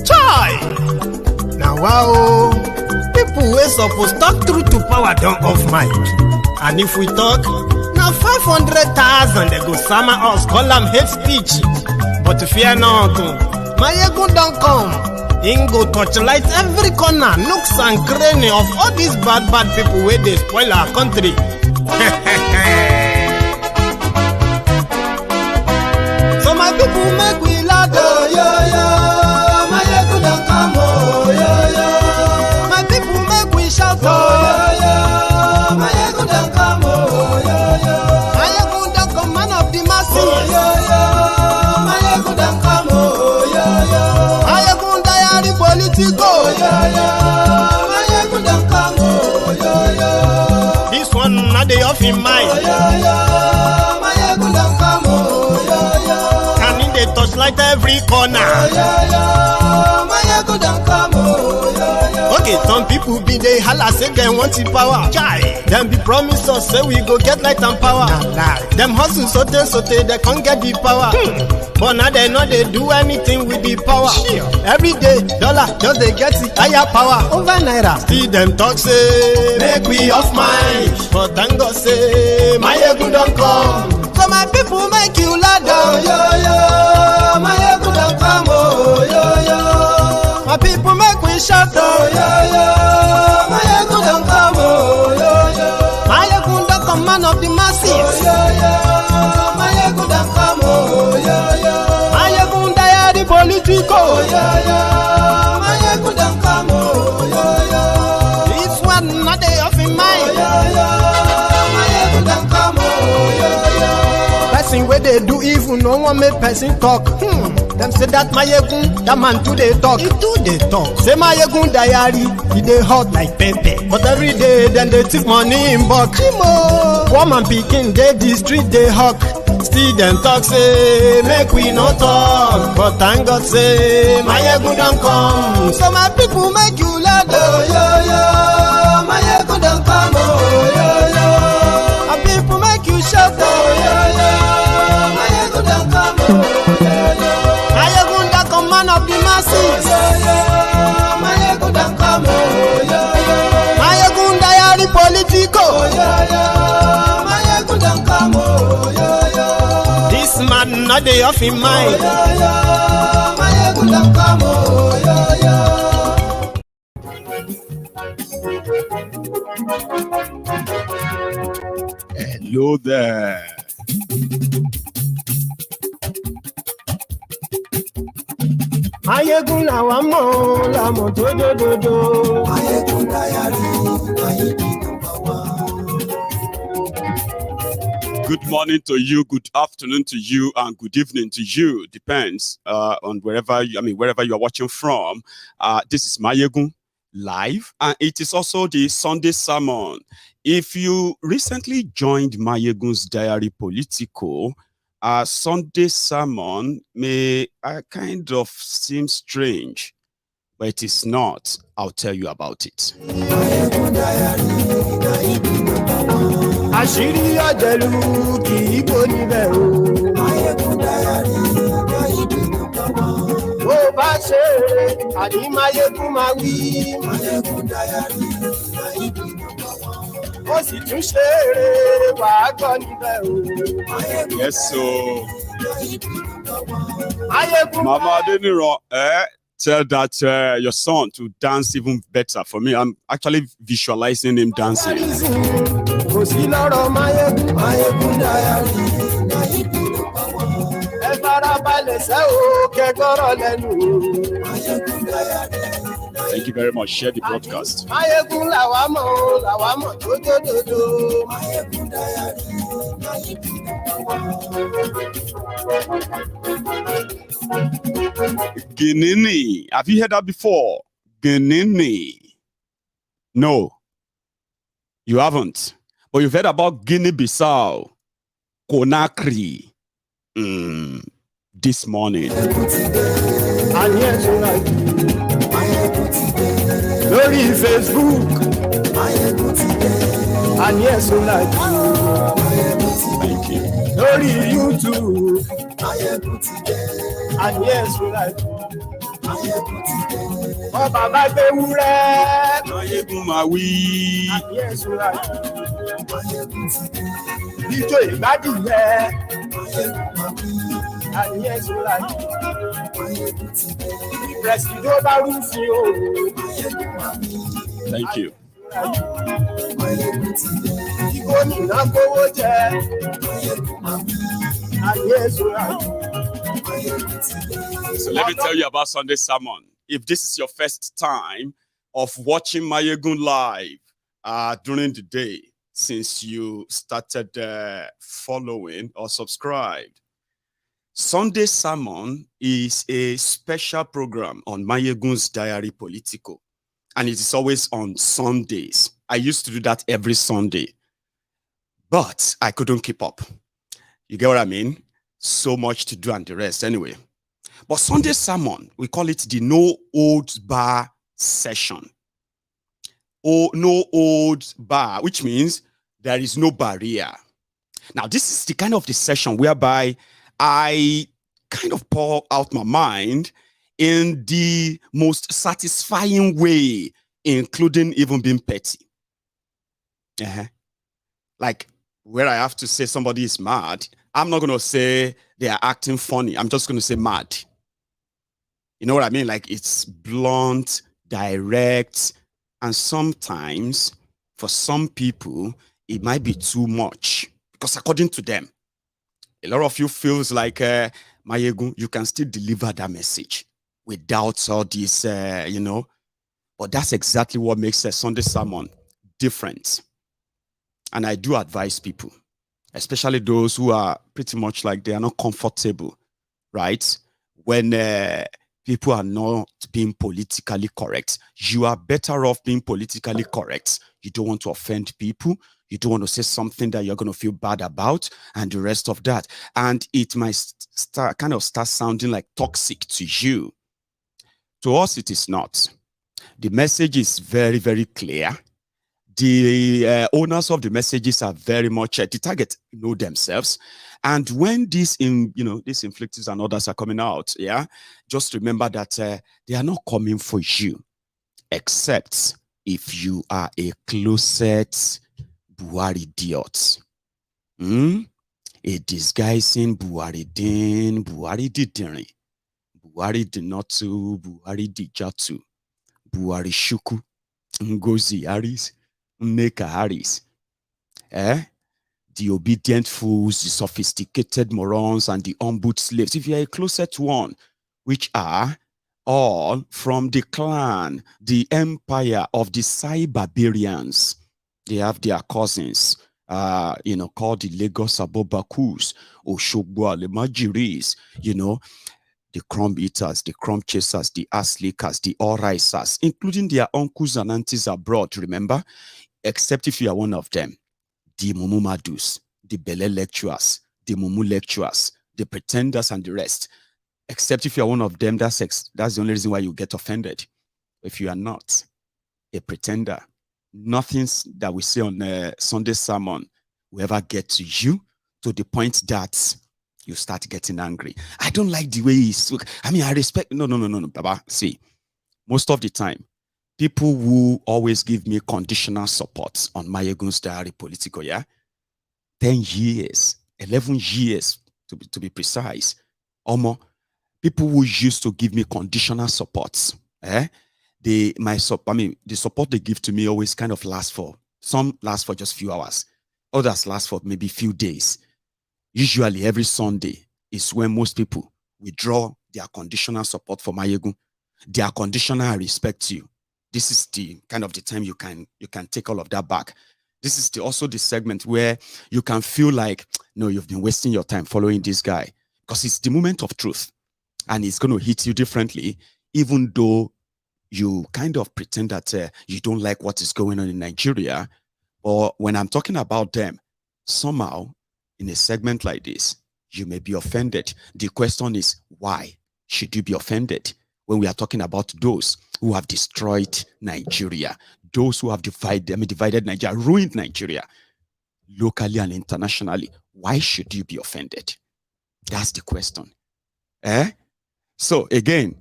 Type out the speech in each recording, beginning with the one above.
Chai! Now wow, people wey suppose talk truth to power don't off mic. And if we talk, now 500,000 they go summer us, call them hate speech. But fear not, Mayegun don't come. Ingo torchlight every corner, nooks and cranny of all these bad people where they spoil our country. So my people make we loud, oh yo yo. Mayegun don't come, oh yo yo. My people make we shout, oh yo yo. Mayegun don't come, oh yo yo. Mayegun don't come, man of the masses, oh yo yo. Mayegun don't come, oh yo yo. Mayegun diary politico, oh yo yo. Mayegun don't come, oh yo yo. This one not the off in mind, oh yo yo. Mayegun don't come, oh yo yo. Can in the touchlight every corner, oh yo yo. Mayegun don't come, oh yo yo. Okay, some people be they holla say they want the power. Chai, them be promise us say we go get light and power. Nah. Them hustle sote they can't get the power. But now they know they do anything with the power. Sure. Every day, dollar just they get the higher power over naira. See them talk say make we off mind. But thank God say Mayegun don't come. So my people make you loud, oh yo yo. Mayegun don't come, oh yo yo. My people make we shout, oh yo yo. Mayegun don't come, oh yo yo. Mayegun don't come, man of the masses, oh yo yo. Mayegun don't come, oh yo yo. Mayegun diary politico, oh yo yo. Mayegun don't come, oh yo yo. This one not they off in mind, oh yo yo. Mayegun don't come, oh yo yo. Person where they do evil, no one make person talk. Them say that Mayegun, that man too they talk. He too they talk. Say Mayegun diary, he they hot like pepper. But every day then they take money in bulk. Poor man picking, they the street they hawk. Still them talk say make we no talk. But thank God say Mayegun don't come. So my people make you loud, oh yo yo. Mayegun don't come, oh yo yo. My people make you shout, oh yo yo. Mayegun don't come, oh yo yo. Mayegun don't come, man of the masses, oh yo yo. Mayegun don't come, oh yo yo. Mayegun diary politico, oh yo yo. Mayegun don't come, oh yo yo. This man not the off in mind, oh yo yo. Mayegun don't come, oh yo yo. Hello there. Mayegun làwa mọ̀ làmọ̀ tó dòdòdò. Mayegun diary, Mayegun number one. Good morning to you, good afternoon to you, and good evening to you. Depends on wherever you are watching from. This is Mayegun live, and it is also the Sunday sermon. If you recently joined Mayegun's Diary Politico, Sunday sermon may kind of seem strange, but it is not. I'll tell you about it. Àṣírí ọ̀jẹ̀lú kì í bò níbẹ̀ o. Bó bá ṣe eré, àní Mayegun máa wí. Ó sì tún ṣe eré, wàá gbọ́ níbẹ̀ o. Yes, so. Mayegun. Mama Adeniran, tell that your son to dance even better for me. I'm actually visualizing him dancing. Kò sí lọ́rọ̀ Mayegun, Mayegun diary. Ẹ farabalẹ̀ sẹ́ o, kẹ́gbọ́rọ̀ lẹ́nu o. Mayegun diary. Thank you very much. Share the broadcast. Mayegun làwa mọ̀ tó dòdòdò. Mayegun diary. Guinea. Have you heard that before? Guinea. No, you haven't. But you've heard about Guinea-Bissau, Conakry, this morning. Lórí Facebook. Thank you. lórí YouTube. Máyégún ti dé. Àní ẹ̀sùn láti. Máyégún ti dé. Ọba bá gbé wúrẹ́. Máyégún máa wí. Àní ẹ̀sùn láti. Máyégún ti dé. Ijó ìgbádùn yẹ. Máyégún máa wí. Àní ẹ̀sùn láti. Máyégún ti dé. Ìpẹ̀sìdó bá rú sí o. Máyégún máa wí. Thank you. So let me tell you about Sunday sermon. If this is your first time of watching Mayegun live during the day, since you started following or subscribed, Sunday sermon is a special program on Mayegun's Diary Politico. And it is always on Sundays. I used to do that every Sunday, but I couldn't keep up. You get what I mean? So much to do and the rest anyway. But Sunday sermon, we call it the no holds bar session. Oh, no holds bar, which means there is no barrier. Now, this is the kind of the session whereby I kind of pour out my mind in the most satisfying way, including even being petty. Like where I have to say somebody is mad, I'm not going to say they are acting funny. I'm just going to say mad. You know what I mean? Like it's blunt, direct, and sometimes for some people, it might be too much because according to them, a lot of you feels like, Mayegun, you can still deliver that message without all this, you know, but that's exactly what makes a Sunday sermon different. And I do advise people, especially those who are pretty much like they are not comfortable, right? When people are not being politically correct, you are better off being politically correct. You don't want to offend people. You don't want to say something that you're going to feel bad about and the rest of that. And it might start sounding like toxic to you. To us, it is not. The message is very, very clear. The owners of the messages are very much the target know themselves. And when these inflictors and others are coming out, just remember that they are not coming for you, except if you are a closet Buhari idiot. A disguising Buhari din, Buhari didn't. Buhari did not to, Buhari dijatu, Buhari shuku, Ngozi Harris, Nneka Harris. The obedient fools, the sophisticated morons, and the humbled slaves. If you are a closet one, which are all from the clan, the empire of the Sai barbarians. They have their cousins, called the Lagos Abobakus, Oshogbo Alemajiris, the crumb eaters, the crumb chasers, the ass lickers, the all-risers, including their uncles and aunties abroad, remember? Except if you are one of them. The Mumu Madus, the Bele lecturers, the Mumu lecturers, the pretenders and the rest. Except if you are one of them, that's the only reason why you get offended. If you are not a pretender, nothing that we say on Sunday sermon will ever get to you to the point that you start getting angry. I don't like the way he's. I mean, I respect. No, Baba. See, most of the time, people who always give me conditional support on Mayegun's Diary Politico, 10 years, 11 years to be precise, or more. People who used to give me conditional supports, the support they give to me always kind of lasts for, some last for just few hours, others last for maybe few days. Usually every Sunday is when most people withdraw their conditional support for Mayegun. Their conditional I respect you. This is the kind of the time you can take all of that back. This is also the segment where you can feel like, no, you've been wasting your time following this guy, because it's the moment of truth and it's going to hit you differently, even though you kind of pretend that you don't like what is going on in Nigeria. Or when I'm talking about them, somehow in a segment like this, you may be offended. The question is, why should you be offended when we are talking about those who have destroyed Nigeria, those who have divided Nigeria, ruined Nigeria, locally and internationally? Why should you be offended? That's the question. So again,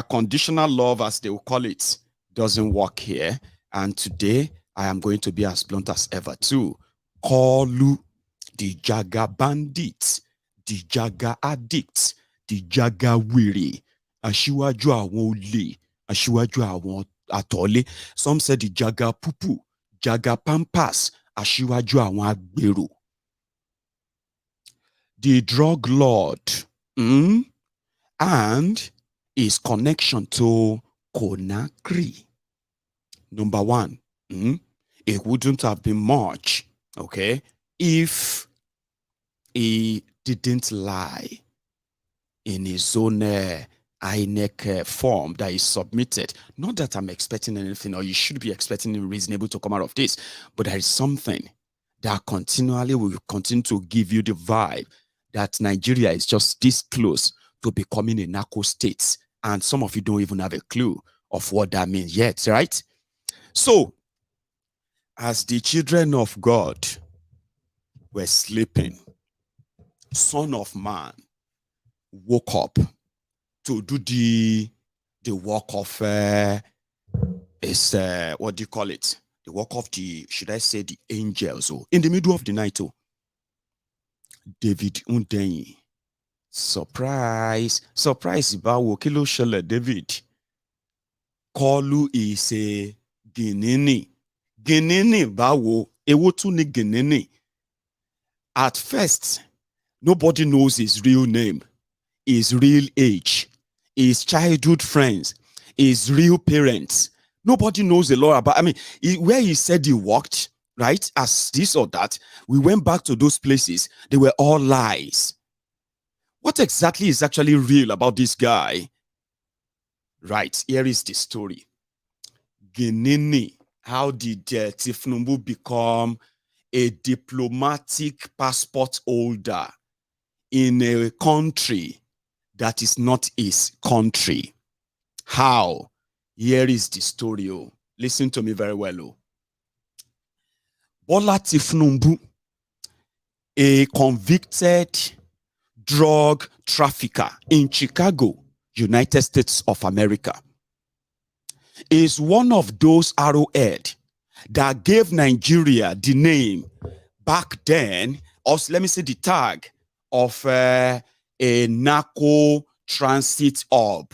conditional love, as they will call it, doesn't work here. And today, I am going to be as blunt as ever too. Koolu, the Jaga bandits, the Jaga addicts, the Jaga weary, Aṣíwájú àwọn olè, Aṣíwájú àwọn àtọ̀lé. Some said the Jaga pupu, Jaga pampas, Aṣíwájú àwọn agbèrò. The drug lord, and his connection to Conakry. Number one, it wouldn't have been much, okay, if he didn't lie in his own INEC form that he submitted. Not that I'm expecting anything, or you should be expecting anything reasonable to come out of this, but there is something that continually will continue to give you the vibe that Nigeria is just this close to becoming a narco-state. And some of you don't even have a clue of what that means yet, right? So, as the children of God were sleeping, Son of Man woke up to do the work of what do you call it? The work of the, should I say, the angels? Oh, in the middle of the night, oh, David Hundeyin. Surprise ìbáwo, kí ló ṣẹlẹ̀, David? Koolu is a Guinèenne. Guinèenne báwo, èwo tún ni Guinèenne? At first, nobody knows his real name, his real age, his childhood friends, his real parents. Nobody knows a lot about, where he said he worked, right, as this or that, we went back to those places. They were all lies. What exactly is actually real about this guy? Right, here is the story. Guinea, how did Tinubu become a diplomatic passport holder in a country that is not his country? How? Here is the story. Oh. Listen to me very well. Oh. Bola Tinubu, a convicted drug trafficker in Chicago, United States of America, is one of those arrowhead that gave Nigeria the name back then, or let me say the tag of a narco transit hub.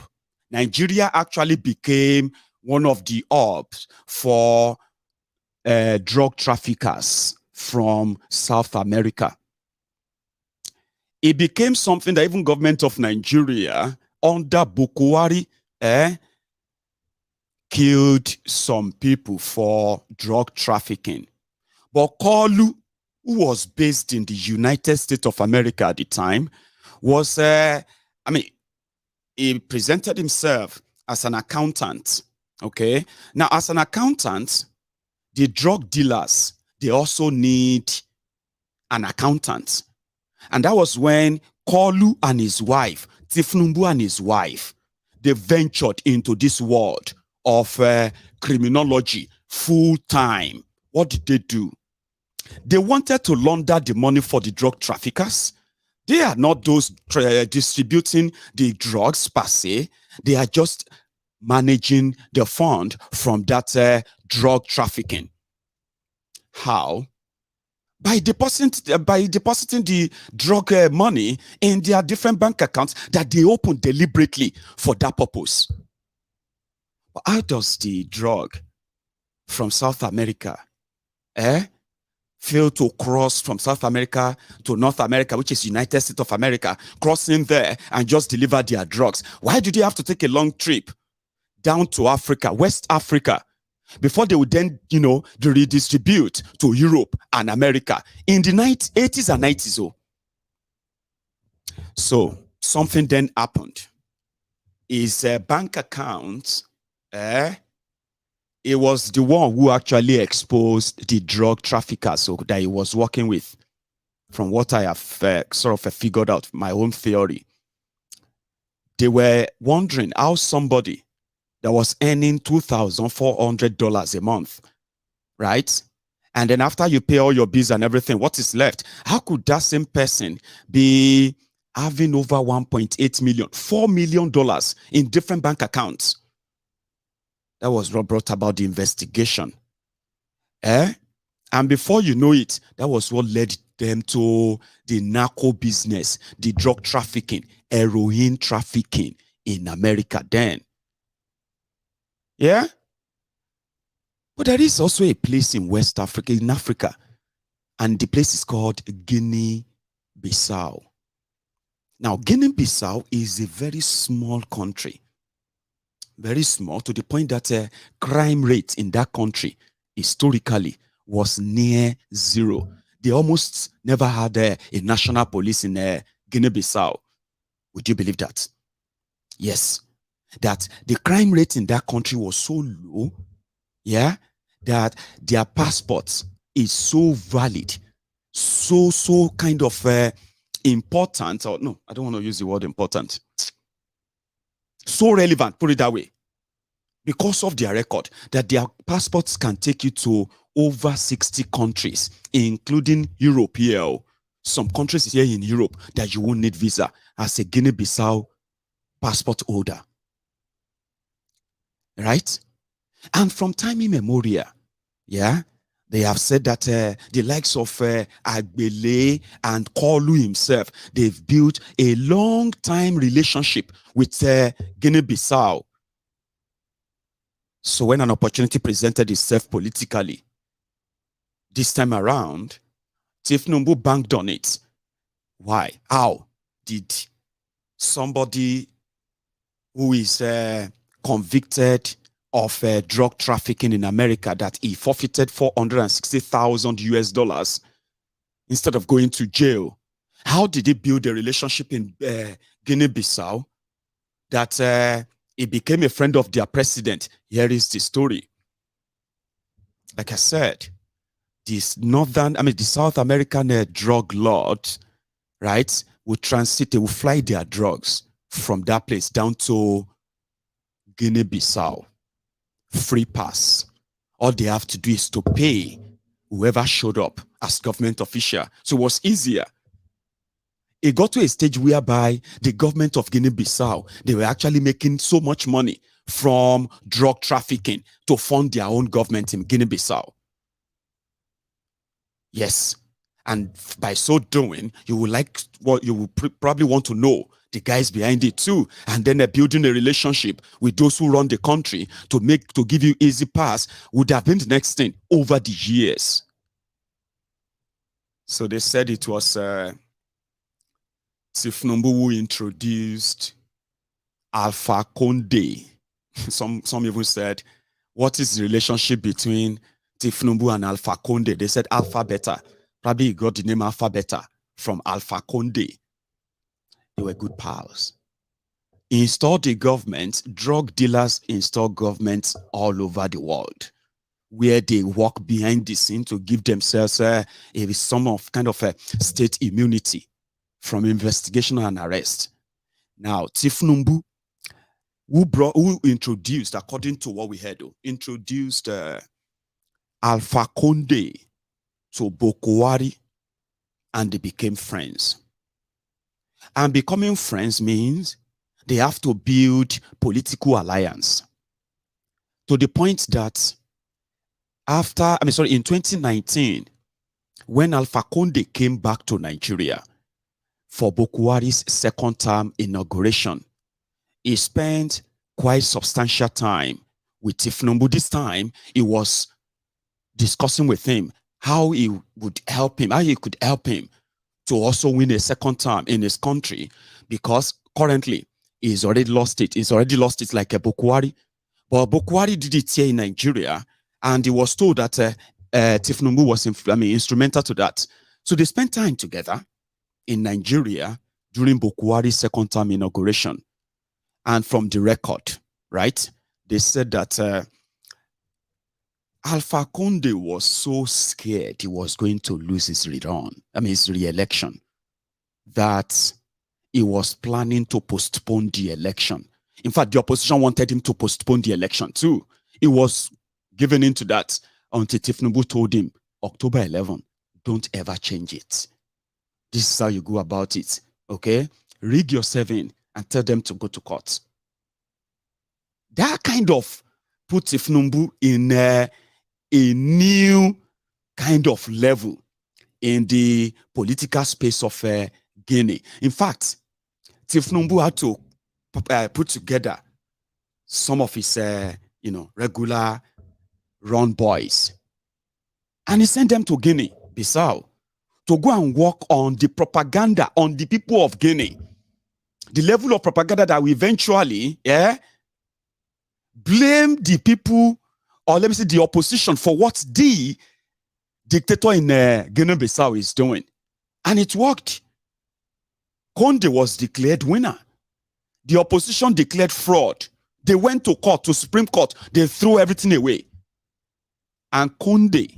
Nigeria actually became one of the hubs for drug traffickers from South America. It became something that even government of Nigeria under Buhari killed some people for drug trafficking. But Koolu, who was based in the United States of America at the time, was, he presented himself as an accountant, okay? Now, as an accountant, the drug dealers, they also need an accountant. And that was when Koolu and his wife, Tinubu and his wife, they ventured into this world of criminology full time. What did they do? They wanted to launder the money for the drug traffickers. They are not those distributing the drugs per se. They are just managing the fund from that drug trafficking. How? By depositing the drug money in their different bank accounts that they open deliberately for that purpose. But how does the drug from South America fail to cross from South America to North America, which is United States of America, crossing there and just deliver their drugs? Why do they have to take a long trip down to Africa, West Africa, before they would then, redistribute to Europe and America in the 80s and 90s? Oh. So something then happened. His bank account, it was the one who actually exposed the drug traffickers that he was working with, from what I have sort of figured out, my own theory. They were wondering how somebody that was earning $2,400 a month, right, And then after you pay all your bills and everything, what is left? How could that same person be having over 1.8 million, $4 million in different bank accounts? That was what brought about the investigation. And before you know it, that was what led them to the narco business, the drug trafficking, heroin trafficking in America then. Yeah? But there is also a place in West Africa, in Africa, and the place is called Guinea-Bissau. Now, Guinea-Bissau is a very small country. Very small, to the point that crime rate in that country historically was near zero. They almost never had a national police in Guinea-Bissau. Would you believe that? Yes. That the crime rate in that country was so low, yeah, that their passports is so valid, so kind of important, or no, I don't want to use the word important. So relevant, put it that way, because of their record, that their passports can take you to over 60 countries, including Europe here. Some countries here in Europe that you won't need visa as a Guinea-Bissau passport holder. Right? And from time immemorial, yeah, they have said that the likes of Agbele and Koolu himself, they've built a long-time relationship with Guinea-Bissau. So when an opportunity presented itself politically, this time around, Tinubu banked on it. Why? How did somebody who is convicted of drug trafficking in America, that he forfeited $460,000 instead of going to jail, how did he build a relationship in Guinea-Bissau that he became a friend of their president? Here is the story. Like I said, the South American drug lords, right, will transit, they will fly their drugs from that place down to Guinea-Bissau. Free pass. All they have to do is to pay whoever showed up as government official. So it was easier. It got to a stage whereby the government of Guinea-Bissau, they were actually making so much money from drug trafficking to fund their own government in Guinea-Bissau. Yes. And by so doing, you will probably want to know the guys behind it too, and then building a relationship with those who run the country to give you easy pass would have been the next thing over the years. So they said it was Tinubu who introduced Alpha Conde. Some even said, what is the relationship between Tinubu and Alpha Conde? They said Alpha Beta. Probably he got the name Alpha Beta from Alpha Conde. They were good pals. He installed the government, drug dealers install governments all over the world, where they work behind the scene to give themselves some kind of a state immunity from investigation and arrest. Now, Tinubu, who introduced, according to what we heard, introduced Alpha Conde to Bokwari, and they became friends. And becoming friends means they have to build political alliance, to the point that in 2019, when Alpha Conde came back to Nigeria for Bokwari's second term inauguration, he spent quite substantial time with Tinubu. This time, he was discussing with him how he could help him to also win a second term in his country, because currently he's already lost it. He's already lost it like a Bokwari. But Bokwari did it here in Nigeria, and he was told that Tinubu was instrumental to that. So they spent time together in Nigeria during Bokwari's second term inauguration. And from the record, right, they said that Alpha Conde was so scared he was going to lose his re-election, that he was planning to postpone the election. In fact, the opposition wanted him to postpone the election too. He was given into that until Tinubu told him, October 11, don't ever change it. This is how you go about it, okay? Rig yourself in and tell them to go to court. That kind of puts Tinubu in a new kind of level in the political space of Guinea. In fact, Tinubu had to put together some of his, regular run boys, and he sent them to Guinea-Bissau to go and work on the propaganda on the people of Guinea. The level of propaganda that we eventually, blame the people, or let me say the opposition, for what the dictator in Guinea-Bissau is doing. And it worked. Conde was declared winner. The opposition declared fraud. They went to court, to Supreme Court. They threw everything away. And Conde,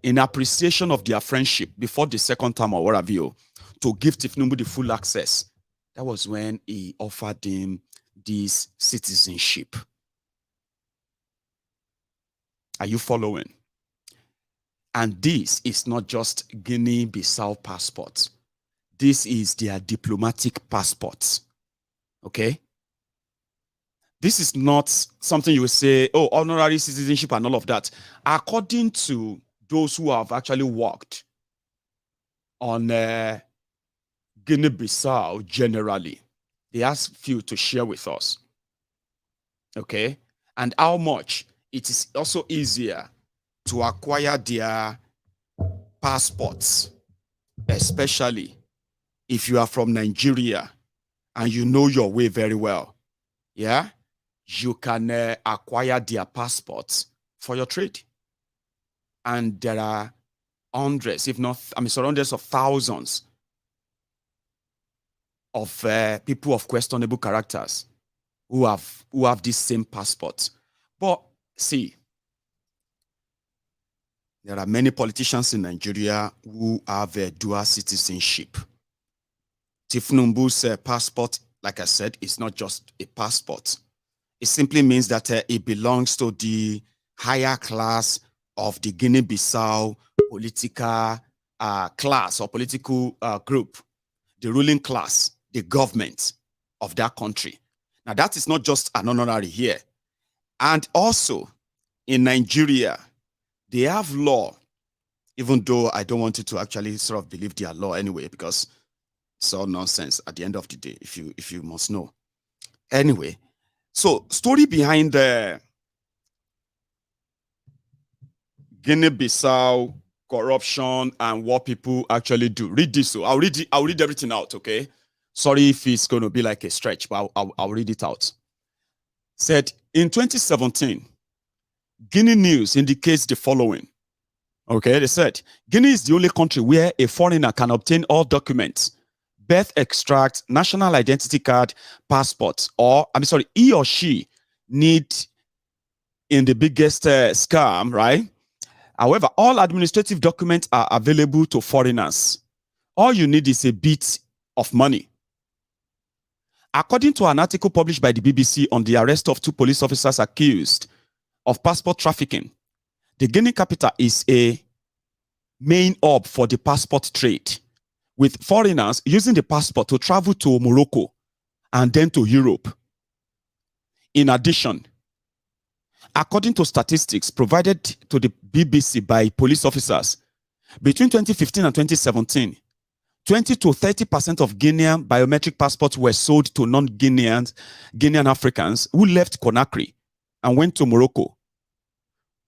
in appreciation of their friendship before the second term or whatever you, to give Tinubu the full access, that was when he offered him this citizenship. Are you following? And this is not just Guinea-Bissau passports. This is their diplomatic passports. Okay? This is not something you will say, oh, honorary citizenship and all of that. According to those who have actually worked on Guinea-Bissau generally, they ask few to share with us. Okay? And how much it is also easier to acquire their passports, especially if you are from Nigeria and you know your way very well. Yeah? You can acquire their passports for your trade. And there are hundreds, if not, hundreds of thousands of people of questionable characters who have this same passport. But see, there are many politicians in Nigeria who have a dual citizenship. Tinubu's passport, like I said, is not just a passport. It simply means that it belongs to the higher class of the Guinea-Bissau political class or political group, the ruling class, the government of that country. Now, that is not just an honorary here. And also, in Nigeria, they have law, even though I don't want you to actually sort of believe their law anyway, because it's all nonsense at the end of the day, if you must know. Anyway, so story behind the Guinea-Bissau corruption and what people actually do. Read this. So I'll read everything out, okay? Sorry if it's going to be like a stretch, but I'll read it out. Said, in 2017, Guinea News indicates the following. Okay, they said, Guinea is the only country where a foreigner can obtain all documents, birth extract, national identity card, passport, or, he or she need in the biggest scam, right? However, all administrative documents are available to foreigners. All you need is a bit of money. According to an article published by the BBC on the arrest of 2 police officers accused of passport trafficking, the Guinea capital is a main hub for the passport trade, with foreigners using the passport to travel to Morocco and then to Europe. In addition, according to statistics provided to the BBC by police officers, between 2015 and 2017, 20 to 30% of Guinean biometric passports were sold to non-Guinean Africans who left Conakry and went to Morocco.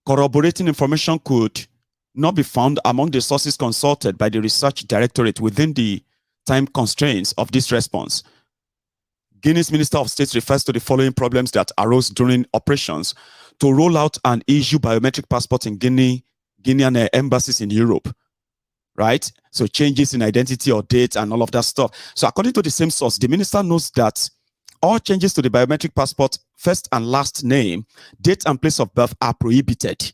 Corroborating information could not be found among the sources consulted by the Research Directorate within the time constraints of this response. Guinea's Minister of State refers to the following problems that arose during operations to roll out and issue biometric passports in Guinean embassies in Europe. Right? So changes in identity or date and all of that stuff. So according to the same source, the minister knows that all changes to the biometric passport, first and last name, date and place of birth are prohibited.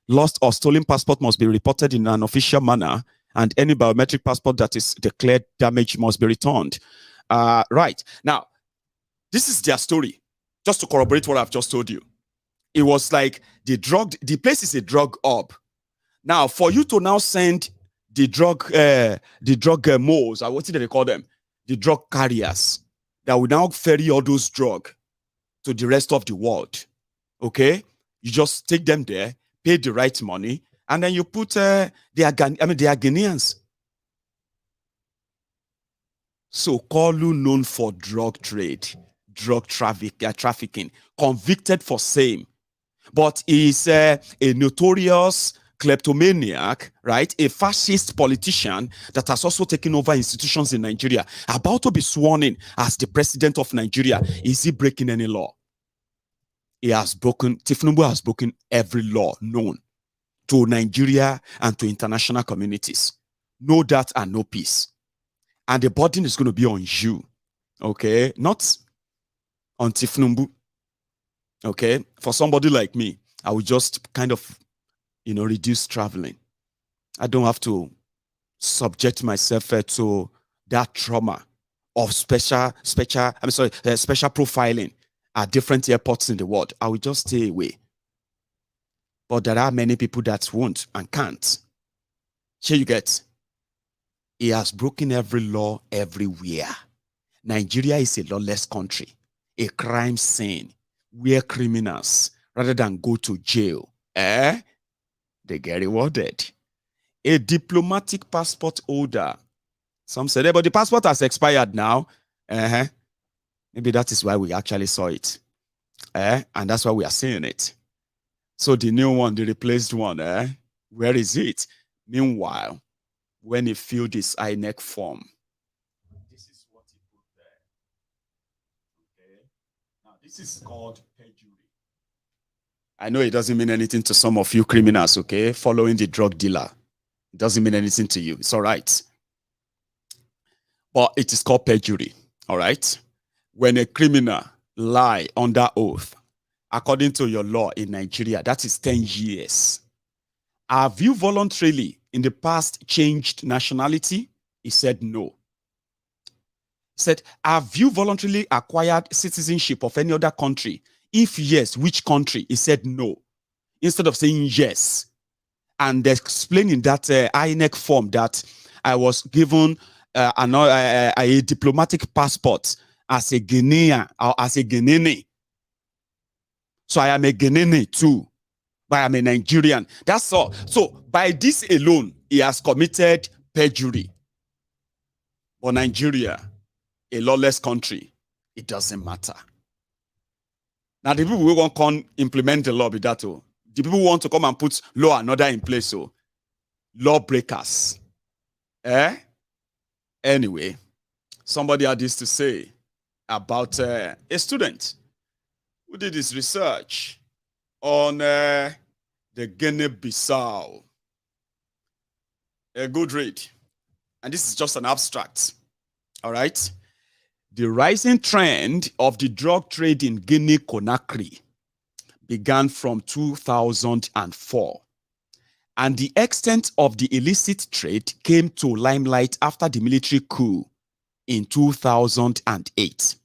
Lost or stolen passport must be reported in an official manner, and any biometric passport that is declared damaged must be returned. Right. Now, this is their story, just to corroborate what I've just told you. It was like the place is a drug hub. Now, for you to now send the drug moles, or what do they call them? The drug carriers that will now ferry all those drugs to the rest of the world. Okay? You just take them there, pay the right money, and then you put they are Guineans. So Koolu, known for drug trade, drug trafficking, convicted for same, but is a notorious kleptomaniac, right? A fascist politician that has also taken over institutions in Nigeria, about to be sworn in as the president of Nigeria. Is he breaking any law? Tinubu has broken every law known to Nigeria and to international communities. No that and no peace. And the burden is going to be on you, okay? Not on Tinubu, okay? For somebody like me, I would just kind of, reduce traveling. I don't have to subject myself to that trauma of special profiling at different airports in the world. I will just stay away. But there are many people that won't and can't. Here you get. He has broken every law everywhere. Nigeria is a lawless country, a crime scene where criminals, rather than go to jail, they get rewarded. A diplomatic passport holder. Some said, but the passport has expired now. Maybe that is why we actually saw it. And that's why we are seeing it. So the new one, the replaced one, where is it? Meanwhile, when he filled his INEC form, this is what he put there. Okay. Now, this is called perjury. I know it doesn't mean anything to some of you criminals, okay? Following the drug dealer. It doesn't mean anything to you. It's all right. But it is called perjury, all right? When a criminal lie under oath, according to your law in Nigeria, that is 10 years. Have you voluntarily in the past changed nationality? He said no. He said, have you voluntarily acquired citizenship of any other country? If yes, which country? He said no. Instead of saying yes and explaining that INEC form that I was given a diplomatic passport as a Guinean or as a Guinèenne. So I am a Guinèenne too, but I'm a Nigerian. That's all. So by this alone, he has committed perjury. But Nigeria, a lawless country, it doesn't matter. Now, the people who want to come implement the law with that, the people who want to come and put law and order in place, so lawbreakers. Anyway, somebody had this to say about a student who did his research on the Guinea-Bissau. A good read. And this is just an abstract. All right? The rising trend of the drug trade in Guinea-Conakry began from 2004. And the extent of the illicit trade came to limelight after the military coup in 2008.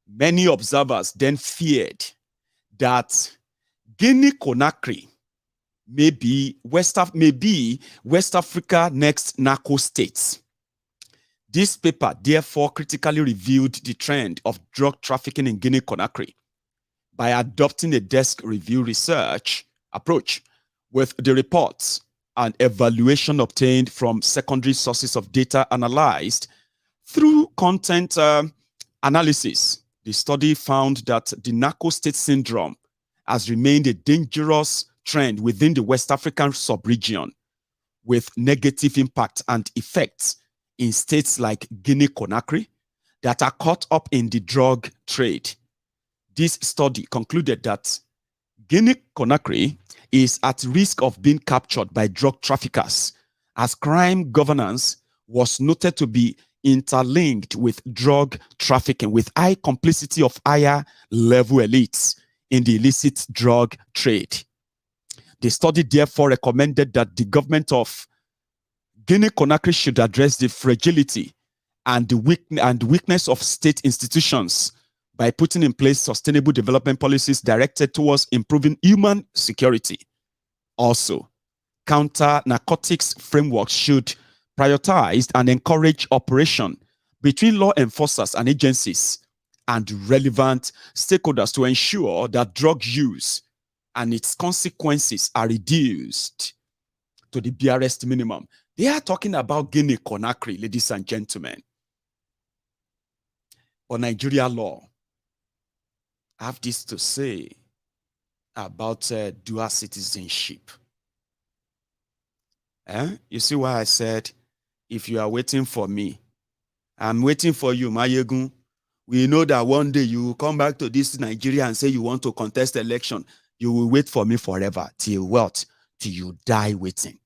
Many observers then feared that Guinea-Conakry may be West Africa's next narco-state. This paper therefore critically reviewed the trend of drug trafficking in Guinea-Conakry by adopting a desk review research approach with the reports and evaluation obtained from secondary sources of data analyzed through content analysis. The study found that the narco-state syndrome has remained a dangerous trend within the West African sub-region with negative impact and effects in states like Guinea-Conakry that are caught up in the drug trade. This study concluded that Guinea-Conakry is at risk of being captured by drug traffickers as crime governance was noted to be interlinked with drug trafficking with high complicity of higher level elites in the illicit drug trade. The study therefore recommended that the government of Guinea-Conakry should address the fragility and the weakness of state institutions by putting in place sustainable development policies directed towards improving human security. Also, counter-narcotics frameworks should prioritize and encourage operation between law enforcers and agencies and relevant stakeholders to ensure that drug use and its consequences are reduced to the barest minimum. They are talking about Guinea-Conakry, ladies and gentlemen. For Nigeria law, I have this to say about dual citizenship. You see why I said, if you are waiting for me, I'm waiting for you, Mayegun. We know that one day you will come back to this Nigeria and say you want to contest election. You will wait for me forever. Till what? Till you die waiting.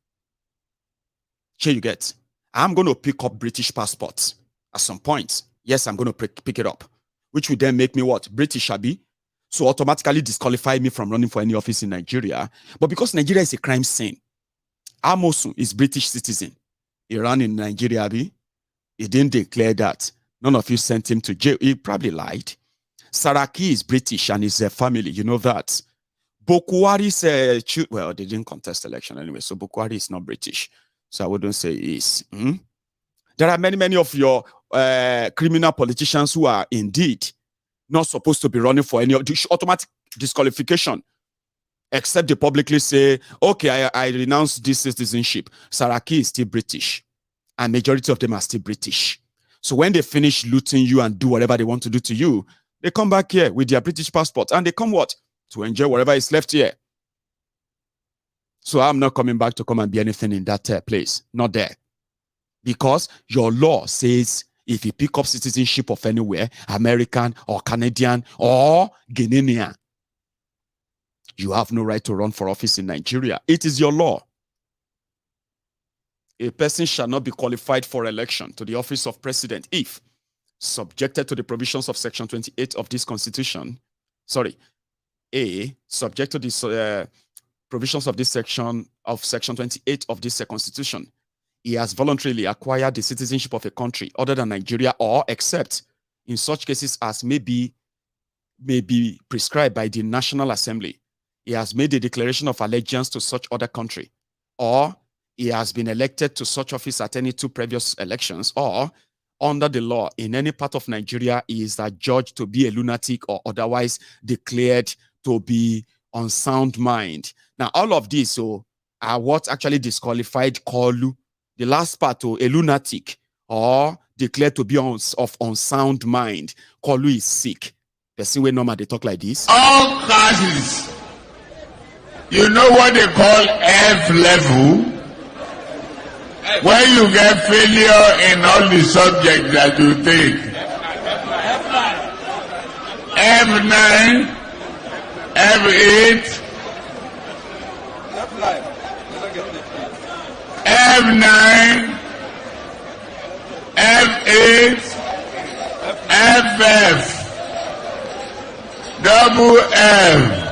Here you get. I'm going to pick up British passports at some point. Yes, I'm going to pick it up. Which will then make me what? British, Abi. So automatically disqualify me from running for any office in Nigeria. But because Nigeria is a crime scene, Amosun is British citizen. He ran in Nigeria, Abi. He didn't declare that. None of you sent him to jail. He probably lied. Saraki is British and his family. You know that. Bokwari's well, they didn't contest election anyway, so Bokwari is not British. So I wouldn't say he is. There are many of your criminal politicians who are indeed not supposed to be running for any automatic disqualification, except they publicly say, okay, I renounce this citizenship. Saraki is still British, and majority of them are still British. So when they finish looting you and do whatever they want to do to you, they come back here with their British passport, and they come what? To enjoy whatever is left here. So I'm not coming back to come and be anything in that place. Not there. Because your law says if you pick up citizenship of anywhere, American or Canadian or Guinea, you have no right to run for office in Nigeria. It is your law. A person shall not be qualified for election to the office of president if subjected to the provisions of Section 28 of this Constitution. Subject to the provisions of this section of Section 28 of this Constitution. He has voluntarily acquired the citizenship of a country other than Nigeria, or except in such cases as may be prescribed by the National Assembly. He has made a declaration of allegiance to such other country, or he has been elected to such office at any two previous elections, or under the law in any part of Nigeria he is adjudged to be a lunatic or otherwise declared to be on sound mind. Now, all of these are what actually disqualified Koolu. The last part, a lunatic or declared to be of unsound mind. Koolu is sick. The same way normal they talk like this. All classes, you know what they call F level? When you get failure in all the subjects that you take. F9, F8, F9, F8, FF, double F.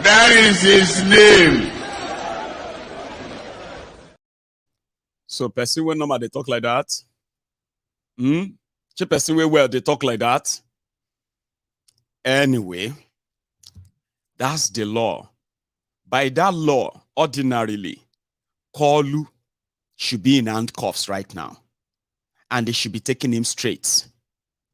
That is his name. So person when normal they talk like that. Person where they talk like that. Anyway, that's the law. By that law, ordinarily, Koolu should be in handcuffs right now. And they should be taking him straight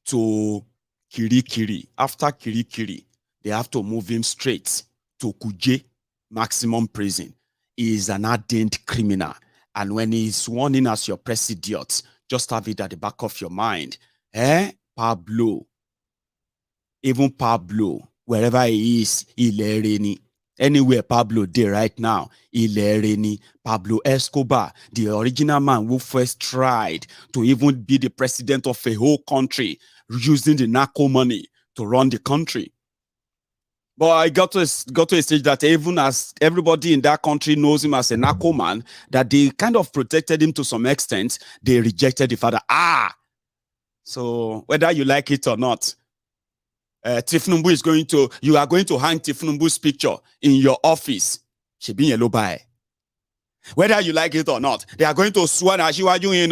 to Kirikiri. After Kirikiri, they have to move him straight to Kuje maximum prison. He is an hardened criminal. And when he's sworn in as your president, just have it at the back of your mind. Pablo. Even Pablo, wherever he is, Ilereni. Anywhere Pablo did right now, Ilereni. Pablo Escobar, the original man who first tried to even be the president of a whole country, using the narco money to run the country. But I got to a stage that even as everybody in that country knows him as a narco man, that they kind of protected him to some extent, they rejected the father. So whether you like it or not, Tinubu is you are going to hang Tinubu's picture in your office. She be yellow by. Whether you like it or not, they are going to swear Ashiwaju in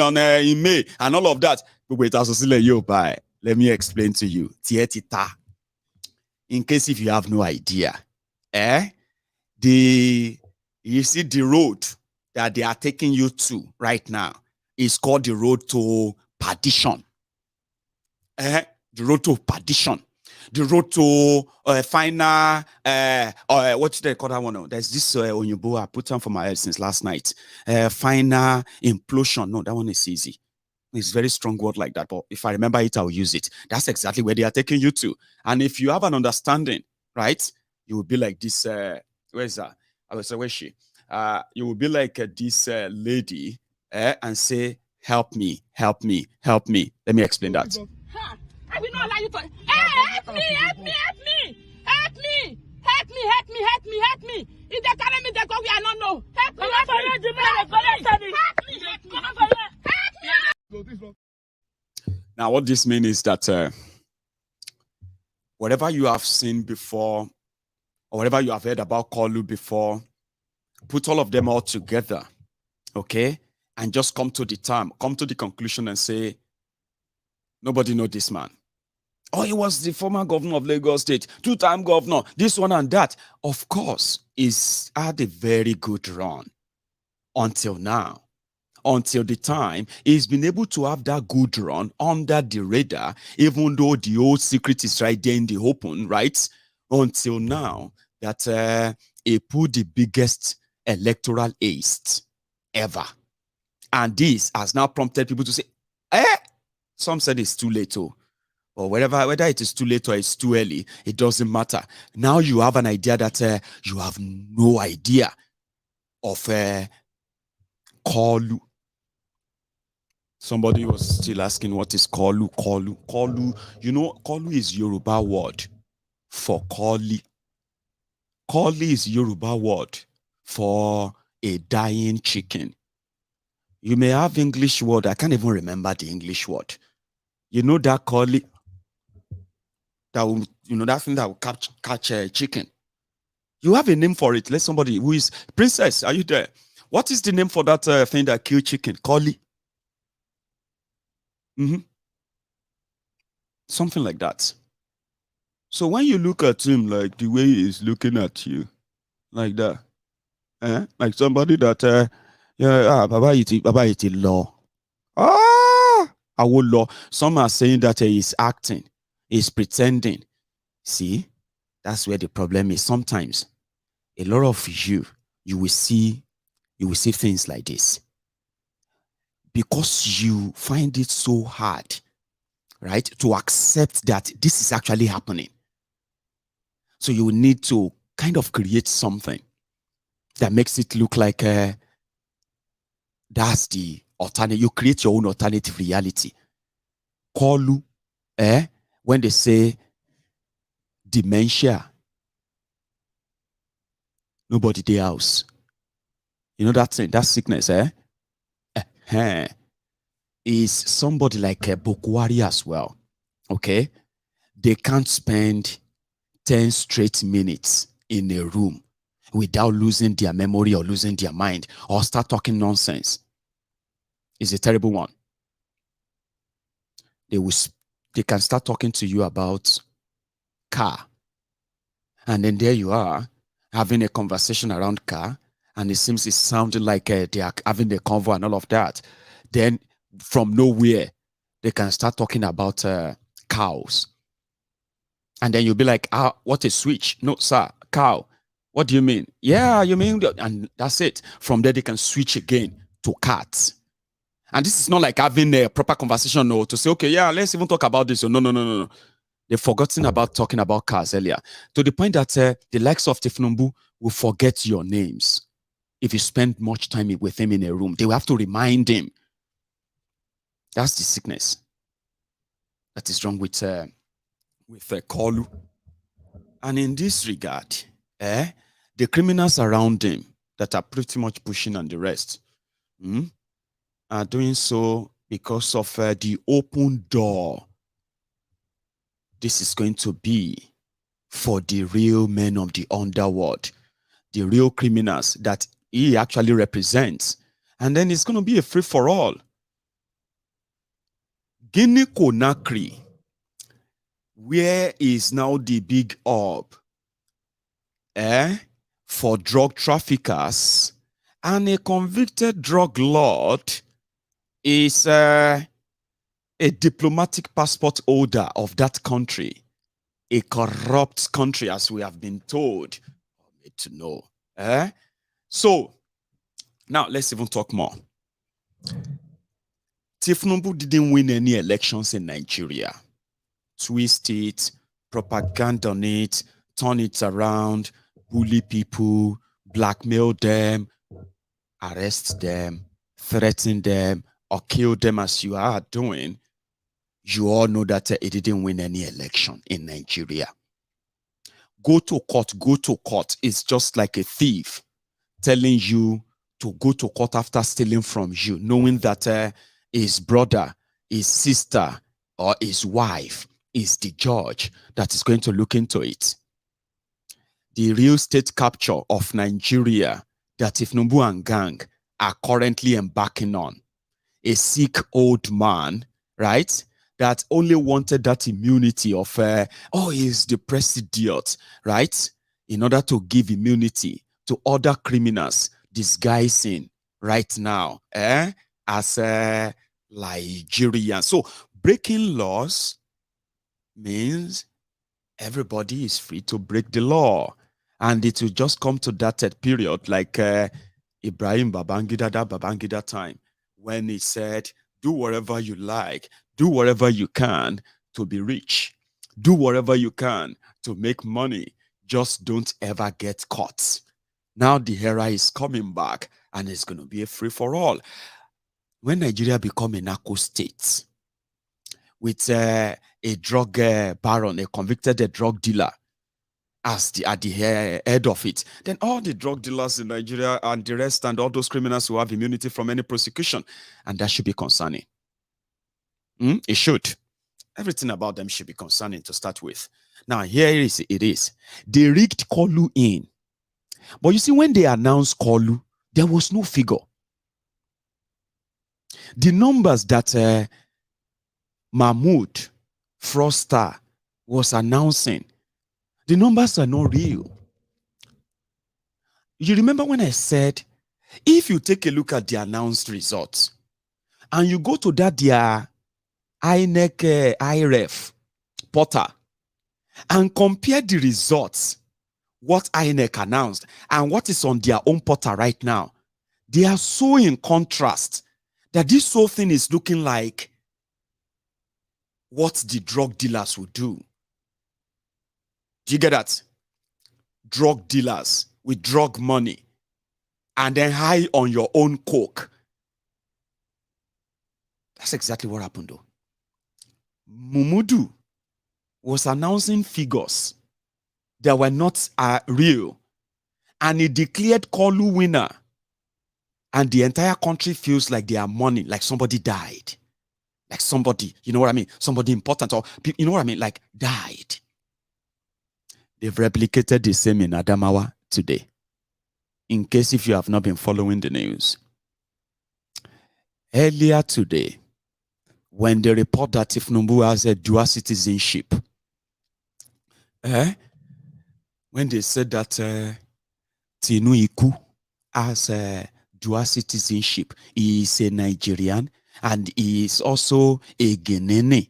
May and all of that. But wait, also still you by. Let me explain to you. Tietita. In case if you have no idea, you see the road that they are taking you to right now is called the road to perdition. The road to perdition. The road to final, what do they call that one? There's this Onyobo I put on for my head since last night. Final implosion. No, that one is easy. It's a very strong word like that, but if I remember it, I'll use it. That's exactly where they are taking you to. And if you have an understanding, right, you will be like this. Where is that? I was where's she? You will be like this lady and say, "Help me, help me, help me." Let me explain that. I will not allow you to. Help me, help me, help me, help me, help me, help me, help me, help me. If they carry me, they go, we are not know. Help me, help me, help me. Now, what this means is that whatever you have seen before, or whatever you have heard about Koolu before, put all of them all together, okay? And just come to the conclusion and say, nobody knows this man. Oh, he was the former governor of Lagos State, two-time governor, this one and that. Of course, he's had a very good run until now. Until the time he's been able to have that good run under the radar, even though the old secret is right there in the open, right? Until now, that he put the biggest electoral haste ever. And this has now prompted people to say, some said it's too late, or whether it is too late or it's too early, it doesn't matter. Now you have an idea that you have no idea of Koolu. Somebody was still asking what is Koolu. Koolu, you know, Koolu is Yoruba word for Kooli. Kooli is Yoruba word for a dying chicken. You may have English word. I can't even remember the English word. You know that Kooli, that will, you know, that thing that will catch a chicken. You have a name for it. Let somebody who is Princess. Are you there? What is the name for that thing that kill chicken? Kooli. Something like that. So when you look at him like the way he's looking at you, like that, like somebody that Baba iti law. I will law. Some are saying that he's acting, he's pretending. See, that's where the problem is. Sometimes a lot of you will see things like this because you find it so hard, right, to accept that this is actually happening. So you need to kind of create something that makes it look like that's the alternative. You create your own alternative reality. Koolu, when they say dementia, nobody dey house. You know that thing, that sickness, is somebody like a Bokwari as well. Okay, they can't spend 10 straight minutes in a room without losing their memory or losing their mind or start talking nonsense. It's a terrible one. They can start talking to you about car, and then there you are having a conversation around car, and it seems it's sounding like they are having a convo and all of that. Then from nowhere, they can start talking about cows. And then you'll be like, what a switch. No, sir, cow. What do you mean? Yeah, you mean, and that's it. From there, they can switch again to cats. And this is not like having a proper conversation or to say, okay, yeah, let's even talk about this. No. They've forgotten about talking about cars earlier. To the point that the likes of Tinubu will forget your names. If you spend much time with him in a room, they will have to remind him. That's the sickness that is wrong with Koolu. And in this regard, the criminals around him that are pretty much pushing on the rest are doing so because of the open door. This is going to be for the real men of the underworld, the real criminals that he actually represents. And then it's going to be a free-for-all. Guinea-Conakry where is now the big hub for drug traffickers, and a convicted drug lord is a diplomatic passport holder of that country, a corrupt country, as we have been told to know. So now let's even talk more. Tinubu didn't win any elections in Nigeria. Twist it, propaganda on it, turn it around, bully people, blackmail them, arrest them, threaten them, or kill them as you are doing. You all know that he didn't win any election in Nigeria. Go to court. It's just like a thief telling you to go to court after stealing from you, knowing that his brother, his sister, or his wife is the judge that is going to look into it. The real state capture of Nigeria that Tinubu and gang are currently embarking on. A sick old man, right, that only wanted that immunity of, he's the president, right, in order to give immunity to other criminals disguising right now as Nigerian. So breaking laws means everybody is free to break the law. And it will just come to that period like Ibrahim Babangida time, when he said, do whatever you like, do whatever you can to be rich, do whatever you can to make money, just don't ever get caught. Now the era is coming back and it's going to be a free-for-all. When Nigeria become a narco-state with a drug baron, a convicted drug dealer, as at the head of it, then all the drug dealers in Nigeria and the rest and all those criminals will have immunity from any prosecution. And that should be concerning. It should. Everything about them should be concerning to start with. Now, here it is. They rigged Koolu in. But you see, when they announced Koolu, there was no figure. The numbers that Mahmoud Froster was announcing, the numbers are not real. You remember when I said, if you take a look at the announced results and you go to that their INEC IREF portal and compare the results, what INEC announced and what is on their own portal right now, they are so in contrast that this whole thing is looking like what the drug dealers would do. Do you get that? Drug dealers with drug money and then high on your own coke. That's exactly what happened though. Mumudu was announcing figures that were not real, and he declared Koolu winner, and the entire country feels like they are mourning, like somebody died. Like somebody, you know what I mean? Somebody important, or you know what I mean? Like died. They've replicated the same in Adamawa today. In case if you have not been following the news. Earlier today, when they report that Tinubu has a dual citizenship, when they said that Tinubu has a dual citizenship, he is a Nigerian and he is also a Guinèenne.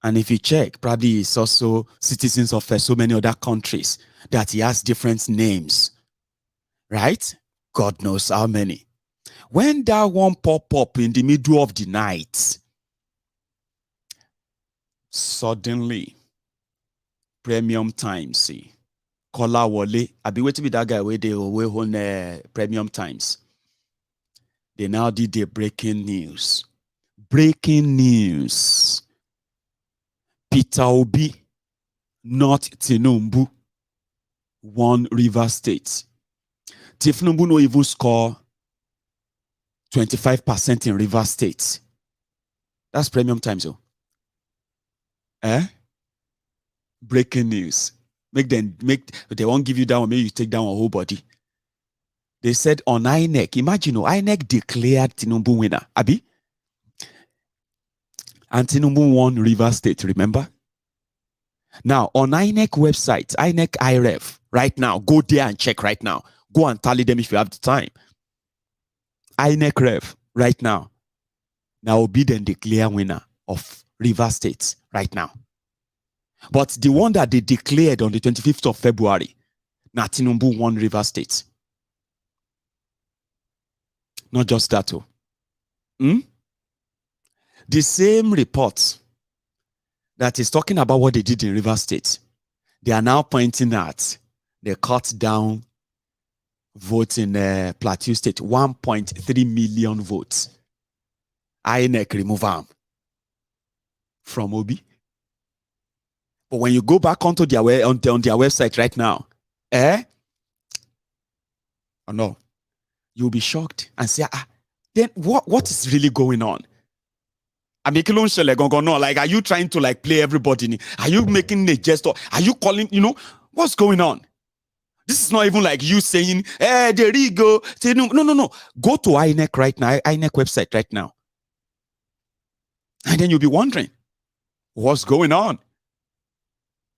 And if you check, probably he's also citizens of so many other countries that he has different names, right? God knows how many. When that one pop up in the middle of the night, suddenly, Premium Times, see, Kola Wole, I be waiting with that guy where they were on Premium Times. They now did the breaking news. Breaking news. Peter Obi, not Tinubu, won Rivers State. Tinubu no even score 25% in Rivers State. That's Premium Times, oh. Breaking news. They won't give you that one, maybe you take down a whole body. They said on INEC, imagine, INEC declared Tinubu winner. Abi? And Tinubu won River State, remember? Now, on INEC website, INEC IREF, right now, go there and check right now. Go and tally them if you have the time. INEC Ref, right now. Now, Obi then declare winner of River State right now. But the one that they declared on the 25th of February, now Tinubu won River State. Not just that. The same report that is talking about what they did in River State, they are now pointing at they cut down votes in Plateau State, 1.3 million votes. INEC remove them from Obi. But when you go back onto their on their website right now, oh no, you'll be shocked and say, then what is really going on? I mean, like, are you trying to like play everybody? Are you making a gesture? Are you calling, what's going on? This is not even like you saying, there you go. No. Go to INEC right now, INEC website right now. And then you'll be wondering, what's going on?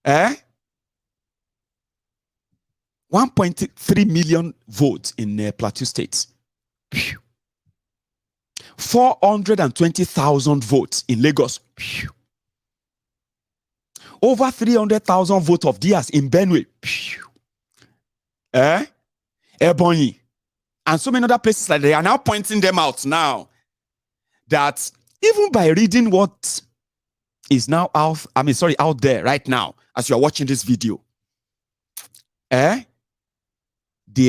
1.3 million votes in Plateau State. 420,000 votes in Lagos. Over 300,000 votes of theirs in Benue. Ebonyi. And so many other places that they are now pointing them out now. That even by reading what is now out there right now, as you are watching this video, they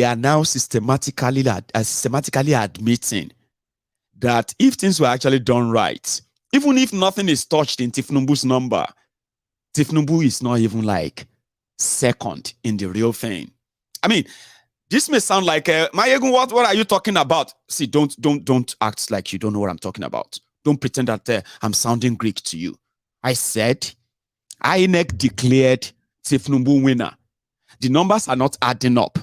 are now systematically admitting that if things were actually done right, even if nothing is touched in Tinubu's number, Tinubu is not even like second in the real thing. I mean, this may sound like, Mayegun, what are you talking about? See, don't act like you don't know what I'm talking about. Don't pretend that I'm sounding Greek to you. I said, INEC declared Tinubu winner. The numbers are not adding up.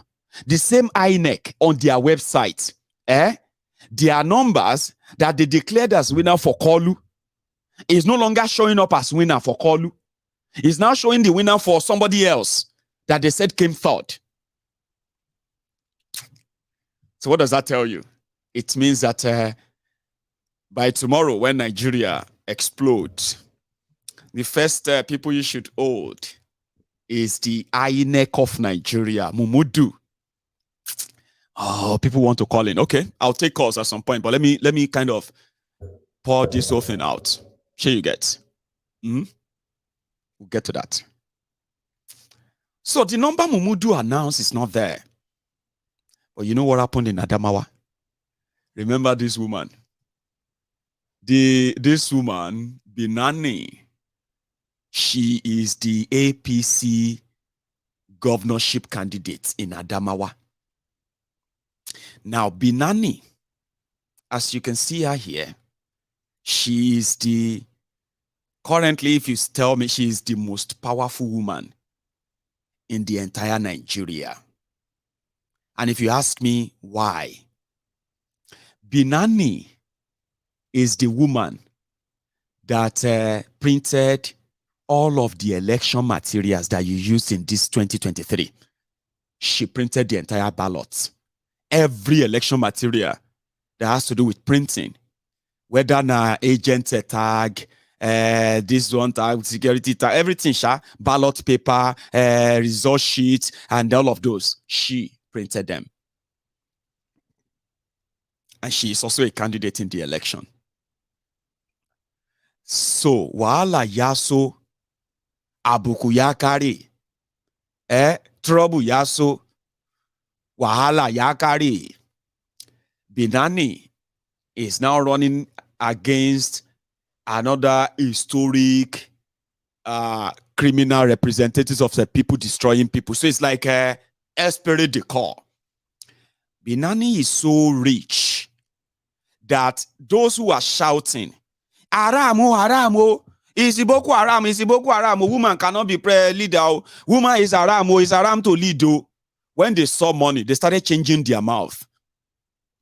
The same INEC on their website, their numbers that they declared as winner for Koolu is no longer showing up as winner for Koolu. It's now showing the winner for somebody else that they said came third. So what does that tell you? It means that by tomorrow, when Nigeria explodes, the first people you should hold is the INEC of Nigeria, Mumudu. Oh, people want to call in. Okay, I'll take calls at some point, but let me kind of pour this whole thing out. Sure you get. We'll get to that. So the number Mumudu announced is not there. But you know what happened in Adamawa? Remember this woman? This woman, Binani, she is the APC governorship candidate in Adamawa. Now, Binani, as you can see her here, she is currently, if you tell me, she is the most powerful woman in the entire Nigeria. And if you ask me why, Binani is the woman that printed all of the election materials that you used in this 2023. She printed the entire ballots. Every election material that has to do with printing, whether na agent tag, this one tag, security tag, everything, ballot paper, result sheet, and all of those, she printed them. And she is also a candidate in the election. So, wahala yaso, abuku yakari, trouble yaso, wahala yakari. Binani is now running against another historic criminal representatives of the people destroying people. So it's like esprit de corps. Binani is so rich that those who are shouting, Aramo, Aramo, is Boko Haram, is Boko Haram, woman cannot be leader, woman is Haram to lead. When they saw money, they started changing their mouth.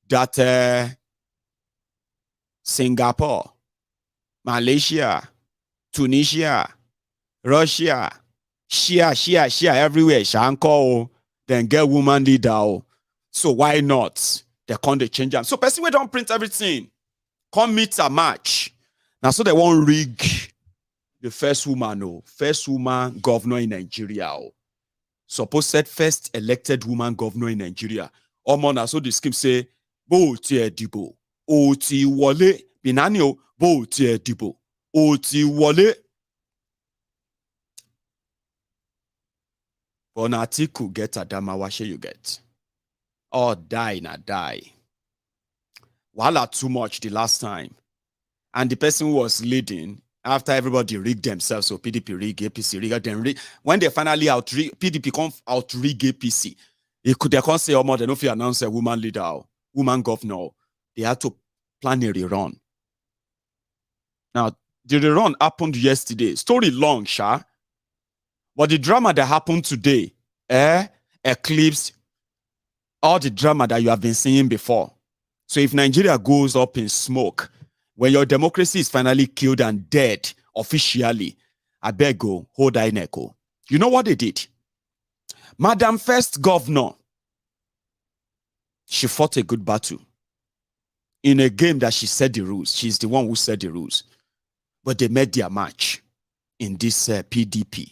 That Singapore Malaysia, Tunisia, Russia, Shia everywhere. Shanko, then get woman leader. So why not? They can't change them. So person we don't print everything. Come meet a match. Now so they won't rig the first woman governor in Nigeria. Supposed first elected woman governor in Nigeria. Omona so the scheme say, bo ti edibo, o ti wole, binani o, bo ti edibo, o ti wole. For an article get Adamawa, share you get. Or die na die. Wala too much the last time. And the person who was leading, after everybody rigged themselves, so PDP rig, APC rig, then when they finally PDP come out rig APC, they can't say, oh, more than if you announce a woman leader, woman governor, they had to plan a rerun. Now, the rerun happened yesterday. Story long, Sha. But the drama that happened today, eclipsed all the drama that you have been seeing before. So if Nigeria goes up in smoke, when your democracy is finally killed and dead officially, I beg go, hold I neko. You know what they did? Madam First Governor, she fought a good battle in a game that she set the rules. She's the one who set the rules. But they made their match in this PDP.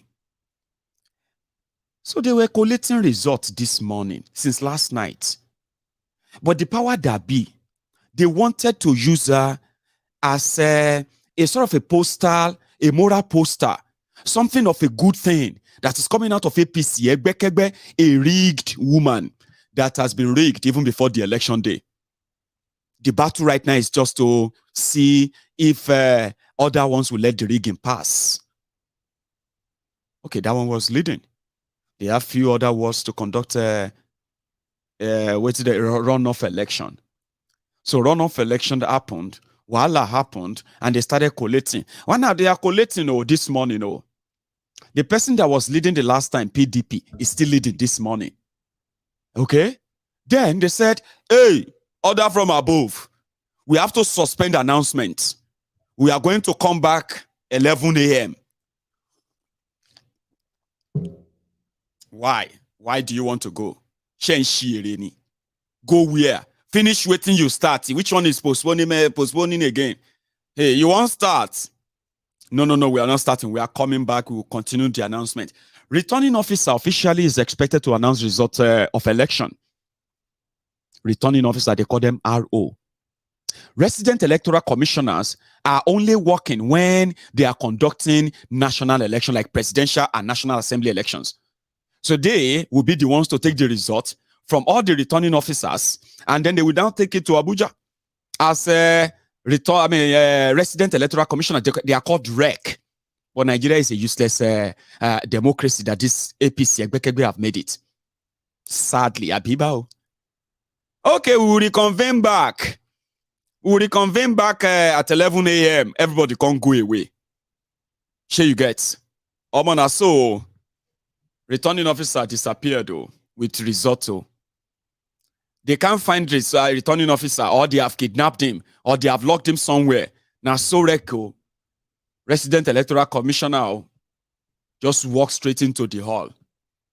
So they were collating results this morning, since last night. But the power that be, they wanted to use her as a sort of a postal, a moral poster, something of a good thing that is coming out of APC, a rigged woman that has been rigged even before the election day. The battle right now is just to see if other ones will let the rigging pass. Okay, that one was leading. There are few other words to conduct the runoff election. So runoff election happened, Wala happened, and they started collating. Well, now they are collating this morning. The person that was leading the last time, PDP, is still leading this morning. Okay? Then they said, hey, order from above. We have to suspend announcements. We are going to come back 11 a.m. Why? Why do you want to go? Go where? Finish waiting you start. Which one is postponing again? Hey, you want start? No, we are not starting. We are coming back. We will continue the announcement. Returning officer officially is expected to announce results of election. Returning officer, they call them RO. Resident electoral commissioners are only working when they are conducting national election, like presidential and national assembly elections. So they will be the ones to take the results from all the returning officers, and then they will now take it to Abuja as resident electoral commissioner. They are called REC. But Nigeria is a useless democracy that this APC have made it. Sadly, Abibao. Okay, we will reconvene back. We will reconvene back at 11 a.m. Everybody can't go away. Sure you get. Omona, so returning officer disappeared with risotto. They can't find this returning officer, or they have kidnapped him, or they have locked him somewhere. Now, so Reko, resident electoral commissioner, just walk straight into the hall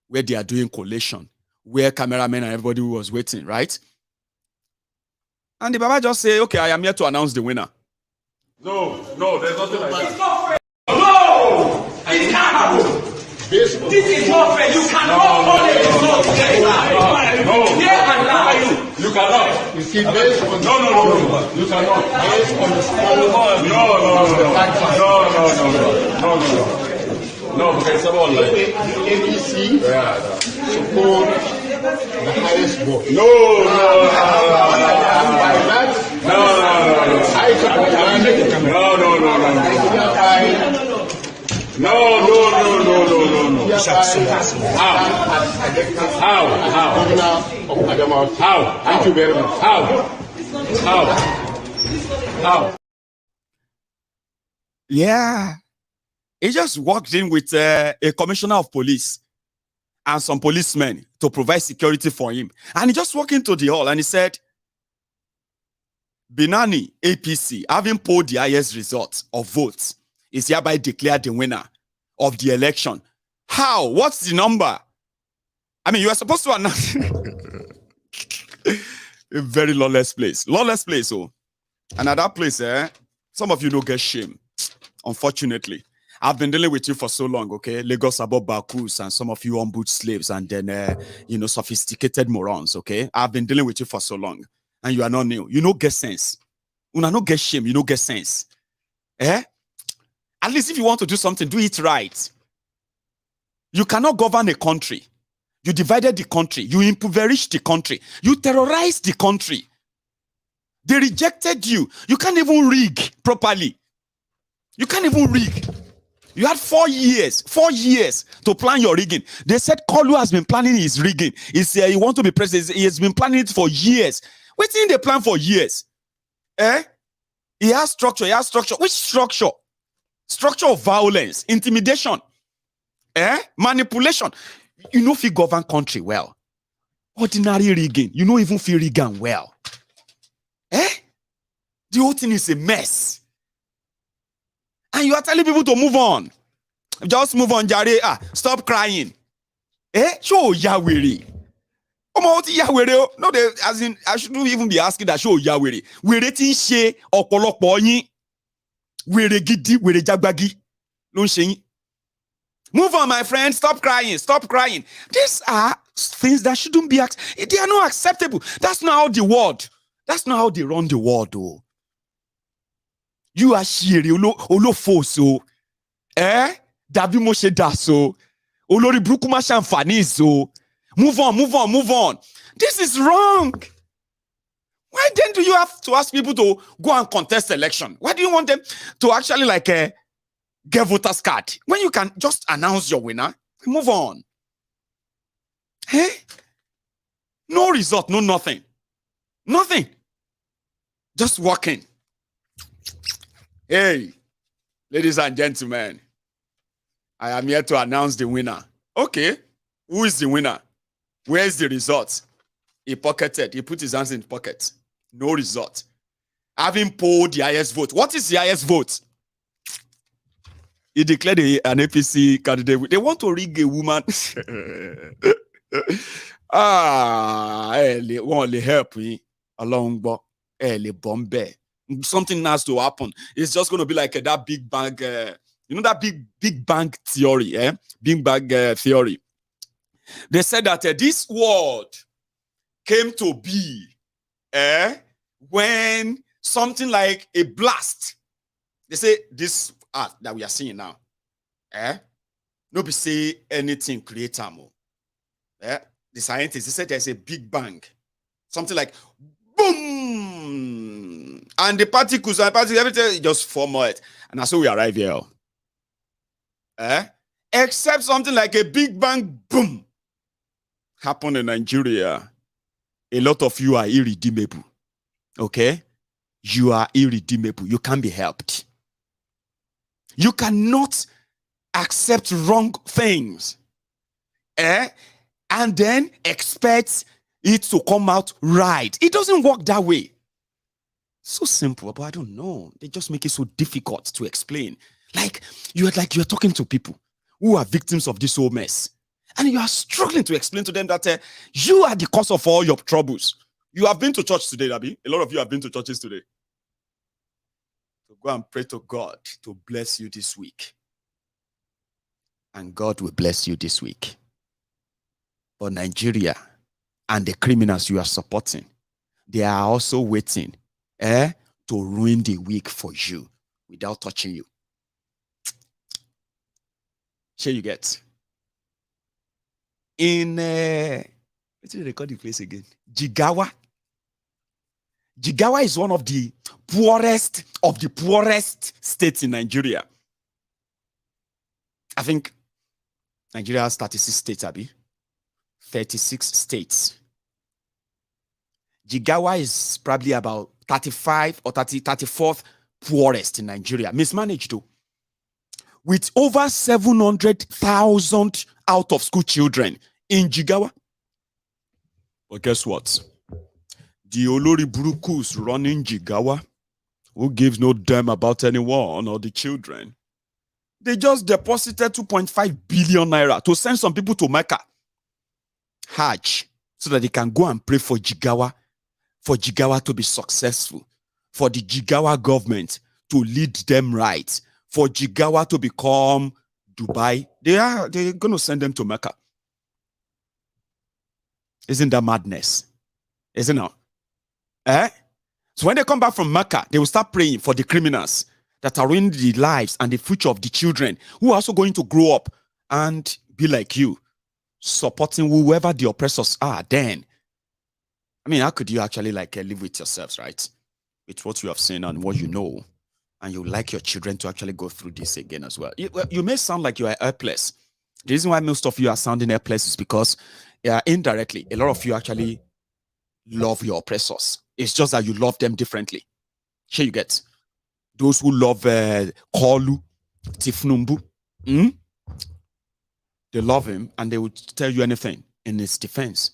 where they are doing collation, where cameramen and everybody was waiting, right? And the Baba just say, okay, I am here to announce the winner. No, there's nothing like that. It's not fair. No! It can't happen. This is not fair. You cannot call it not fair. No. Here and now. You cannot. You see, based on No. You cannot. based on the scope No, because someone like APC support the highest vote. No. And by that, I took the How? governor of Adamawa. How? Thank you very much. How? Yeah. He just walked in with a commissioner of police and some policemen to provide security for him. And he just walked into the hall and he said, Binani APC, having polled the highest result of votes, is hereby declared the winner of the election. How? What's the number? I mean, you are supposed to announce a very lawless place. Lawless place, oh. And at that place, some of you don't get shame. Unfortunately. I've been dealing with you for so long, okay? Lagos about Bakus and some of you on-boot slaves and then, sophisticated morons, okay? I've been dealing with you for so long. And you are not new. You don't get sense. You don't get shame. You don't get sense. At least if you want to do something, do it right. You cannot govern a country. You divided the country. You impoverished the country. You terrorized the country. They rejected you. You can't even rig properly. You can't even rig. You had 4 years to plan your rigging. They said Koolu has been planning his rigging. He wants to be president. He has been planning it for years. Wait till they plan for years. He has structure. Which structure? Structure of violence, intimidation, manipulation. You know if you govern country well. Ordinary rigging. You don't even feel rigging well. The whole thing is a mess. And you are telling people to move on. Just move on, Jare. Stop crying. Show Yahweh. No, as in, I shouldn't even be asking that show Yahweh. We're rating she opolokpo. We're gidi, we're jagbagi. Move on, my friend. Stop crying. Stop crying. These are things that shouldn't be they are not acceptable. That's not how the world. That's not how they run the world, though. You are shiri olo foso. Dabi Moshe daso. Olori brukuma shamfanizo. Move on. This is wrong. Why then do you have to ask people to go and contest election? Why do you want them to actually get voters card when you can just announce your winner? Move on. No result, no nothing. Nothing. Just walking. Hey, ladies and gentlemen, I am here to announce the winner. Okay, who is the winner? Where is the result? He pocketed. He put his hands in his pocket. No result. Having polled the highest vote. What is the highest vote? He declared an APC candidate. They want to rig a woman. Want to help me along, but Bombay. Something has to happen. It's just going to be like that Big Bang, that Big Bang theory, Big Bang theory. They said that this world came to be when something like a blast. They say this art that we are seeing now, no be say anything create more. The scientists, they said there's a Big Bang, something like boom, and the particles, everything just form it, and that's how we arrive here. Except something like a Big Bang boom happened in Nigeria. A lot of you are irredeemable. Okay? You are irredeemable. You can't be helped. You cannot accept wrong things. And then expect it to come out right. It doesn't work that way. So simple, but I don't know. They just make it so difficult to explain. Like you're talking to people who are victims of this whole mess. And you are struggling to explain to them that you are the cause of all your troubles. You have been to church today, Abi. A lot of you have been to churches today. So go and pray to God to bless you this week. And God will bless you this week. But Nigeria and the criminals you are supporting, they are also waiting to ruin the week for you without touching you. Here you get. In let's record the place again. Jigawa. Jigawa is one of the poorest states in Nigeria. I think Nigeria has 36 states, Abi. 36 states. Jigawa is probably about 35 or 34th poorest in Nigeria. Mismanaged though. With over 700,000 out of school children in Jigawa. But guess what? the Olori Burukus running Jigawa, who gives no damn about anyone or the children, they just deposited 2.5 billion naira to send some people to Mecca, Hajj, so that they can go and pray for Jigawa to be successful, for the Jigawa government to lead them right, for Jigawa to become Dubai. They're going to send them to Mecca. Isn't that madness? Isn't it? So when they come back from Mecca, they will start praying for the criminals that are ruining the lives and the future of the children who are also going to grow up and be like you, supporting whoever the oppressors are. Then, I mean, how could you actually live with yourselves, right? With what you have seen and what you know, and you like your children to actually go through this again as well. You may sound like you are helpless. The reason why most of you are sounding helpless is because indirectly, a lot of you actually love your oppressors. It's just that you love them differently. Here you get those who love Koolu, Tinubu. They love him and they would tell you anything in his defense.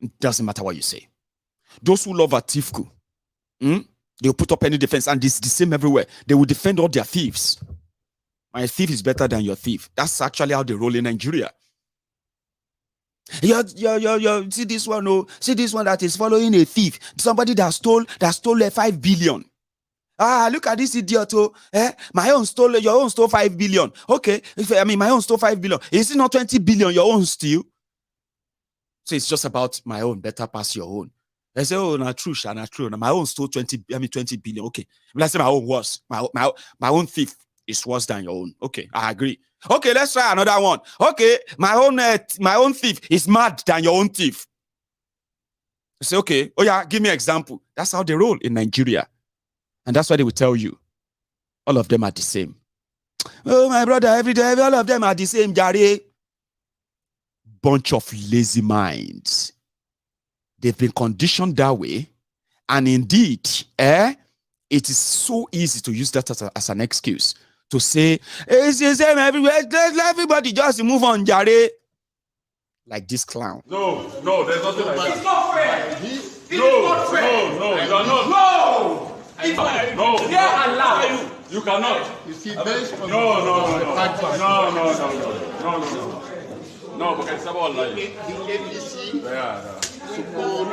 It doesn't matter what you say. Those who love Atifku, they'll put up any defense, and it's the same everywhere. They will defend all their thieves. My thief is better than your thief. That's actually how they roll in Nigeria. See this one, see this one that is following a thief. Somebody that stole 5 billion. Look at this idiot. My own stole, your own stole 5 billion. Okay, my own stole 5 billion. Is it not 20 billion your own steal? So it's just about my own better pass your own. I say, oh, not true. My own stole 20 billion. Okay. Let's say my own worse. My own thief is worse than your own. Okay, I agree. Okay, let's try another one. Okay, my own thief is mad than your own thief. I say, okay, oh yeah, give me an example. That's how they roll in Nigeria. And that's why they will tell you, all of them are the same. Oh, my brother, every day, all of them are the same, Jare. Bunch of lazy minds. They've been conditioned that way. And indeed, it is so easy to use that as an excuse to say, it's the same everywhere. Let everybody just move on, Jare. Like this clown. No, there's nothing like that. It's not fair. It's not fair. No, you're not. No! It's not. No. They are allowed. You cannot. You see, based on No, because it's about life. the APC Yeah. support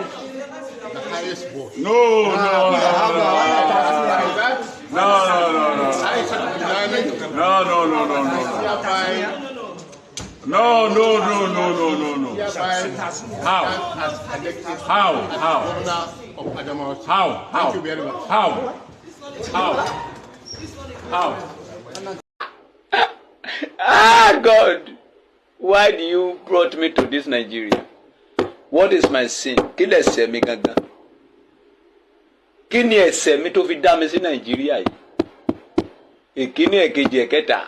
the highest vote. No. How? Governor of Adamawa. How? Thank you very much. Ah, God, why do you brought me to this Nigeria? What is my sin? Kí lẹ ṣẹ̀ mi gangan? Kí ni ẹ̀ṣẹ̀ mi tó fi dá mi sí Nàìjíríà yìí? Ìkíní, èkejì, ẹ̀kẹta.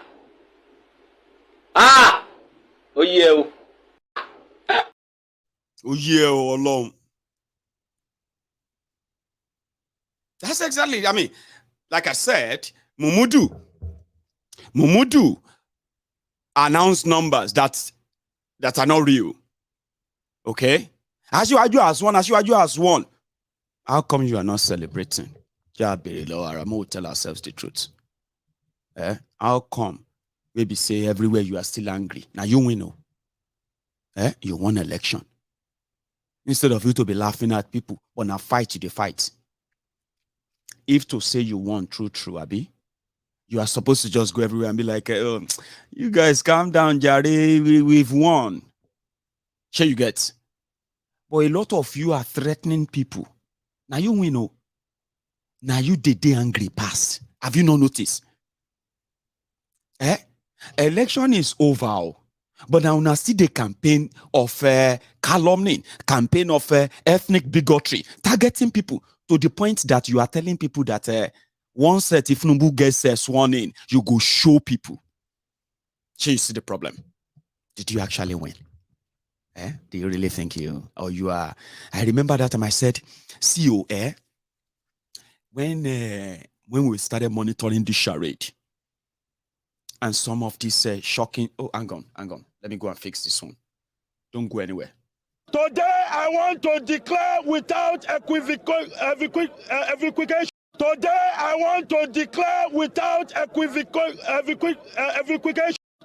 Ó yé o. Ó yé o, Ọlọ́run. That's exactly, I mean, like I said, Mumudu announced numbers that are not real. Okay? Asiwaju has won. How come you are not celebrating? We'll tell ourselves the truth. How come? Maybe say everywhere you are still angry. Now you win. You won election. Instead of you to be laughing at people, but now fight, you fight. If to say you won true, Abi, you are supposed to just go everywhere and be like, oh, you guys calm down, Jare, we've won. Sure you get. But a lot of you are threatening people. Now you win. Now you did angry pass. Have you not noticed? Election is over. But now see the campaign of calumny, campaign of ethnic bigotry, targeting people to the point that you are telling people that once Tinubu gets sworn in, you go show people. So you see the problem. Did you actually win? Do you really think you are? I remember that time I said, CEO, when we started monitoring this charade, and some of these shocking, hang on. Let me go and fix this one. Don't go anywhere. Today, I want to declare without equivocation. Today, I want to declare without equivocation.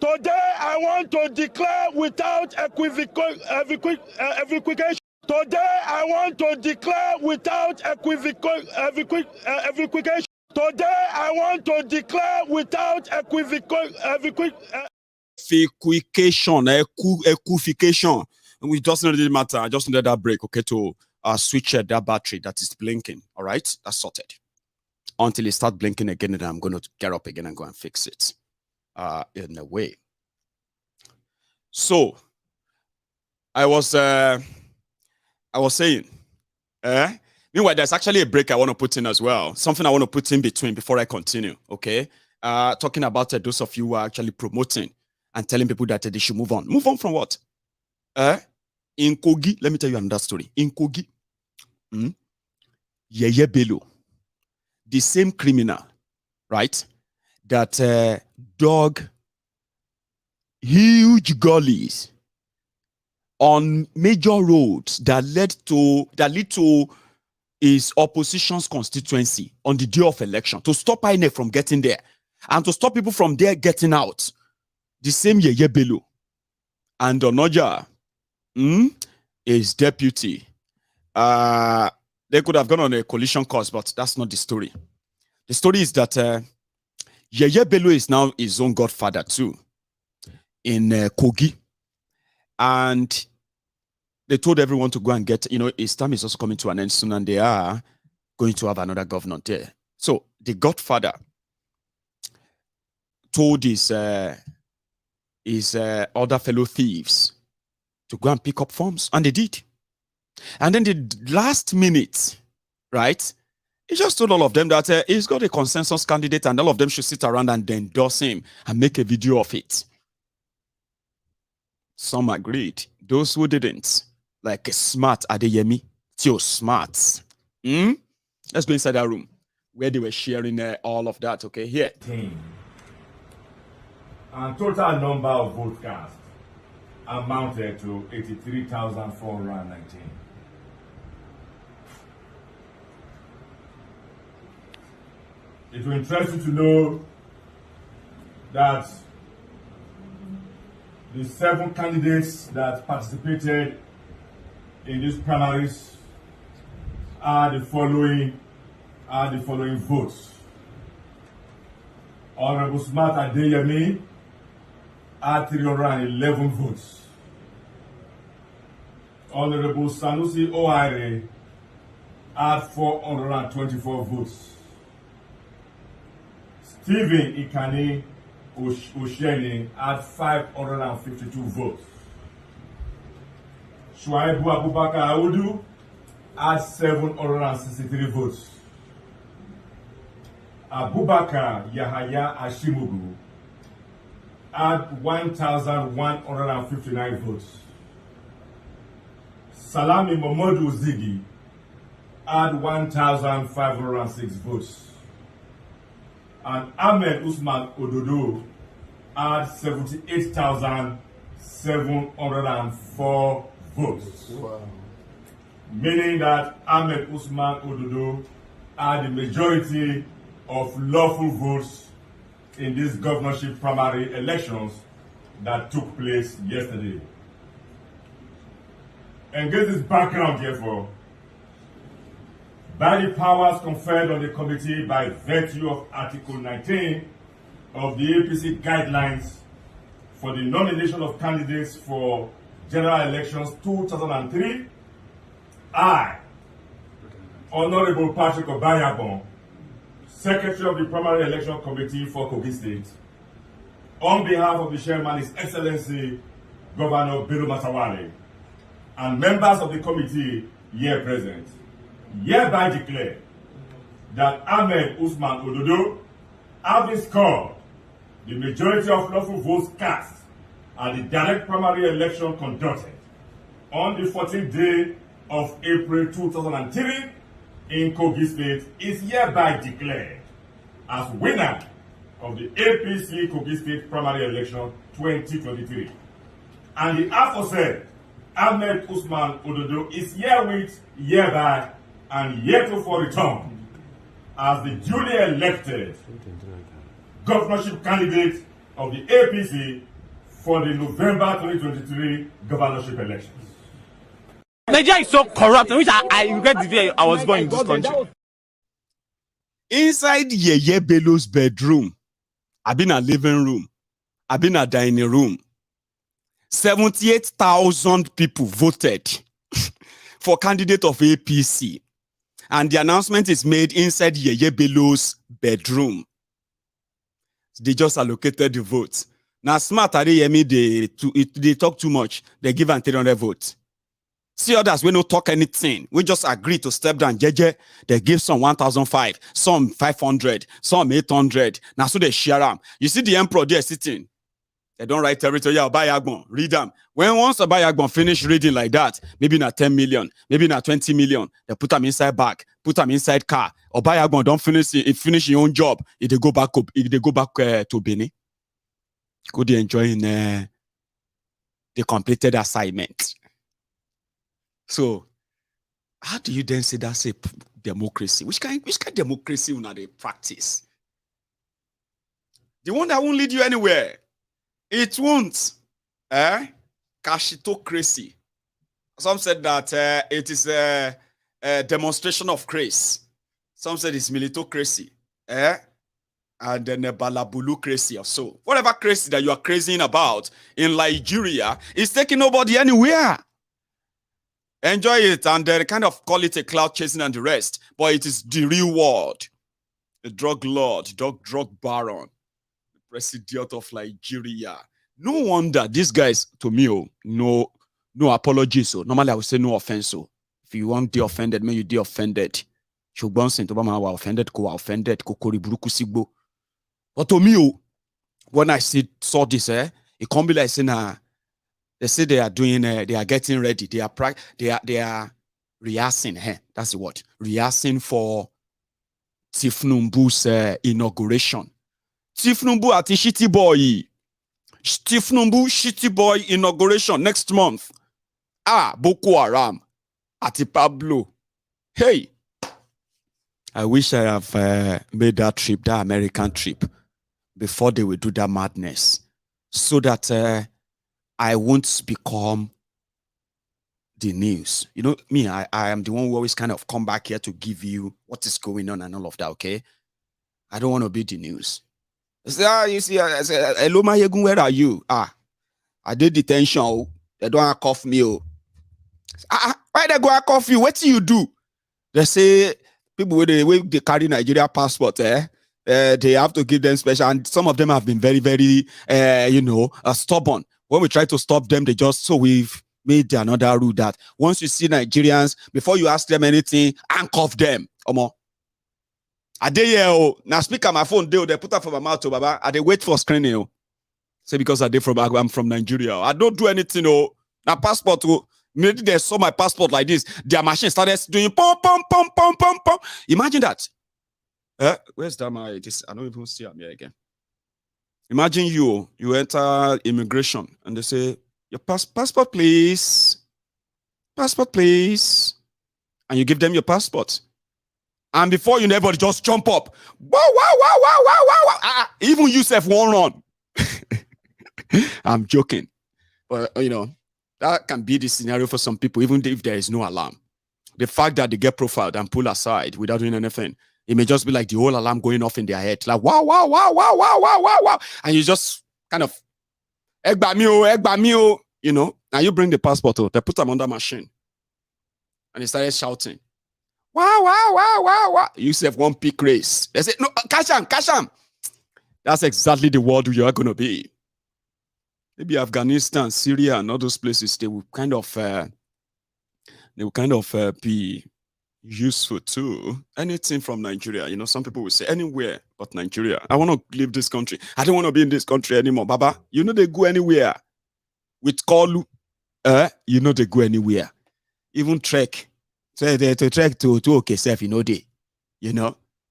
Today, I want to declare without equivocation. Today, I want to declare without equivocation. Today, I want to declare without equivocation. It doesn't really matter. I just needed that break, okay, to switch that battery that is blinking. All right, that's sorted. Until it starts blinking again, and I'm going to get up again and go and fix it in a way. So, I was saying, meanwhile, there's actually a break I want to put in as well. Something I want to put in between before I continue, okay? Talking about those of you who are actually promoting and telling people that they should move on. Move on from what? In Kogi, let me tell you another story. In Kogi, Yeye Bello, the same criminal, right, that dug huge gullies on major roads that lead to his opposition's constituency on the day of election to stop INEC from getting there and to stop people from there getting out. The same Yeye Bello and Onoja, his deputy, they could have gone on a collision course, but that's not the story. The story is that Yeye Bello is now his own godfather too in Kogi. And they told everyone to go and get, his term is also coming to an end soon, and they are going to have another governor there. So the godfather told his other fellow thieves to go and pick up forms, and they did. And then the last minute, right, he just told all of them that he's got a consensus candidate and all of them should sit around and endorse him and make a video of it. Some agreed. Those who didn't, like a smart Adeyemi, Tio Smart. Let's go inside that room where they were sharing all of that, okay? Here. And total number of vote cast amounted to 83,419. It will interest you to know that the 7 candidates that participated in these primaries are the following votes. Honorable Smart Adeyemi had 311 votes. Honorable Sanusi Ohaire had 424 votes. Stephen Ikani Osheni had 552 votes. Shuaibu Abubakar Audu had 763 votes. Abubakar Yahaya Ashimugu had 1,159 votes. Salami Momodu Zigi had 1,506 votes. And Ahmed Usman Ododo had 78,704 votes. Wow. Meaning that Ahmed Usman Ododo had the majority of lawful votes in these governorship primary elections that took place yesterday. And get this background, therefore, by the powers conferred on the committee by virtue of Article 19 of the APC guidelines for the nomination of candidates for general elections 2003, I, Honorable Patrick Obayabon, Secretary of the Primary Election Committee for Kogi State, on behalf of the Chairman, His Excellency Governor Bello Matawalle, and members of the committee here present, hereby declare that Ahmed Usman Ododo, having scored the majority of lawful votes cast at the direct primary election conducted on the 14th day of April 2003 in Kogi State, is hereby declared as winner of the APC Kogi State primary election 2023. And the aforesaid Ahmed Usman Ododo is herewith, hereby, and heretofore returned as the duly elected governorship candidate of the APC for the November 2023 governorship elections. Nigeria is so corrupt, which I regret the day I was born in this country. Inside Yeye Bello's bedroom, I've been a living room, I've been a dining room. 78,000 people voted for candidate of APC. And the announcement is made inside Yeye Bello's bedroom. They just allocated the votes. Now, smart, they talk too much. They give an 300 votes. See others, we don't talk anything. We just agree to step down. JJ, they give some 1,005, some 500, some 800. Now, so they share them. You see the emperor there sitting. They don't write everything. Yeah, Obayagbon, read them. When once Obayagbon finish reading like that, maybe not 10 million, maybe not 20 million, they put them inside bag, put them inside car. Obayagbon don't finish your own job. If they go back up, if they go back to Benin, could they enjoy the completed assignment? So, how do you then say that's a democracy? Which kind of democracy will they practice? The one that won't lead you anywhere. It won't. Kashitocracy. Some said that it is a demonstration of grace. Some said it's militocracy. And then a balabulucracy or so. Whatever crazy that you are crazying about in Nigeria is taking nobody anywhere. Enjoy it and they kind of call it a cloud chasing and the rest. But it is the real world. The drug lord, drug baron. President of Nigeria. No wonder these guys, to me, no apologies. So normally I would say no offense. So if you want the offended, may you the offended. Offended, but to me, when I saw this, it can't be like saying, they say they are doing, they are getting ready. They are rehearsing. That's the word. Rehearsing for Tinubu's inauguration. Tinubu at Shitty Boy. Tinubu Shitty Boy inauguration next month. Boko Haram at Pablo. Hey, I wish I have made that trip, that American trip, before they will do that madness, so that I won't become the news. You know, me, I am the one who always kind of come back here to give you what is going on and all of that, okay? I don't want to be the news. You see, I say, hello, Mayegun, where are you? I did detention. They don't cuff me. Why they go cuff you? What do you do? They say people with they carry Nigeria passport, they have to give them special. And some of them have been very, very, stubborn. When we try to stop them, so we've made another rule that once you see Nigerians, before you ask them anything, handcuff them. I dey here, now speak on my phone, they put up for my mouth, baba. I dey wait for screening. Say because I'm from Nigeria. I don't do anything. Now passport. Maybe they saw my passport like this. Their machine started doing pom pom pom pom pom pom. Imagine that. Where's that my? I don't even see him here again. Imagine you enter immigration and they say your passport, please, passport, please, and you give them your passport. And before you never just jump up. Wow. Even yourself won't run. I'm joking. But, that can be the scenario for some people, even if there is no alarm. The fact that they get profiled and pulled aside without doing anything, it may just be like the whole alarm going off in their head. Like, wow. And you just kind of, Egbamio, and you bring the passport, they put them on the machine. And they started shouting. Wow. You have one peak race. They say, no, cash him. That's exactly the world you are going to be. Maybe Afghanistan, Syria, and all those places, they will kind of be useful too. Anything from Nigeria, some people will say anywhere but Nigeria. I want to leave this country. I don't want to be in this country anymore. Baba, they go anywhere. With Koolu, they go anywhere. Even trek. Say they to trek to OKSF,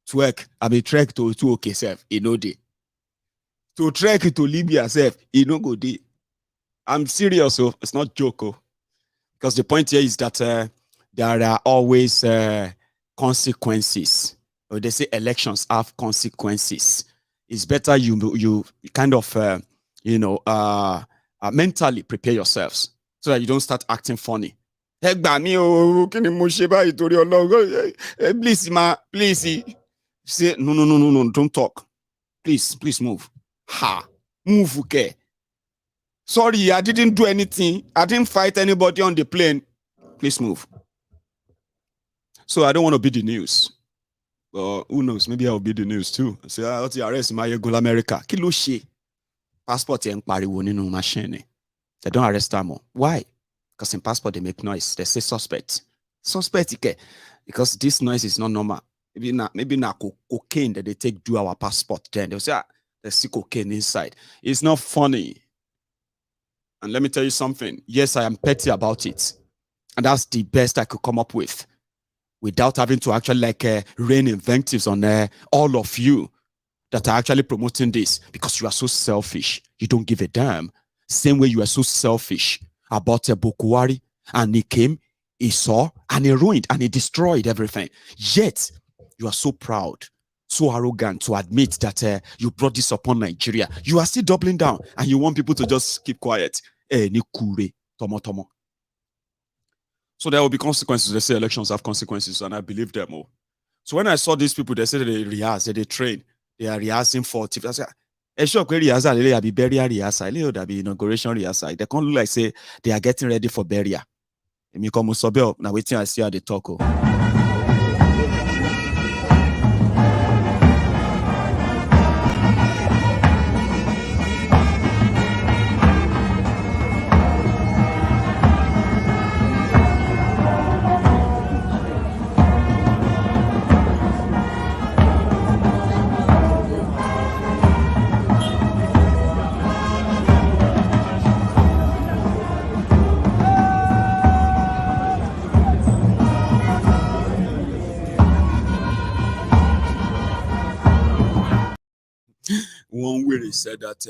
Trek, trek to OKSF, To trek to Libya, go day. I'm serious, it's not joke. Because the point here is that there are always consequences. Or they say elections have consequences. It's better you kind of mentally prepare yourselves so that you don't start acting funny. Please, please. Say no, don't talk. Please move. Move, okay. Sorry, I didn't do anything. I didn't fight anybody on the plane. Please move. So I don't want to be the news. Who knows? Maybe I'll be the news too. Say, how to arrest my goal America. Kilo she. Passport and pariwo ninu machine. They don't arrest them. Why? Because in passport they make noise. They say suspect. Suspect, because this noise is not normal. Maybe not cocaine that they take do our passport. Then they'll say, they see cocaine inside. It's not funny. And let me tell you something. Yes, I am petty about it. And that's the best I could come up with. Without having to actually rain invectives on all of you that are actually promoting this. Because you are so selfish. You don't give a damn. Same way you are so selfish about Bokuwari. And he came, he saw, and he ruined, and he destroyed everything. Yet, you are so proud, so arrogant to admit that you brought this upon Nigeria. You are still doubling down, and you want people to just keep quiet. Tomo. So there will be consequences. They say elections have consequences, and I believe them all. So when I saw these people, they said they rehearse, they train, they are rehearsing for TV. I said, they be burial rehearsal, they be inauguration rehearsal. They can't look like say they are getting ready for burial. Now waiting, I see how they talk. One way they said that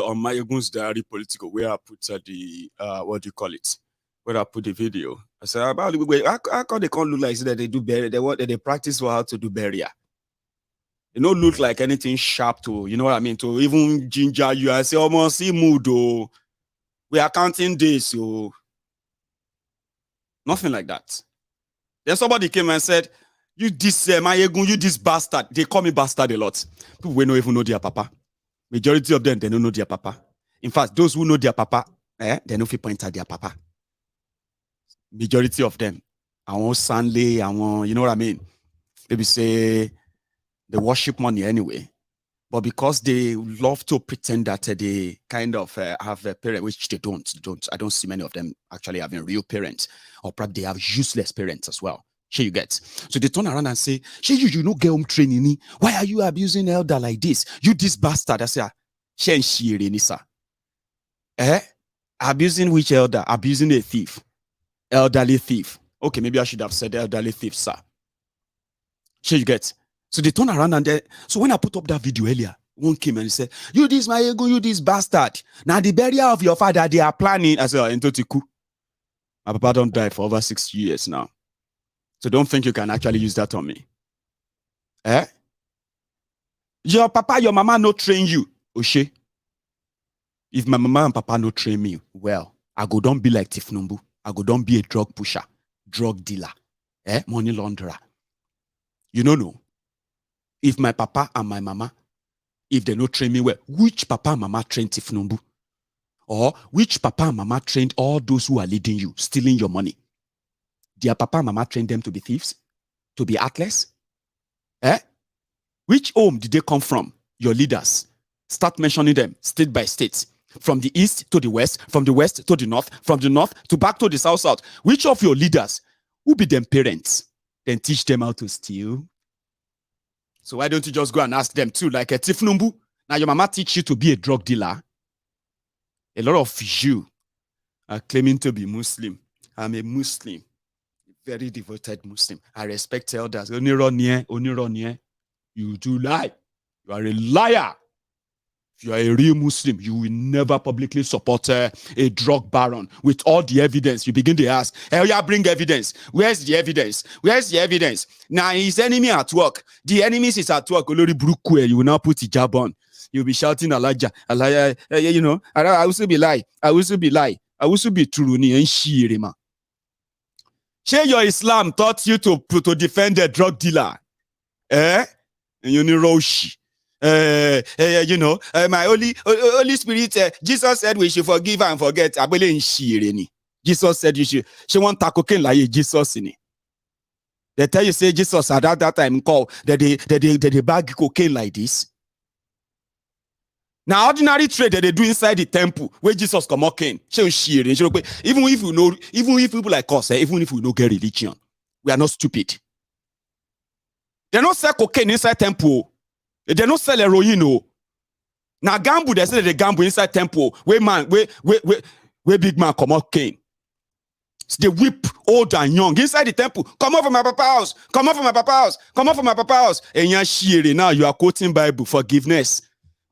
on Mayegun's diary political, where I put the what do you call it? Where I put the video. I said about the way how come they can't look like that they do burial, they practice for how to do burial. It don't look like anything sharp to, you know what I mean, to even ginger you. I say almost see mood oh. We are counting days, so nothing like that. Then somebody came and said, you this Mayegun, you this bastard. They call me bastard a lot. People will not even know their papa. Majority of them, they don't know their papa. In fact, those who know their papa, they know if you point at their papa. Majority of them. I want Sunday, I want, you know what I mean? Maybe say they worship money anyway. But because they love to pretend that they kind of have a parent, which they don't. I don't see many of them actually having real parents. Or perhaps they have useless parents as well. Sure you get. So they turn around and say, sure you no get home training. Why are you abusing elder like this? You this bastard. I say, abusing which elder? Abusing a thief. Elderly thief. Okay, maybe I should have said elderly thief, sir. Sure you get. So they turn around and so when I put up that video earlier, one came and he said, you this my ego, you this bastard. Now the burial of your father, they are planning. I said, Entotiku. My papa don't die for over 6 years now. So don't think you can actually use that on me. Your papa, your mama no train you. Oshe. If my mama and papa no train me, well, I go don't be like Tinubu. I go don't be a drug pusher, drug dealer, money launderer. You know. If my papa and my mama, if they no train me well, which papa and mama trained Tinubu? Or which papa and mama trained all those who are leading you, stealing your money? Their papa and mama trained them to be thieves? To be athletics? Which home did they come from? Your leaders. Start mentioning them state by state. From the east to the west, from the west to the north, from the north to back to the south. Which of your leaders who be them parents? Then teach them how to steal? So why don't you just go and ask them too, like a Tinubu? Now your mama teach you to be a drug dealer. A lot of you are claiming to be Muslim. I'm a Muslim. Very devoted Muslim. I respect elders. Only run here. You do lie. You are a liar. If you are a real Muslim, you will never publicly support a drug baron with all the evidence. You begin to ask, hey, yeah, bring evidence. Where's the evidence? Where's the evidence? Now his enemy at work. The enemies is at work. You will now put hijab on. You'll be shouting Elijah, Elijah, you know, I will still be lie. I will still be lie. I will still be true. Share your Islam taught you to defend a drug dealer. And you know, Roshi. You know, my Holy Spirit, Jesus said we should forgive and forget. Jesus said you should. She want cocaine like Jesus in it. They tell you say Jesus at that time call that they bag cocaine like this. Now ordinary trade that they do inside the temple where Jesus come cocaine. Even if you know, even if people like us, even if we don't get religion, we are not stupid. They don't sell cocaine inside temple. They don't sell heroin. Now gamble, they say they gamble inside temple. Where big man come out cane. They whip old and young inside the temple. Come out from my papa house. Come out from my papa house. Come out from my papa house. And now you are quoting Bible forgiveness.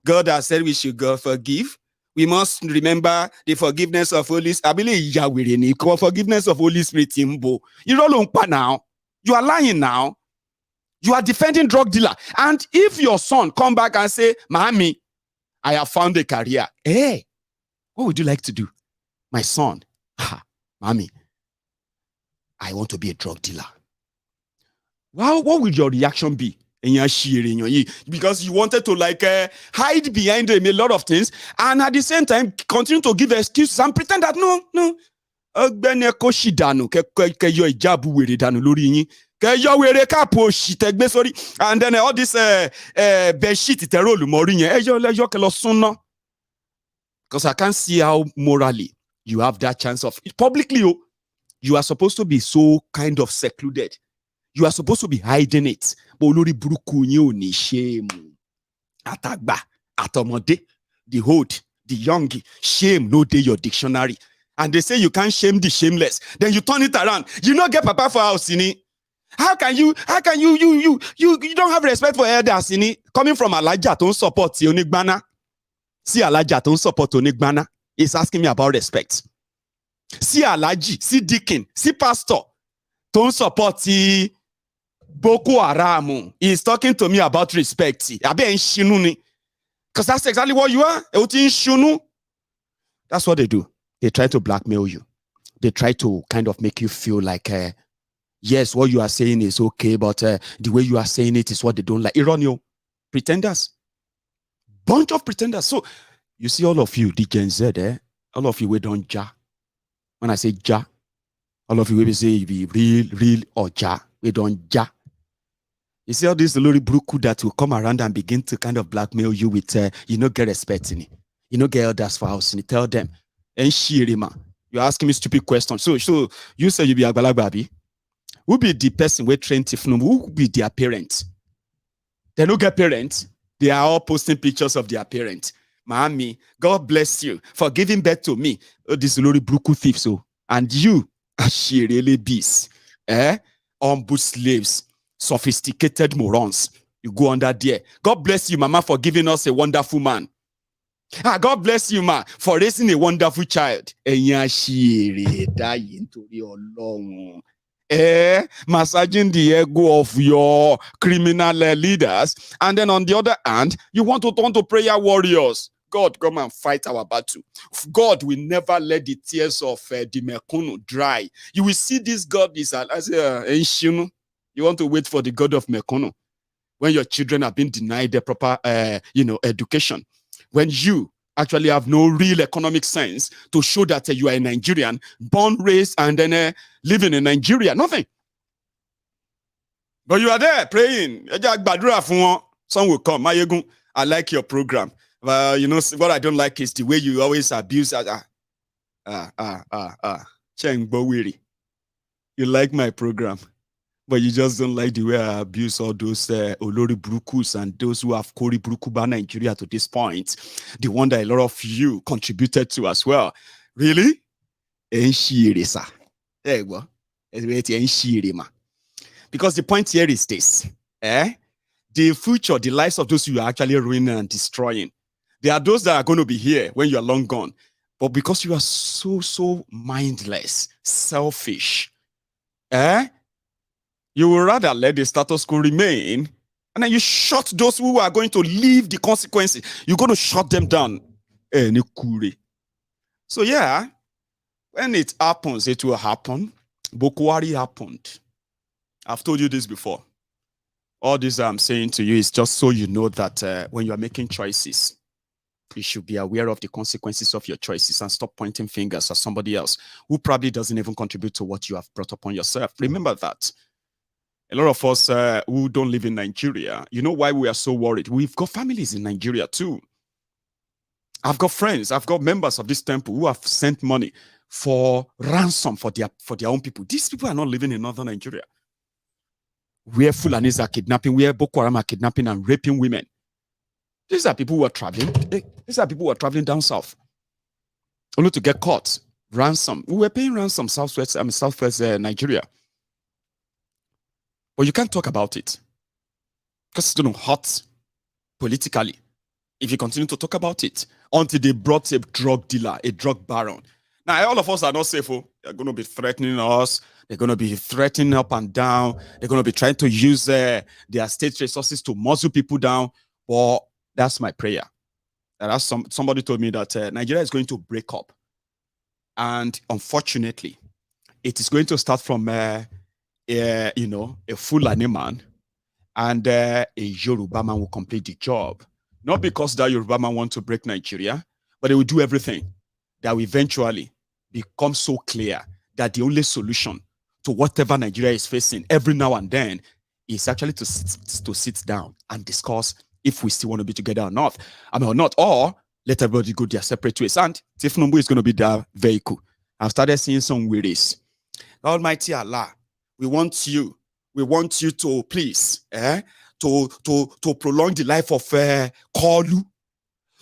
God has said we should go forgive. We must remember the forgiveness of Holy Spirit. I believe forgiveness of Holy Spirit. You don't now. You are lying now. You are defending drug dealer. And if your son come back and say, Mommy, I have found a career. Hey, what would you like to do? My son, Mommy, I want to be a drug dealer. Well, what would your reaction be? Because you wanted to hide behind him a lot of things and at the same time continue to give excuses and pretend that no. And then all this bedsheet because I can't see how morally you have that chance of publicly. You are supposed to be so kind of secluded. You are supposed to be hiding it. But ni shame. Atagba, atomode, the old, the young, shame no day your dictionary. And they say you can't shame the shameless. Then you turn it around. You not get papa for house in it. How can you don't have respect for elders in it? Coming from Elijah don't support Onigbana. See Elijah don't support Onigbana. He's asking me about respect. See Alaji, see Deacon, see Pastor. Don't support Boko Haram. He's talking to me about respect. Because that's exactly what you are. That's what they do. They try to blackmail you. They try to kind of make you feel like, yes, what you are saying is okay, but the way you are saying it is what they don't like. Ironio, pretenders. Bunch of pretenders. So, you see all of you, the Gen Z, all of you, we don't ja. When I say ja, all of you will say be real or ja. We don't ja. You see all this Lori Bruku that will come around and begin to kind of blackmail you with, get respect in it. Get elders for house and tell them, and shirima. You're asking me stupid questions. So you say you be Agbalagbabi. Who be the person we train Tifnum? Who be their parents? They don't get parents. They are all posting pictures of their parents. Mommy, God bless you for giving birth to me. Oh, this Lori Bruku thief. So, and you, Ashirele beasts, humble slaves, sophisticated morons. You go under there. God bless you, Mama, for giving us a wonderful man. God bless you, ma, for raising a wonderful child. Massaging the ego of your criminal leaders. And then on the other hand, you want to turn to prayer warriors. God, come and fight our battle. God will never let the tears of the Mekunu dry. You will see this God is you want to wait for the God of Mekunu when your children have been denied the proper education. When you actually have no real economic sense to show that you are a Nigerian, born, raised, and then living in Nigeria. Nothing. But you are there praying. Some will come. I like your program. What I don't like is the way you always abuse. You like my program, but you just don't like the way I abuse all those Olori Brukus and those who have Kori Brukuba Nigeria to this point. The one that a lot of you contributed to as well. Really? There you go. Because the point here is this. The future, the lives of those you are actually ruining and destroying. There are those that are going to be here when you are long gone. But because you are so mindless, selfish, you will rather let the status quo remain, and then you shut those who are going to leave the consequences. You're going to shut them down. So yeah, when it happens, it will happen. Bokwari happened. I've told you this before. All this I'm saying to you is just so you know that when you are making choices, you should be aware of the consequences of your choices and stop pointing fingers at somebody else who probably doesn't even contribute to what you have brought upon yourself. Remember that. A lot of us who don't live in Nigeria, you know why we are so worried? We've got families in Nigeria too. I've got friends, I've got members of this temple who have sent money for ransom for their own people. These people are not living in northern Nigeria, where Fulanis are kidnapping, where Boko Haram are kidnapping and raping women. These are people who are traveling. These are people who are traveling down south, only to get caught. Ransom. We were paying ransom southwest Nigeria. But you can't talk about it because it's going to hurt politically if you continue to talk about it until they brought a drug dealer, a drug baron. Now, all of us are not safe. They're going to be threatening us. They're going to be threatening up and down. They're going to be trying to use their state resources to muzzle people down. But that's my prayer. And somebody told me that Nigeria is going to break up. And unfortunately, it is going to start from, a Fulani man, and a Yoruba man will complete the job. Not because that Yoruba man wants to break Nigeria, but they will do everything that will eventually become so clear that the only solution to whatever Nigeria is facing every now and then is actually to sit down and discuss if we still want to be together or not. Or let everybody go their separate ways. And Tinubu is going to be their vehicle. I've started seeing some worries. Almighty Allah, we want you to please, to prolong the life of Koolu,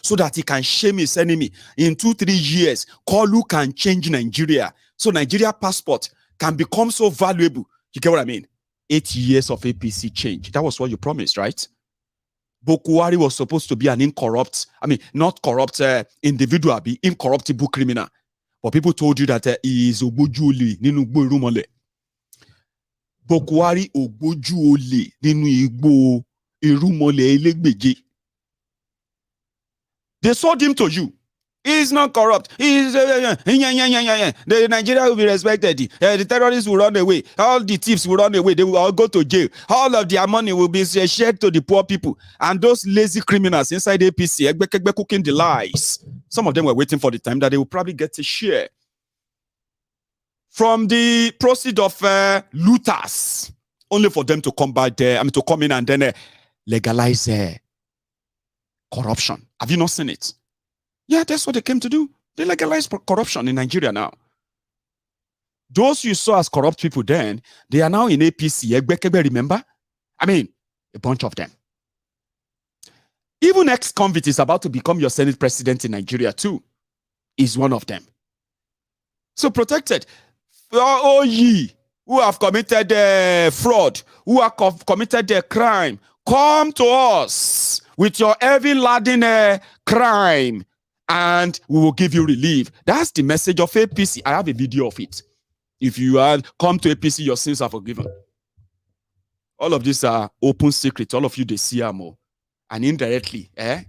so that he can shame his enemy. In 2-3 years, Koolu can change Nigeria. So Nigeria passport can become so valuable. You get what I mean? 8 years of APC change. That was what you promised, right? Bokwari was supposed to be an not corrupt individual, be incorruptible criminal. But people told you that he is Ogbojuli ninu Igbo Irumole. Bokwari Ogbojuli ninu Igbo Irumole Elegbeje. They sold him to you. He is not corrupt. He is the Nigeria will be respected. The terrorists will run away. All the thieves will run away. They will all go to jail. All of their money will be shared to the poor people. And those lazy criminals inside APC, cooking the lies. Some of them were waiting for the time that they will probably get a share from the proceeds of looters, only for them to come back there. To come in and then legalize corruption. Have you not seen it? Yeah, that's what they came to do. They legalize corruption in Nigeria now. Those you saw as corrupt people then, they are now in APC. Remember? A bunch of them. Even ex-convict is about to become your Senate president in Nigeria too. Is one of them. So protected. Oh, ye who have committed fraud, who have committed crime, come to us with your heavy laden crime, and we will give you relief. That's the message of APC. I have a video of it. If you come to APC, your sins are forgiven. All of these are open secrets. All of you, they see them all. And indirectly, I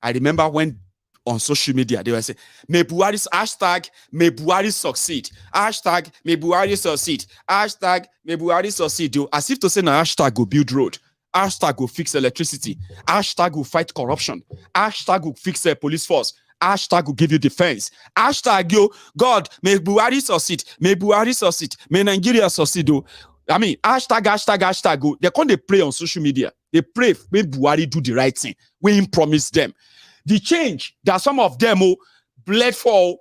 remember when on social media, they were saying, may Buhari, hashtag, may Buhari succeed. Hashtag, may Buhari succeed. Hashtag, may Buhari succeed. As if to say, no, hashtag will build road. Hashtag will fix electricity. Hashtag will fight corruption. Hashtag will fix a police force. Hashtag will give you defense. Hashtag, yo, God, may Buhari succeed. May Buhari succeed. May Nigeria succeed. Hashtag. They can't pray on social media. They pray, may Buhari do the right thing. We promise them. The change that some of them bled for,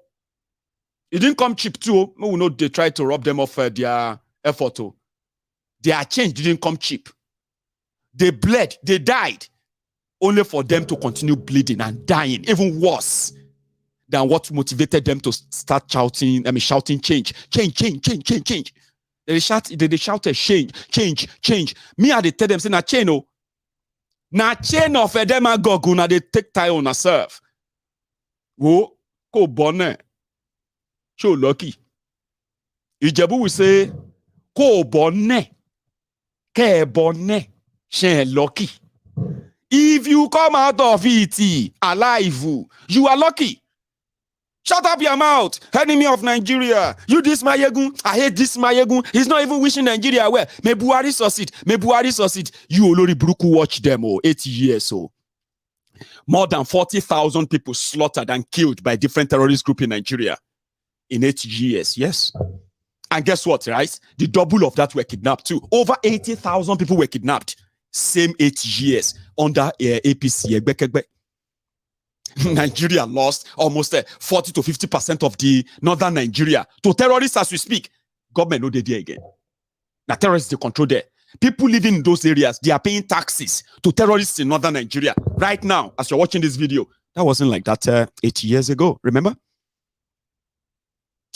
it didn't come cheap too. We know they tried to rob them of their effort. Their change didn't come cheap. They bled, they died, only for them to continue bleeding and dying, even worse than what motivated them to start shouting change. They shouted change. Me, I tell them, say, na change, Na chain of a demagogue una they take time on herself. Wo ko bonne. Show lucky. Ijebu will say, ko bonne. Ke bonne. She lucky. If you come out of it alive, you are lucky. Shut up your mouth, enemy of Nigeria. You this Mayegun, I hate this Mayegun. He's not even wishing Nigeria well. May Buhari succeed. May Buhari succeed. You Olori Buruku watch them 80 years so. More than 40,000 people slaughtered and killed by different terrorist groups in Nigeria in 80 years. Yes. And guess what, right? The double of that were kidnapped too. Over 80,000 people were kidnapped. Same 8 years under APC. Nigeria lost almost 40 to 50% of the northern Nigeria to terrorists as we speak. Government no dey there again. Now terrorists they control there. People living in those areas, they are paying taxes to terrorists in northern Nigeria. Right now, as you're watching this video, that wasn't like that 80 years ago. Remember?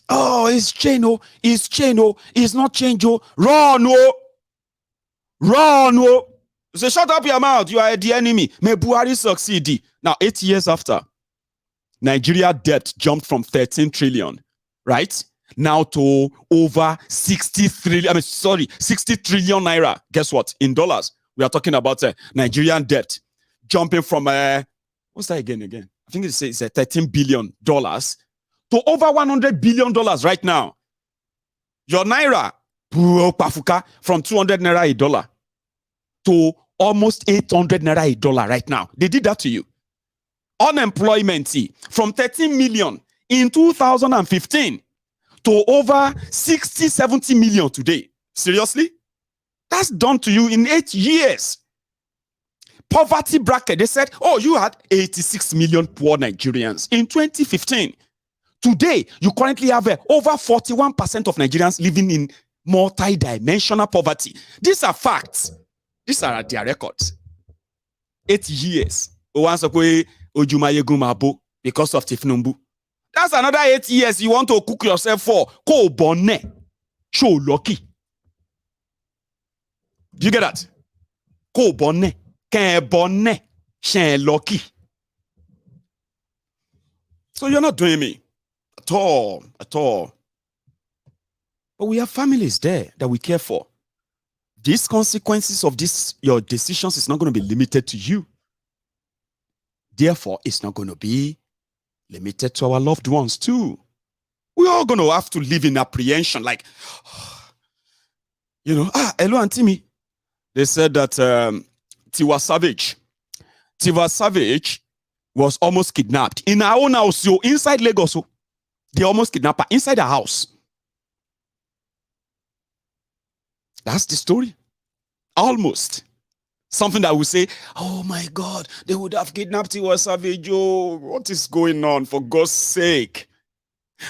Oh, it's change, oh, it's change, oh, it's not change, oh, run, oh, run, oh. Say, shut up your mouth, you are the enemy. May Buhari succeed. Now, 8 years after, Nigeria debt jumped from 13 trillion, right? Now to over 60 trillion naira. Guess what? In dollars, we are talking about Nigerian debt jumping from, what's that again? I think it's $13 billion to over $100 billion right now. Your naira, from 200 naira a dollar to almost 800 naira a dollar right now. They did that to you. Unemployment from 13 million in 2015 to over 60, 70 million today. Seriously? That's done to you in 8 years. Poverty bracket, they said, oh, you had 86 million poor Nigerians in 2015. Today, you currently have over 41% of Nigerians living in multi-dimensional poverty. These are facts. These are their records. 8 years. Because of Tinubu. That's another 8 years you want to cook yourself for. Ko bonne. Show lucky. Do you get that? Ko bonne. Ken bonne. Shen lucky. So you're not doing me. At all. At all. But we have families there that we care for. These consequences of your decisions is not going to be limited to you. Therefore, it's not going to be limited to our loved ones too. We're all going to have to live in apprehension. Like, hello, Auntie me. They said that Tiwa Savage was almost kidnapped in our own house, so inside Lagos. So they almost kidnapped her inside the house. That's the story. Almost. Something that we say, oh my God, they would have kidnapped Tiwa Savage. Oh, what is going on? For God's sake.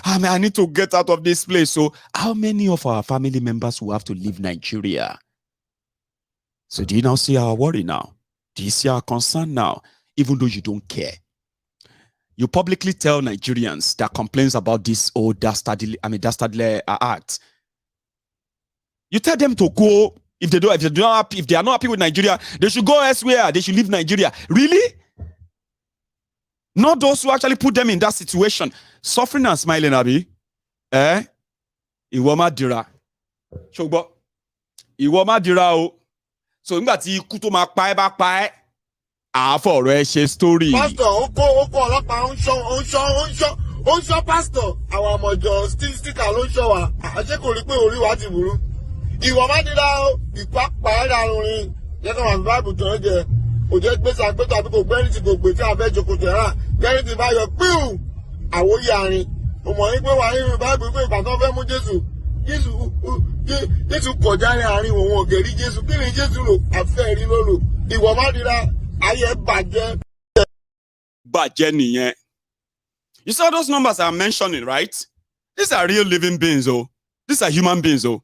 I need to get out of this place. So how many of our family members will have to leave Nigeria? So do you now see our worry now? Do you see our concern now? Even though you don't care. You publicly tell Nigerians that complains about this old dastardly act. You tell them to go. If they are not happy with Nigeria, they should go elsewhere. They should leave Nigeria. Really? Not those who actually put them in that situation. Suffering and smiling, Abi. Iwoma dira. Shogbo. Iwoma dira o. So ngba ti iku to ma pa e ba pa e. A fo ọ̀rọ̀ ẹ ṣe story. Pastor, oko ọlọ́pàá ó ń ṣọ́ pastor. Àwọn ọmọjọ sticker ló ń ṣọ́ wa. Àṣé kò rí pé orí wa ti burú. Ìwọ má dira o, ìpápá ẹ̀dá rin. Yẹ́n wà ní báàbù tó ń jẹ. Òjò gbèsè àgbẹ̀tọ̀ àbí kò gbẹ́rì tí kò gbé tí a fẹ́ jókòó tẹ̀rà. Gbẹ́rì tí bá yọ píù. Àwòyí àárín. Mo mọ̀ ní pé wà nínú báàbù pé ìgbà tó fẹ́ mú Jésù kọjá ní àárín òun ògèrí Jésù. Kí ni Jésù lò? Àfẹ́ rí ló lò. Ìwọ má dira. Bàjẹ́ nìyẹn. You saw those numbers I'm mentioning, right? These are real living beings, oh. These are human beings, oh.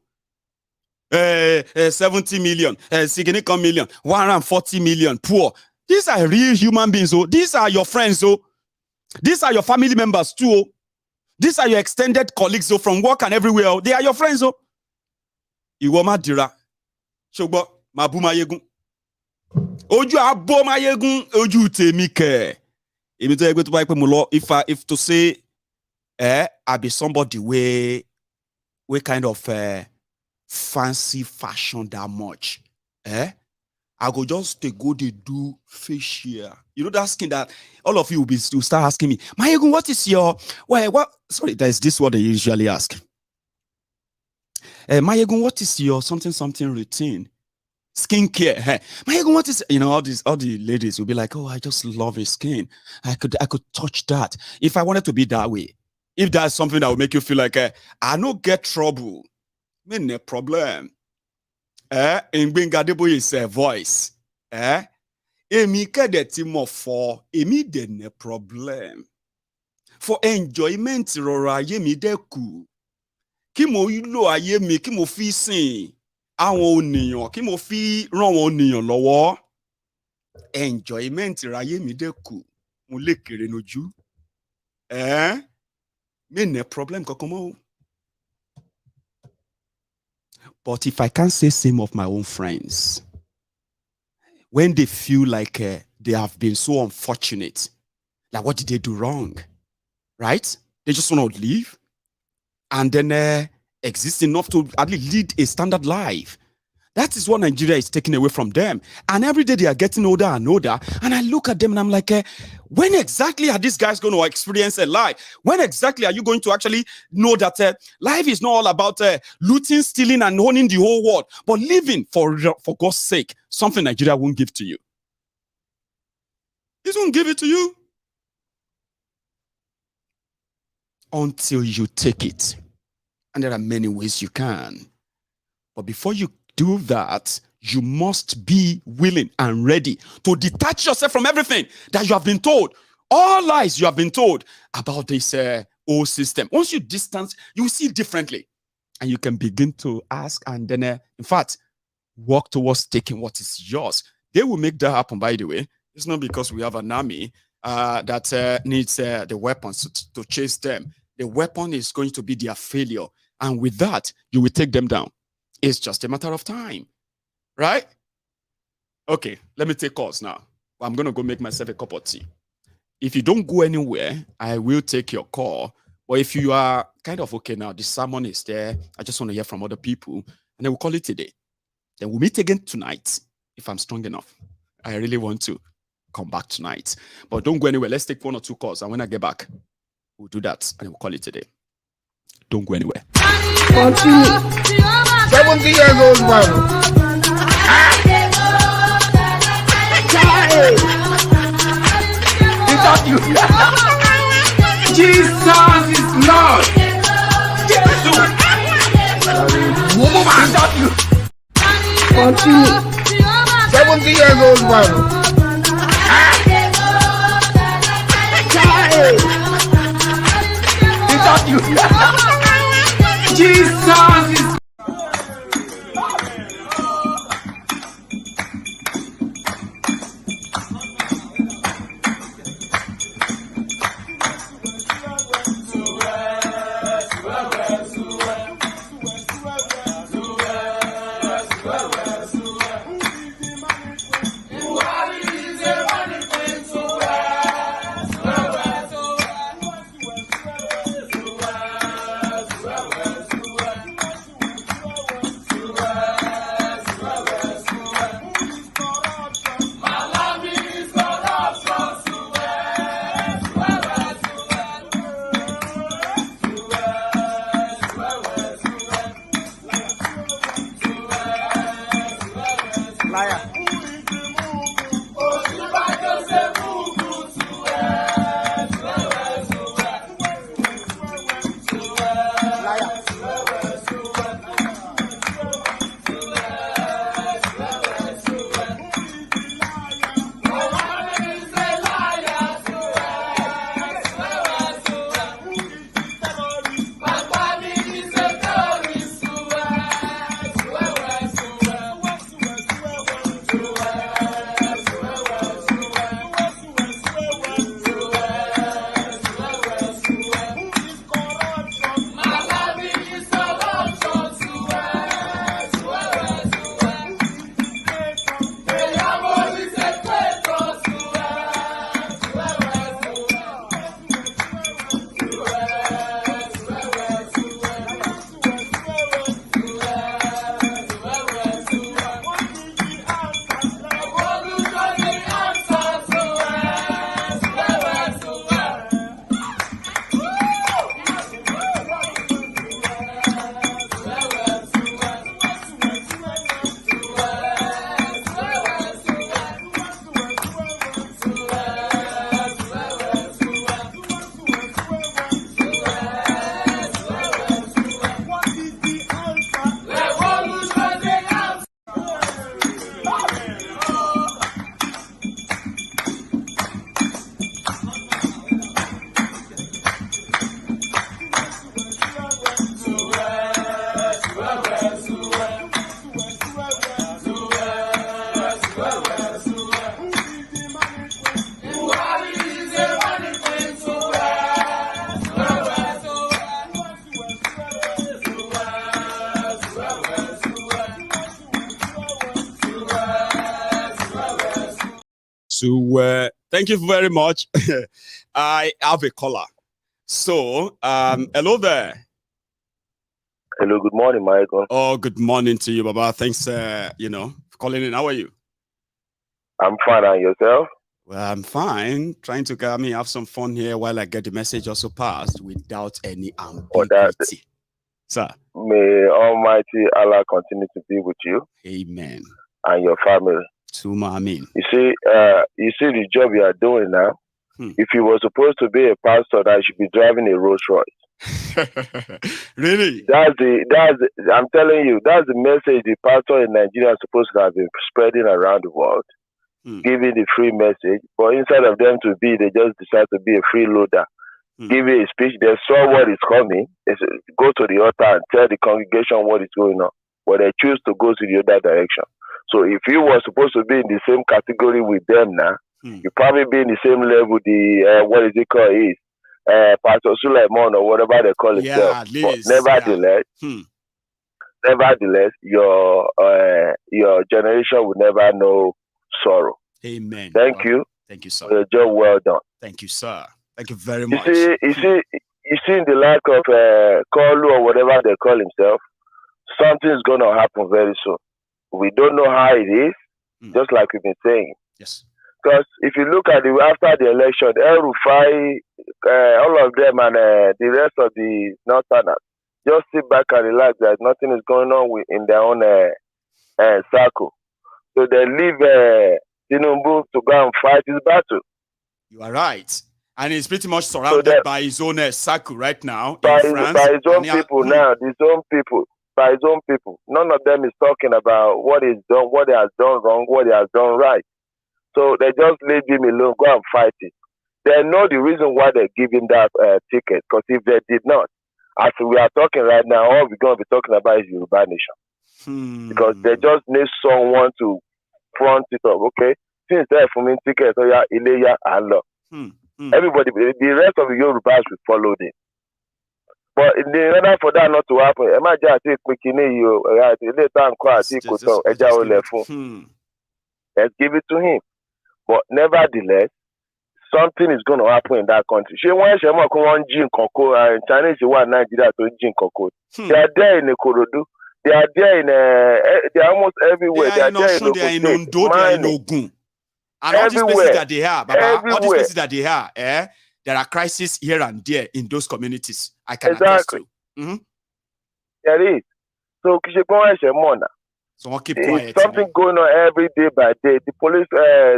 70 million, 60 million, 140 million, poor. These are real human beings, oh. These are your friends, oh. These are your family members too, oh. These are your extended colleagues, oh, from work and everywhere, oh. They are your friends, oh. Iwoma dira. Shogbo, mabu mayegun. Oju abo Mayegun, oju temi ke. If to say, I be somebody we kind of fancy fashion that much, I go just to go to do facial. You know that skin that all of you will start asking me, Mayegun, what is your what? Sorry, there's this what they usually ask. Mayegun, what is your something routine? Skincare. Mayegun, what is all the ladies will be like, oh, I just love his skin. I could touch that. If I wanted to be that way, if that's something that will make you feel like I no get trouble, no problem. In Bengadebo is a voice. Emi kedeti mo for emi de ne problem. For enjoyment rora ye mi deku. Ki mo ilo aye mi ki mo fi sin awon oniyan ki mo fi ran won oniyan lowo. Enjoyment ra ye mi deku. Mo le kere noju. Me ne problem kankan mo. But if I can't say same of my own friends, when they feel like they have been so unfortunate, like what did they do wrong? Right? They just want to leave and then exist enough to at least lead a standard life. That is what Nigeria is taking away from them. And every day they are getting older and older. And I look at them and I'm like, when exactly are these guys going to experience a life? When exactly are you going to actually know that life is not all about looting, stealing, and owning the whole world, but living for God's sake, something Nigeria won't give to you. It won't give it to you until you take it. And there are many ways you can. But before you do that, you must be willing and ready to detach yourself from everything that you have been told. All lies you have been told about this old system. Once you distance, you see differently. And you can begin to ask and then, in fact, work towards taking what is yours. They will make that happen, by the way. It's not because we have an army that needs the weapons to chase them. The weapon is going to be their failure. And with that, you will take them down. It's just a matter of time, right? Okay, let me take calls now. I'm going to go make myself a cup of tea. If you don't go anywhere, I will take your call. But if you are kind of okay now, the sermon is there. I just want to hear from other people. And then we'll call it today. Then we'll meet again tonight if I'm strong enough. I really want to come back tonight. But don't go anywhere. Let's take 1 or 2 calls. And when I get back, we'll do that. And we'll call it today. Don't go anywhere. 70 years old man. Jesus is Lord. Continue. 70 years old man. Jesus is Thank you very much. I have a caller. So, hello there. Hello, good morning, Michael. Oh, good morning to you, Baba. Thanks, for calling in. How are you? I'm fine, and yourself? Well, I'm fine. Trying to have some fun here while I get the message also passed without any ambiguity. Sir. May Almighty Allah continue to be with you. Amen. And your family. Tuma amen. You see the job you are doing now. If you were supposed to be a pastor, that should be driving a Rolls Royce. Really? I'm telling you, that's the message the pastor in Nigeria is supposed to have been spreading around the world, giving the free message. But instead of them to be, they just decide to be a freeloader. Giving a speech, they saw what is coming. They say, go to the altar and tell the congregation what is going on. But they choose to go to the other direction. So if you were supposed to be in the same category with them now, you probably be in the same level. What is it called? Is Pastor Suleiman or whatever they call himself. But nevertheless, your generation will never know sorrow. Amen. Thank you. Thank you, sir. For your job well done. Thank you, sir. Thank you very much. You see, in the lack of Koolu or whatever they call himself, something is going to happen very soon. We don't know how it is, just like we've been saying. Yes. Because if you look at after the election, El Rufai, all of them and the rest of the Northerners just sit back and relax that nothing is going on in their own circle. So they leave Tinubu to go and fight his battle. You are right. And he's pretty much surrounded by his own circle right now in France. By his own people now, his own people. By his own people. None of them is talking about what he's done, what he has done wrong, what he has done right. So they just leave him alone, go and fight it. They know the reason why they give him that ticket. Because if they did not, as we are talking right now, all we're going to be talking about is Yoruba Nation. Because they just need someone to front it up. Okay, since they're for me ticket, so yeah, Ileya and Law. Everybody, the rest of the Yorubas will follow them. But in order for that not to happen, let's give it to him. But nevertheless, something is going to happen in that country. Chinese want Nigeria to Jin Koko. They are there in Ikorodu. They are there in they are almost everywhere. They are there in Ondo, they are in Ogun. And all these places that they have, Baba, all these places that they have, there are crises here and there in those communities. I can attest to. There is. So someone keep quiet. Something going on every day by day. The police,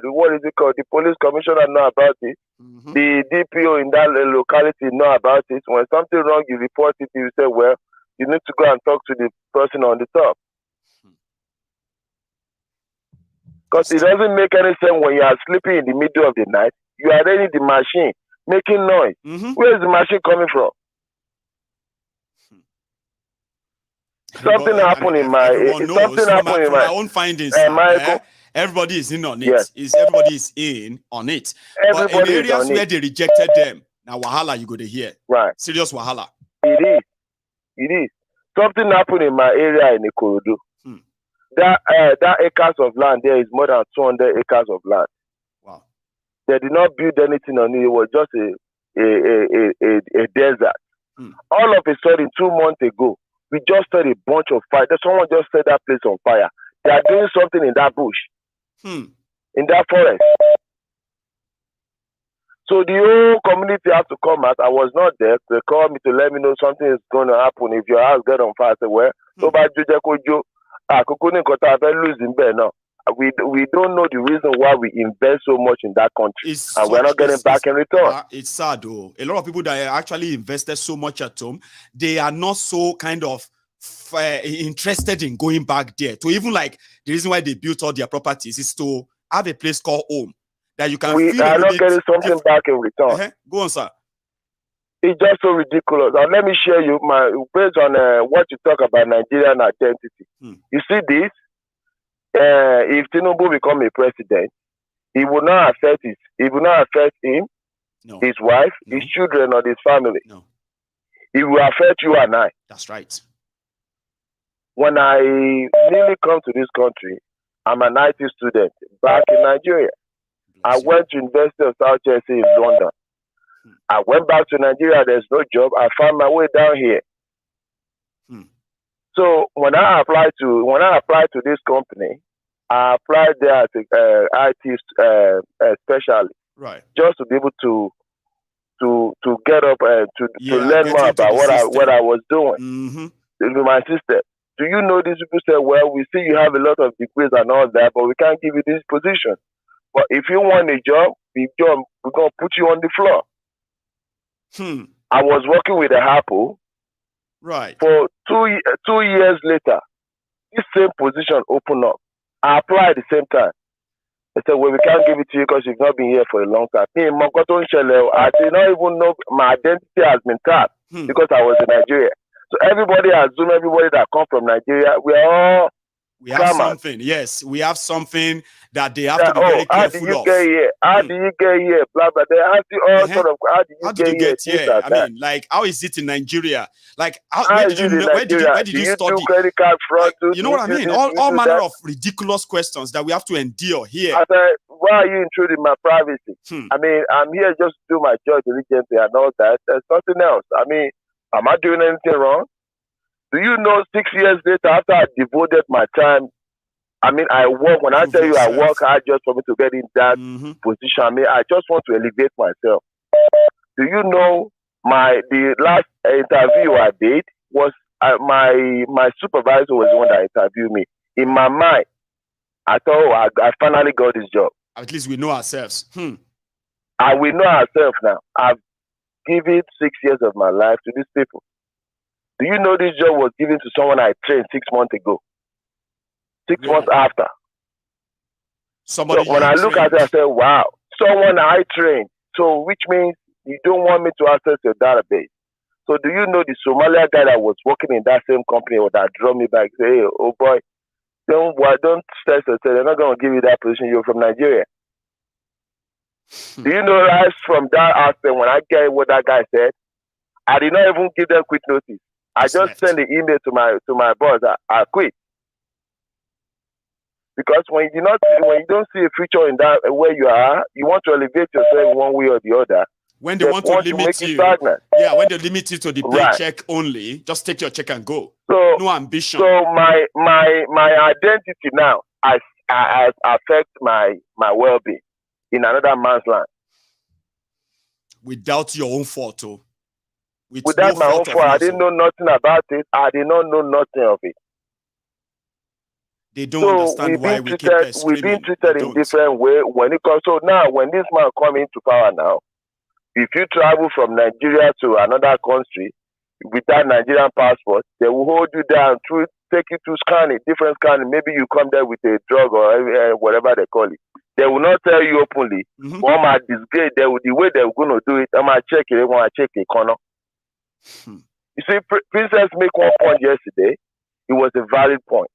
what is it called? The police commissioner know about it. The DPO in that locality know about it. When something wrong, you report it. You say, well, you need to go and talk to the person on the top. Because it doesn't make any sense when you are sleeping in the middle of the night. You are running the machine, making noise. Where is the machine coming from? Something happened in my. Something happened in my own findings. Everybody is in on it. Yes. Everybody is in on it. But in areas where they rejected them, now wahala you go to hear. Right. Serious wahala. It is. Something happened in my area in Ikorodu. That acres of land there is more than 200 acres of land. Wow. They did not build anything on it. It was just a desert. All of a sudden, 2 months ago, we just saw a bunch of fire. Someone just set that place on fire. They are doing something in that bush, in that forest. So the whole community has to come out. I was not there. They called me to let me know something is going to happen. If your house get on fire, I said, well, we don't know the reason why we invest so much in that country, and we're not getting back in return. It's sad, though. A lot of people that actually invested so much at home, they are not so kind of interested in going back there. To even like the reason why they built all their properties is to have a place called home that you can. We are not getting something back in return. Go on, sir. It's just so ridiculous. And let me share you based on what you talk about Nigerian identity. You see this. If Tinubu become a president, it will not affect him, his wife, his children, or his family. No. It will affect you and I. That's right. When I newly come to this country, I'm an IT student back in Nigeria. I went to University of South Chelsea in London. I went back to Nigeria. There's no job. I found my way down here. So when I applied to this company, I applied there as a IT specialist, right? Just to be able to get up to learn more about what I was doing with my system. Do you know these people say, well, we see you have a lot of degrees and all that, but we can't give you this position. But if you want a job, we're going to put you on the floor. I was working with a Apple. Right. For 2 years later, this same position opened up. I applied at the same time. They said, well, we can't give it to you because you've not been here for a long time. I did not even know my identity has been tapped because I was in Nigeria. So everybody assume everybody that come from Nigeria, we have something. Yes, we have something that they have to be very careful of. How do you get here? Blah blah. They ask you all sort of. How did you get here? I mean, like, how is it in Nigeria? Like, where did you study? Do credit card fraud? You know what I mean? All manner of ridiculous questions that we have to endure here. I said, why are you intruding my privacy? I mean, I'm here just to do my job diligently and all that. There's nothing else. I mean, am I doing anything wrong? Do you know 6 years later, after I devoted my time, I mean, I work, when I tell you I work hard just for me to get in that position, I mean, I just want to elevate myself. Do you know the last interview I did was my supervisor was the one that interviewed me. In my mind, I thought, I finally got this job. At least we know ourselves. We know ourselves now. I've given 6 years of my life to these people. Do you know this job was given to someone I trained 6 months ago? 6 months after. So when I look at it, I say, wow, someone I trained. So which means you don't want me to access your database. So do you know the Somalia guy that was working in that same company or that drove me back, say, hey, oh boy, don't stress yourself. They're not going to give you that position. You're from Nigeria. Do you know right from that aspect, when I get what that guy said, I did not even give them quick notice. I just sent the email to my boss. I quit. Because when you don't see a future in that where you are, you want to elevate yourself one way or the other. When they want to limit you, when they limit you to the paycheck only, just take your check and go. So, no ambition. So my identity now affects my well-being in another man's land. Without your own fault, too. Without my own fault, I didn't know nothing about it. I did not know nothing of it. They don't understand why we keep we've been treated in different way when it comes. So now, when this man come into power now, if you travel from Nigeria to another country without Nigerian passport, they will hold you down, take you to scanning, different scanning. Maybe you come there with a drug or whatever they call it. They will not tell you openly. Or my disgrace, the way they're going to do it, I'm going to check it. They want to check a corner. You see, Princess make one point yesterday. It was a valid point.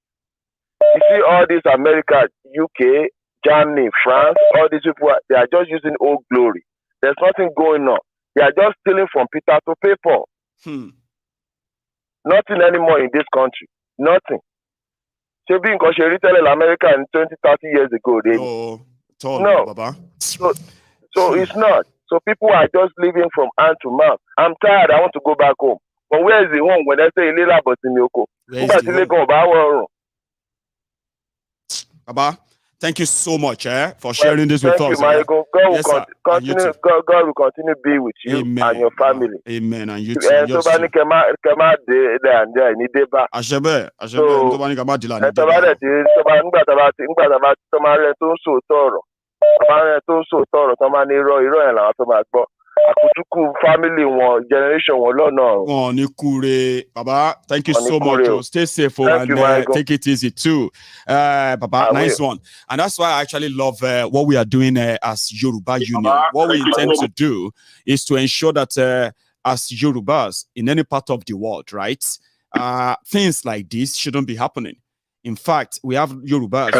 You see, all these America, UK, Germany, France, all these people, they are just using old glory. There's nothing going on. They are just stealing from Peter to pay Paul. Nothing anymore in this country. Nothing. So being because she retailed America in 20, 30 years ago. No. Baba. So it's not. So people are just living from hand to mouth. I'm tired. I want to go back home. But where is the home when they say Lila Bosimoko? Baba, thank you so much for sharing this with us. God will continue to be with you and your family. Amen. And you too. Family generation Baba, thank you so much. Stay safe and take it easy too. Baba, nice one. And that's why I actually love what we are doing as Yoruba Union. What we intend to do is to ensure that as Yorubas in any part of the world, right, things like this shouldn't be happening. In fact, we have Yorubas.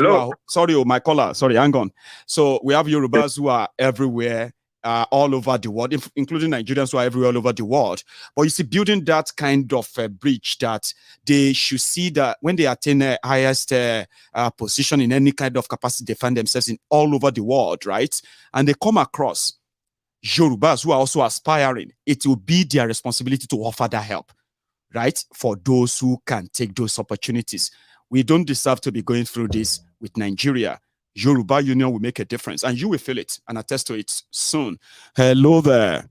Sorry, my caller. Sorry, hang on. So we have Yorubas who are everywhere all over the world, including Nigerians who are everywhere all over the world. But you see, building that kind of bridge that they should see that when they attain the highest position in any kind of capacity, they find themselves in all over the world, right? And they come across Yorubas who are also aspiring. It will be their responsibility to offer that help, right? For those who can take those opportunities. We don't deserve to be going through this with Nigeria. Yoruba Union will make a difference, and you will feel it and attest to it soon. Hello there.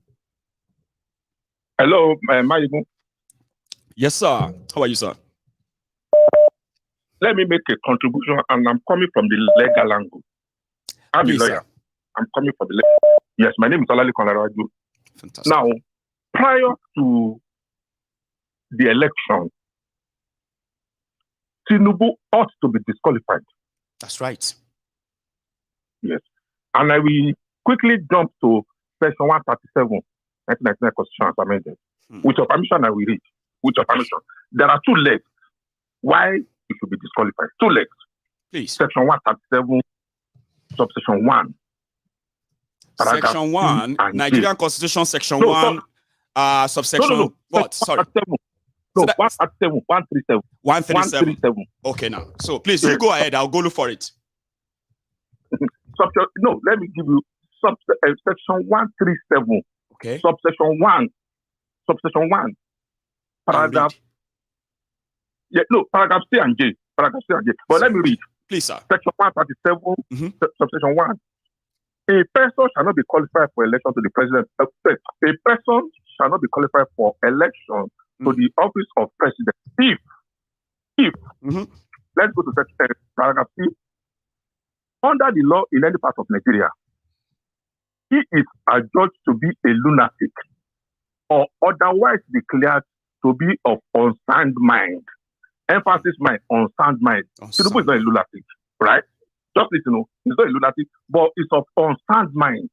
Hello, Mayigun. Yes, sir. How are you, sir? Let me make a contribution, and I'm coming from the legal angle. I'm a lawyer. Sir. I'm coming from the legal. Yes, my name is Olali Konaraju. Fantastic. Now, prior to the election, Tinubu ought to be disqualified. That's right. Yes. And I will quickly jump to section 137, 1999 Constitution as amended. With your permission, I will read. With your permission. There are two legs why it should be disqualified. Two legs. Please. Section 137, subsection 1. Section 1, Nigerian Constitution, section 1, subsection what? Sorry. No, 137, 137. 137. Okay, now. So please, you go ahead. I'll go look for it. No, let me give you section 137. Okay. Subsection 1. Subsection 1. Paragraph. Yeah, no, paragraph C and J. Paragraph C and J. But let me read. Please, sir. Section 137, subsection 1. A person shall not be qualified for election to the president. A person shall not be qualified for election to the office of president if let's go to section paragraph C. Under the law in any part of Nigeria, he is adjudged to be a lunatic or otherwise declared to be of unsound mind. Emphasis on sound mind. Tinubu is not a lunatic, right? Just need to know, he's not a lunatic, but it's of unsound mind.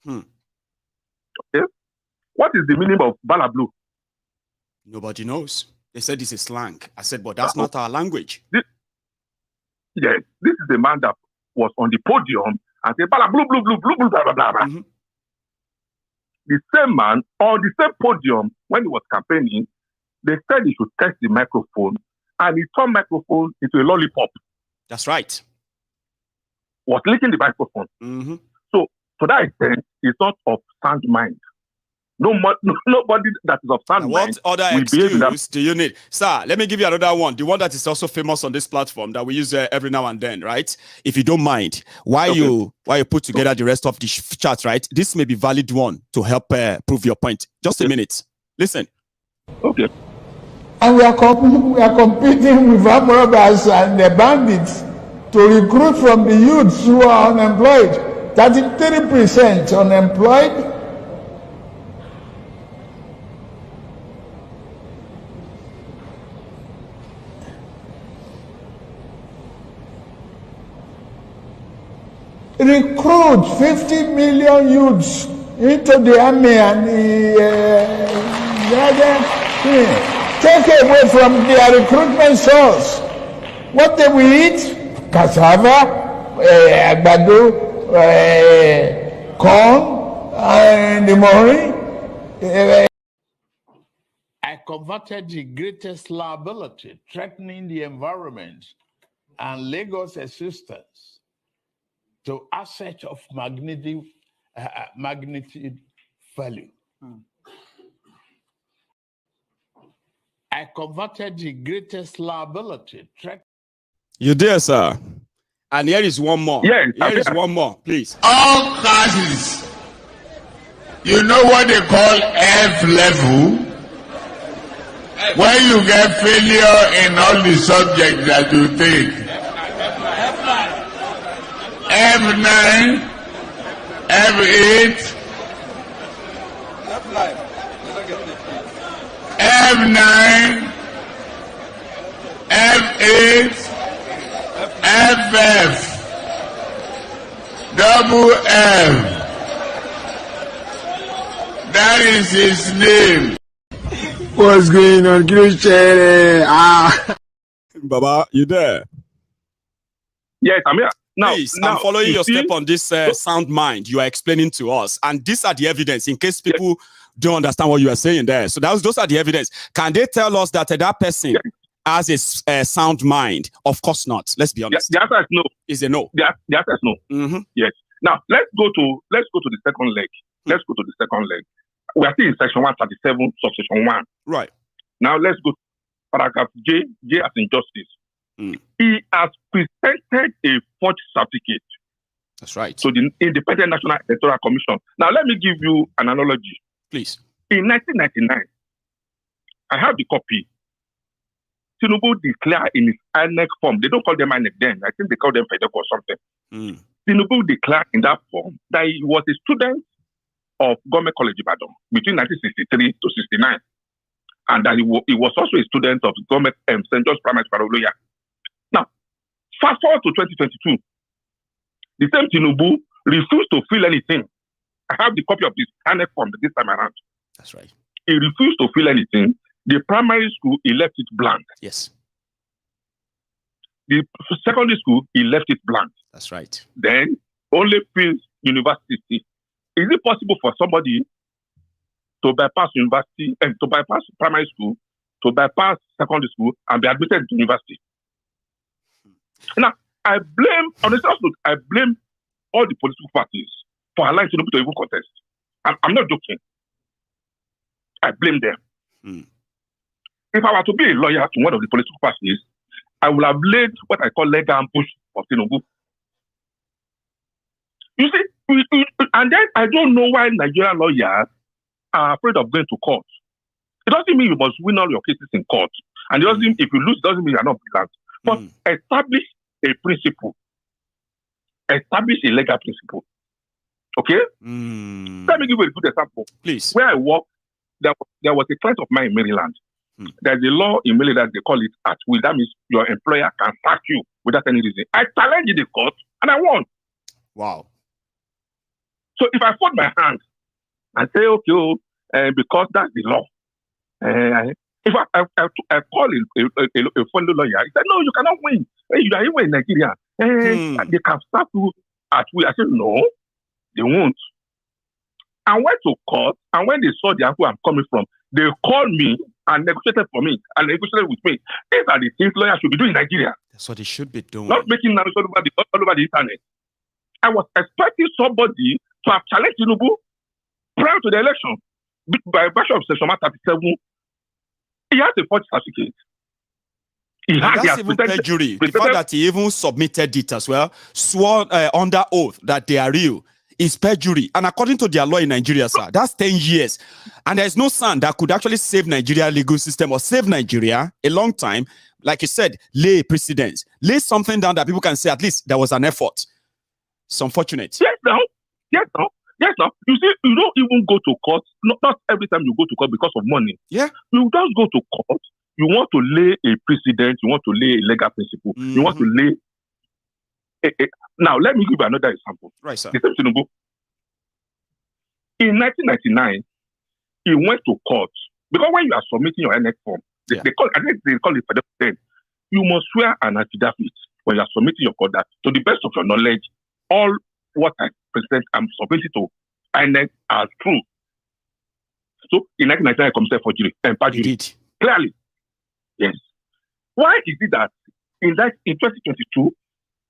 Okay? What is the meaning of balablu? Nobody knows. They said this is slang. I said, but that's not our language. Yes, this is a man that was on the podium and said, blah, blah, blah, blah, blah, blah, blah, blah, blah. The same man on the same podium, when he was campaigning, they said he should test the microphone, and he turned microphone into a lollipop. That's right. Was licking the microphone. So, to that extent, he's not of sound mind. Nobody that is of sound mind. What other excuse do you need? Sir, let me give you another one. The one that is also famous on this platform that we use every now and then, right? If you don't mind, why you put together the rest of the charts, right? This may be valid one to help prove your point. Just a minute. Listen. Okay. And we are competing with armed robbers and the bandits to recruit from the youths who are unemployed. 33% unemployed. Recruit 50 million youths into the army and take away from their recruitment source. What they will eat? Cassava, agbado, corn, and the morning. I converted the greatest liability, threatening the environment and Lagos existence to asset of magnitude value. I converted the greatest liability. You there, sir? And here is one more. Yes, here is one more, please. All classes. You know what they call F level? When you get failure in all the subjects that you take. F9, F8, F9, F8, FF, double F. That is his name. What's going on? Baba, you there? Yes, I'm here. Please, I'm following your step on this sound mind you are explaining to us. And these are the evidence in case people don't understand what you are saying there. So those are the evidence. Can they tell us that that person has a sound mind? Of course not. Let's be honest. The answer is no. Is a no. The answer is no. Yes. Now, let's go to the second leg. Let's go to the second leg. We are still in section 137, subsection 1. Right. Now, let's go to paragraph J as in justice. He has presented a forged certificate. That's right. So the Independent National Electoral Commission. Now, let me give you an analogy. Please. In 1999, I have the copy. Tinubu declared in his INEC form. They don't call them INEC then. I think they call them FEDEC or something. Tinubu declared in that form that he was a student of Government College Ibadan between 1963 to 69. And that he was also a student of Government St. George's Primary School. Now, fast forward to 2022. The same Tinubu refused to fill anything. I have the copy of this INEC form this time around. That's right. He refused to fill anything. The primary school, he left it blank. Yes. The secondary school, he left it blank. That's right. Then only fills university. Is it possible for somebody to bypass university and to bypass primary school, to bypass secondary school, and be admitted to university? Now, I blame all the political parties for allowing Tinubu to even contest. I'm not joking. I blame them. If I were to be a lawyer to one of the political parties, I would have laid what I call legal ambush for Tinubu. You see, and then I don't know why Nigerian lawyers are afraid of going to court. It doesn't mean you must win all your cases in court. And if you lose, it doesn't mean you're not brilliant. But establish a principle. Establish a legal principle. Okay? Let me give you a good example. Please. Where I work, there was a client of mine in Maryland. There's a law in Maryland, they call it at will. That means your employer can sack you without any reason. I challenged the court and I won. Wow. So if I fold my hands and say, okay, because that's the law. If I call a fellow lawyer, he said, no, you cannot win. Hey, you are even in Nigeria. They can sack you at will. I said, no, they won't. I went to court, and when they saw the angle I'm coming from, they called me and negotiated for me and negotiated with me. These are the things lawyers should be doing in Nigeria. That's what they should be doing. Not making noise all over the internet. I was expecting somebody to have challenged Tinubu prior to the election by virtue of Section 137. He has a forged certificate. That's even perjury. The fact that he even submitted it as well, sworn under oath that they are real, is perjury. And according to their law in Nigeria, sir, that's 10 years. And there's no son that could actually save Nigeria legal system or save Nigeria a long time. Like you said, lay precedents. Lay something down that people can say at least there was an effort. It's unfortunate. Yes, now. You see, you don't even go to court. Not every time you go to court because of money. Yeah. You just go to court. You want to lay a precedent. You want to lay a legal principle. You want to lay Now, let me give you another example. Right, sir. The same Tinubu. In 1999, he went to court. Because when you are submitting your NX form, they call it for them. You must swear an affidavit when you are submitting your court that, to the best of your knowledge, all what I present, I'm submitting to INEC are true. So, in 1999, I committed forgery and perjury. Clearly. Yes. Why is it that in 2022,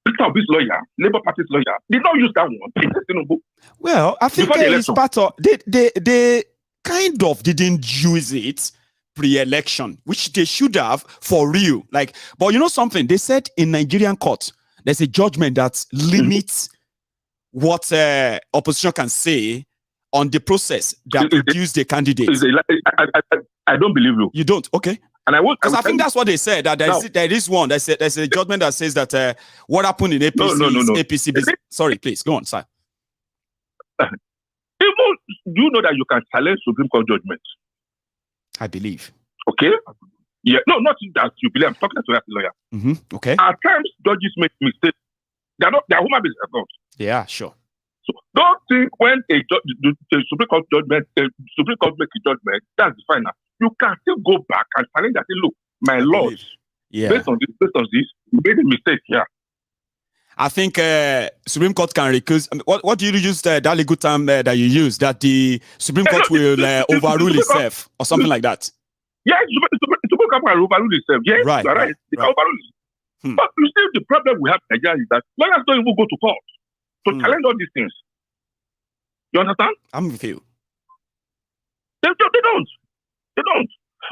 Peter Obi's lawyer, Labour Party's lawyer, did not use that one? Well, I think it's part of they kind of didn't use it pre-election, which they should have for real. Like, but you know something? They said in Nigerian court, there's a judgment that limits what opposition can say on the process that produce the candidates. I don't believe you. You don't? Okay. And I think that's what they said. That there is one. There's a judgment that says that what happened in APC no. APC business. Sorry, please go on, sir. Even you know that you can challenge Supreme Court judgments. I believe. Okay. Yeah. No, not that you believe. I'm talking to that lawyer. Okay. At times, judges make mistakes. They are human beings. Yeah, sure. So don't think when the Supreme Court judgment, Supreme Court make a judgment, that's the final. You can still go back and challenge that. Say, look, my lord, based on this, you made a mistake here. I think Supreme Court can recuse. I mean, what do you use that legal term that you use, that the Supreme Court will overrule itself or something like that? Yes, Supreme Court can overrule itself. Yes, right, you're right. They can overrule it. But you see, the problem we have in Nigeria is that lawyers don't even go to court to challenge all these things. You understand? I'm with you. They don't. They don't.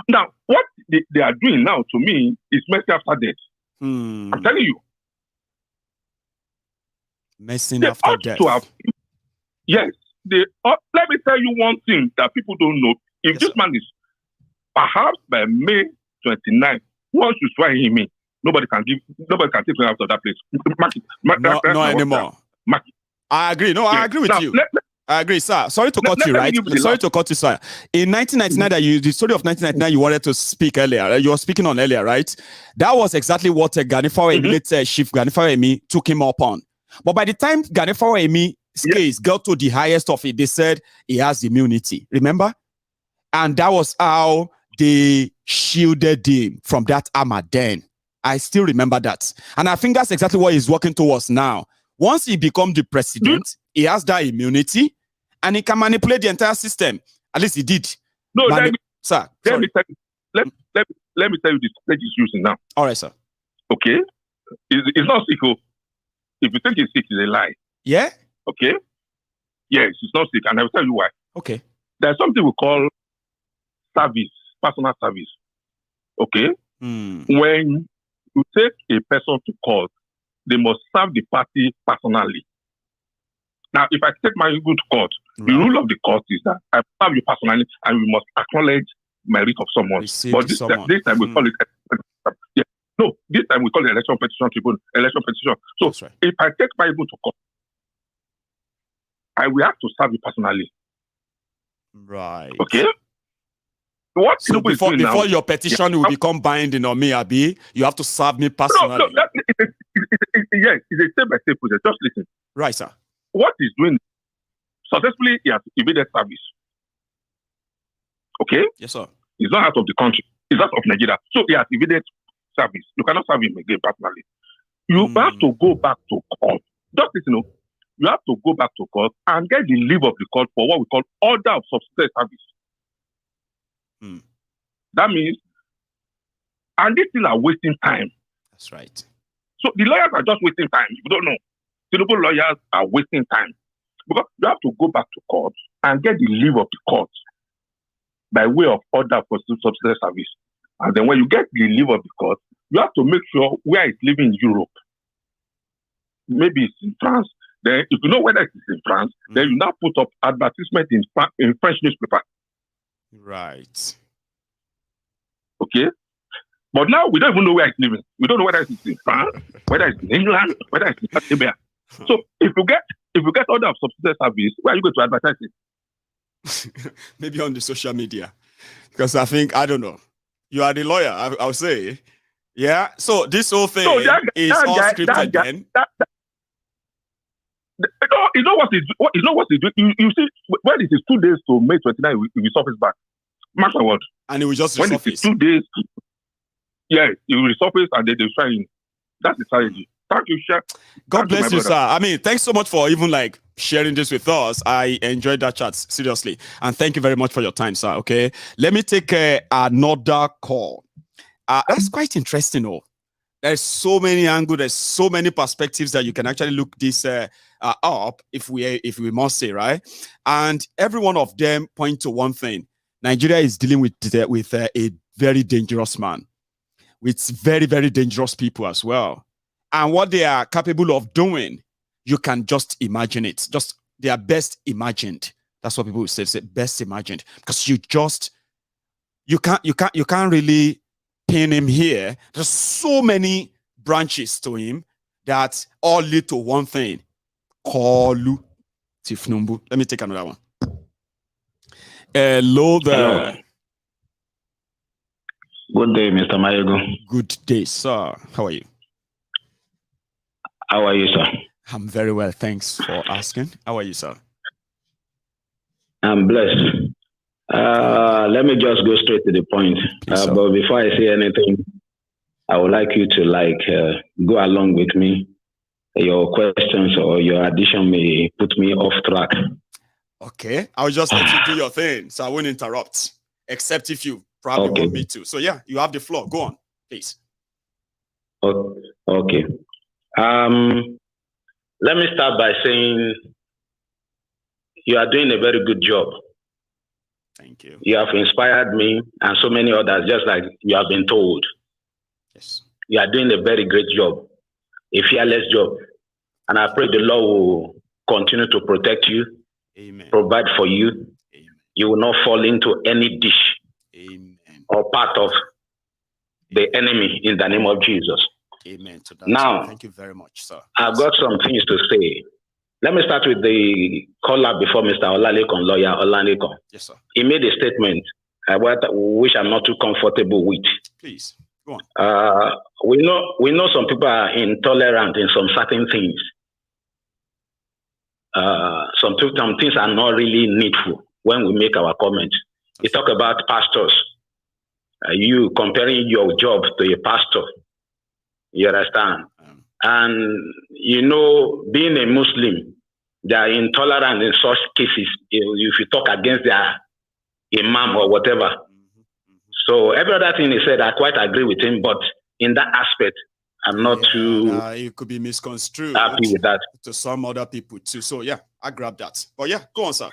Now, what they are doing now to me is mercy after death. I'm telling you. Mercy after death. Yes. Let me tell you one thing that people don't know. If this man is perhaps by May 29th, once you swear him in, nobody can take him out of that place. No anymore. I agree. No, I agree with you. I agree, sir. Sorry to cut you, right? Sorry to cut you, sir. In 1999, the story of 1999 you wanted to speak earlier, you were speaking on earlier, right? That was exactly what Chief Gani Fawehinmi took him up on. But by the time Gani Fawehinmi's case got to the highest of it, they said he has immunity. Remember? And that was how they shielded him from that armor then. I still remember that. And I think that's exactly what he's working towards now. Once he becomes the president, he has that immunity and he can manipulate the entire system. At least he did. No, let me tell you the stage he's using now. All right, sir. Okay? It's not sick. If you think he's sick, it's a lie. Yeah? Okay? Yes, it's not sick. And I will tell you why. Okay. There's something we call service, personal service. Okay? When you take a person to court, they must serve the party personally. Now, if I take my good to court, the rule of the court is that I serve you personally and we must acknowledge merit of someone. But this time we call it this time we call it election petition tribunal, election petition. So if I take my good to court, I will have to serve you personally. Right. Okay? What so before your petition will become binding on me, Abi, you have to serve me personally. No, it's a step-by-step process. Just listen. Right, sir. What he's doing, successfully, he has evaded service. Okay? Yes, sir. He's not out of the country. He's out of Nigeria. So he has evaded service. You cannot serve him again personally. You have to go back to court. Just listen, you have to go back to court and get the leave of the court for what we call order of subsidiary service. That means, and these things are wasting time. That's right. So the lawyers are just wasting time. You don't know. Tinubu lawyers are wasting time because you have to go back to court and get the leave of the court by way of order for subsidiary service. And then when you get the leave of the court, you have to make sure where it's living in Europe. Maybe it's in France. Then if you know whether it's in France, then you now put up advertisement in French newspaper. Right. Okay? But now we don't even know where it's living. We don't know whether it's in France, whether it's in England, whether it's in Arabia. So if you get order of subsidiary service, where are you going to advertise it? Maybe on the social media. Because I think, I don't know. You are the lawyer, I'll say. Yeah. So this whole thing is all scripted then. You know what he's doing? You see, when it is 2 days to May 29, he will surface back. Mark my word. And it will just when resurface. It is 2 days, it will resurface and then they'll try in. That's the strategy. Thank you, Chef. God bless you, sir. I mean, thanks so much for even sharing this with us. I enjoyed that chat, seriously. And thank you very much for your time, sir. Okay. Let me take another call. That's quite interesting, though. There's so many angles, there's so many perspectives that you can actually look this up, if we must say, right? And every one of them point to one thing. Nigeria is dealing with a very dangerous man, with very, very dangerous people as well. And what they are capable of doing, you can just imagine it. Just they are best imagined. That's what people say best imagined. Because you can't really pin him here. There's so many branches to him that all lead to one thing. Koolu. Tinubu. Let me take another one. Hello there. Good day, Mr. Mayego. Good day, sir. How are you? How are you, sir? I'm very well. Thanks for asking. How are you, sir? I'm blessed. Let me just go straight to the point. But before I say anything, I would like you to go along with me your questions or your addition may put me off track. Okay, I'll just let you do your thing, so I won't interrupt, except if you probably want me to. So yeah, you have the floor. Go on, please. Okay. Let me start by saying you are doing a very good job. Thank you. You have inspired me and so many others, just like you have been told. Yes. You are doing a very great job, a fearless job. And I pray the Lord will continue to protect you, Amen. Provide for you. Amen. You will not fall into any dish Amen. or part of the enemy in the name of Jesus. Amen to that. Now, thank you very much, sir. I've got some things to say. Let me start with the caller before Mr. Olalekon, lawyer Olalekon. Yes, sir. He made a statement which I'm not too comfortable with. Please, go on. We know some people are intolerant in some certain things. Some things are not really needful when we make our comments. We talk about pastors. You comparing your job to a pastor. You understand? And, being a Muslim, they are intolerant in such cases if you talk against their imam or whatever. So every other thing he said, I quite agree with him, but in that aspect, I'm not too it could be misconstrued happy with that. To some other people too. So yeah, I grab that. But yeah, go on, sir.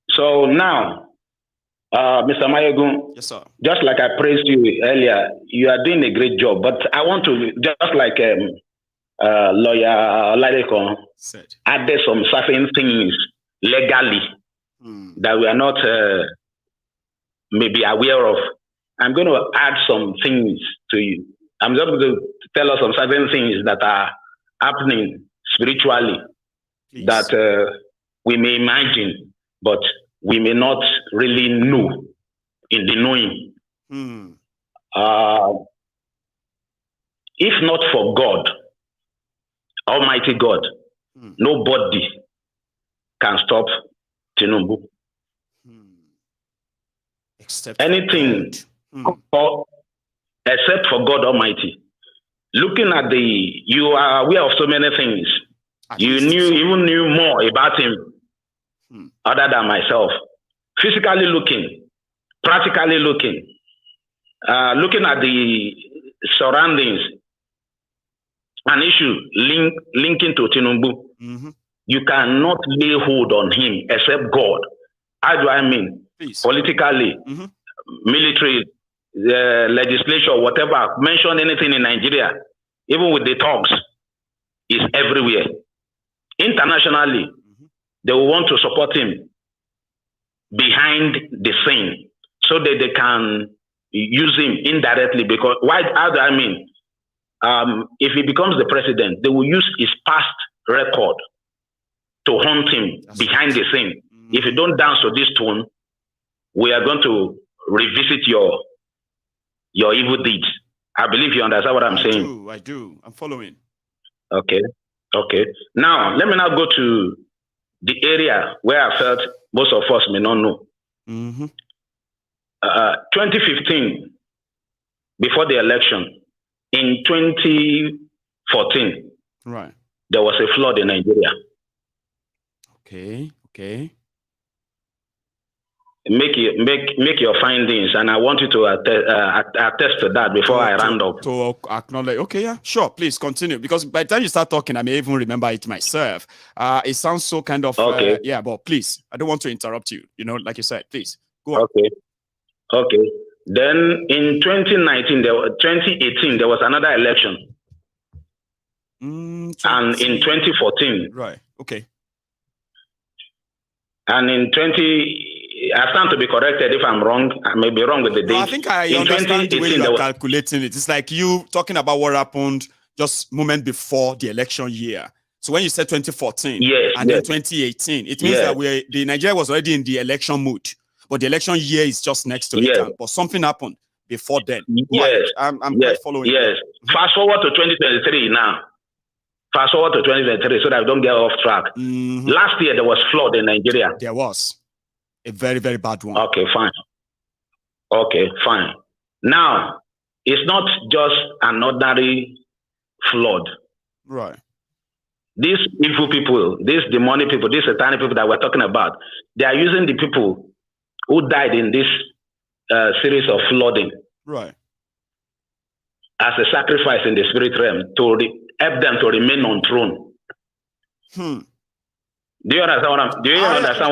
So now, Mr. Mayegun, yes, sir. Just like I praised you earlier, you are doing a great job. But I want to, just like lawyer Olalekon added some certain things legally that we are not maybe aware of. I'm going to add some things to you. I'm just going to tell us some certain things that are happening spiritually. Please. That we may imagine, but we may not really know in the knowing. If not for God, Almighty God, nobody can stop Tinubu. Except anything except for God Almighty. Looking at you are aware of so many things. You even knew more about him other than myself. Physically looking, practically looking, looking at the surroundings, an issue linking to Tinubu. You cannot lay hold on him except God. How do I mean? Please. Politically, military, legislature, whatever, mention anything in Nigeria, even with the talks, is everywhere. Internationally, they will want to support him behind the scene so that they can use him indirectly. Because how do I mean? If he becomes the president, they will use his past record to hunt him behind the scene. If you don't dance to this tune, we are going to revisit your evil deeds. I believe you understand what I'm saying. I do. I'm following. Okay. Now, let me now go to the area where I felt most of us may not know. 2015, before the election, in 2014, right, there was a flood in Nigeria. Okay. Make your findings, and I want you to attest to that before I round up. To acknowledge. Okay, yeah, sure. Please continue, because by the time you start talking, I may even remember it myself. It sounds so kind of okay. Yeah, but please, I don't want to interrupt you. Like you said, please go on. Okay. Then in 2018, there was another election, and in 2014, right? Okay. And in I stand to be corrected if I'm wrong. I may be wrong with the date. No, I think I understand the way you are calculating it. It's like you talking about what happened just moment before the election year. So when you said 2014 and then 2018, it means that the Nigeria was already in the election mood, but the election year is just next to it. But something happened before then. Yes, I'm quite following. Yes. Fast forward to 2023 now. Fast forward to 2023 so that I don't get off track. Last year there was flood in Nigeria. There was a very, very bad one. Okay, fine. Now, it's not just an ordinary flood. Right. These evil people, these demonic people, these satanic people that we're talking about, they are using the people who died in this series of flooding, right, as a sacrifice in the spirit realm to help them to remain on throne. Do you understand what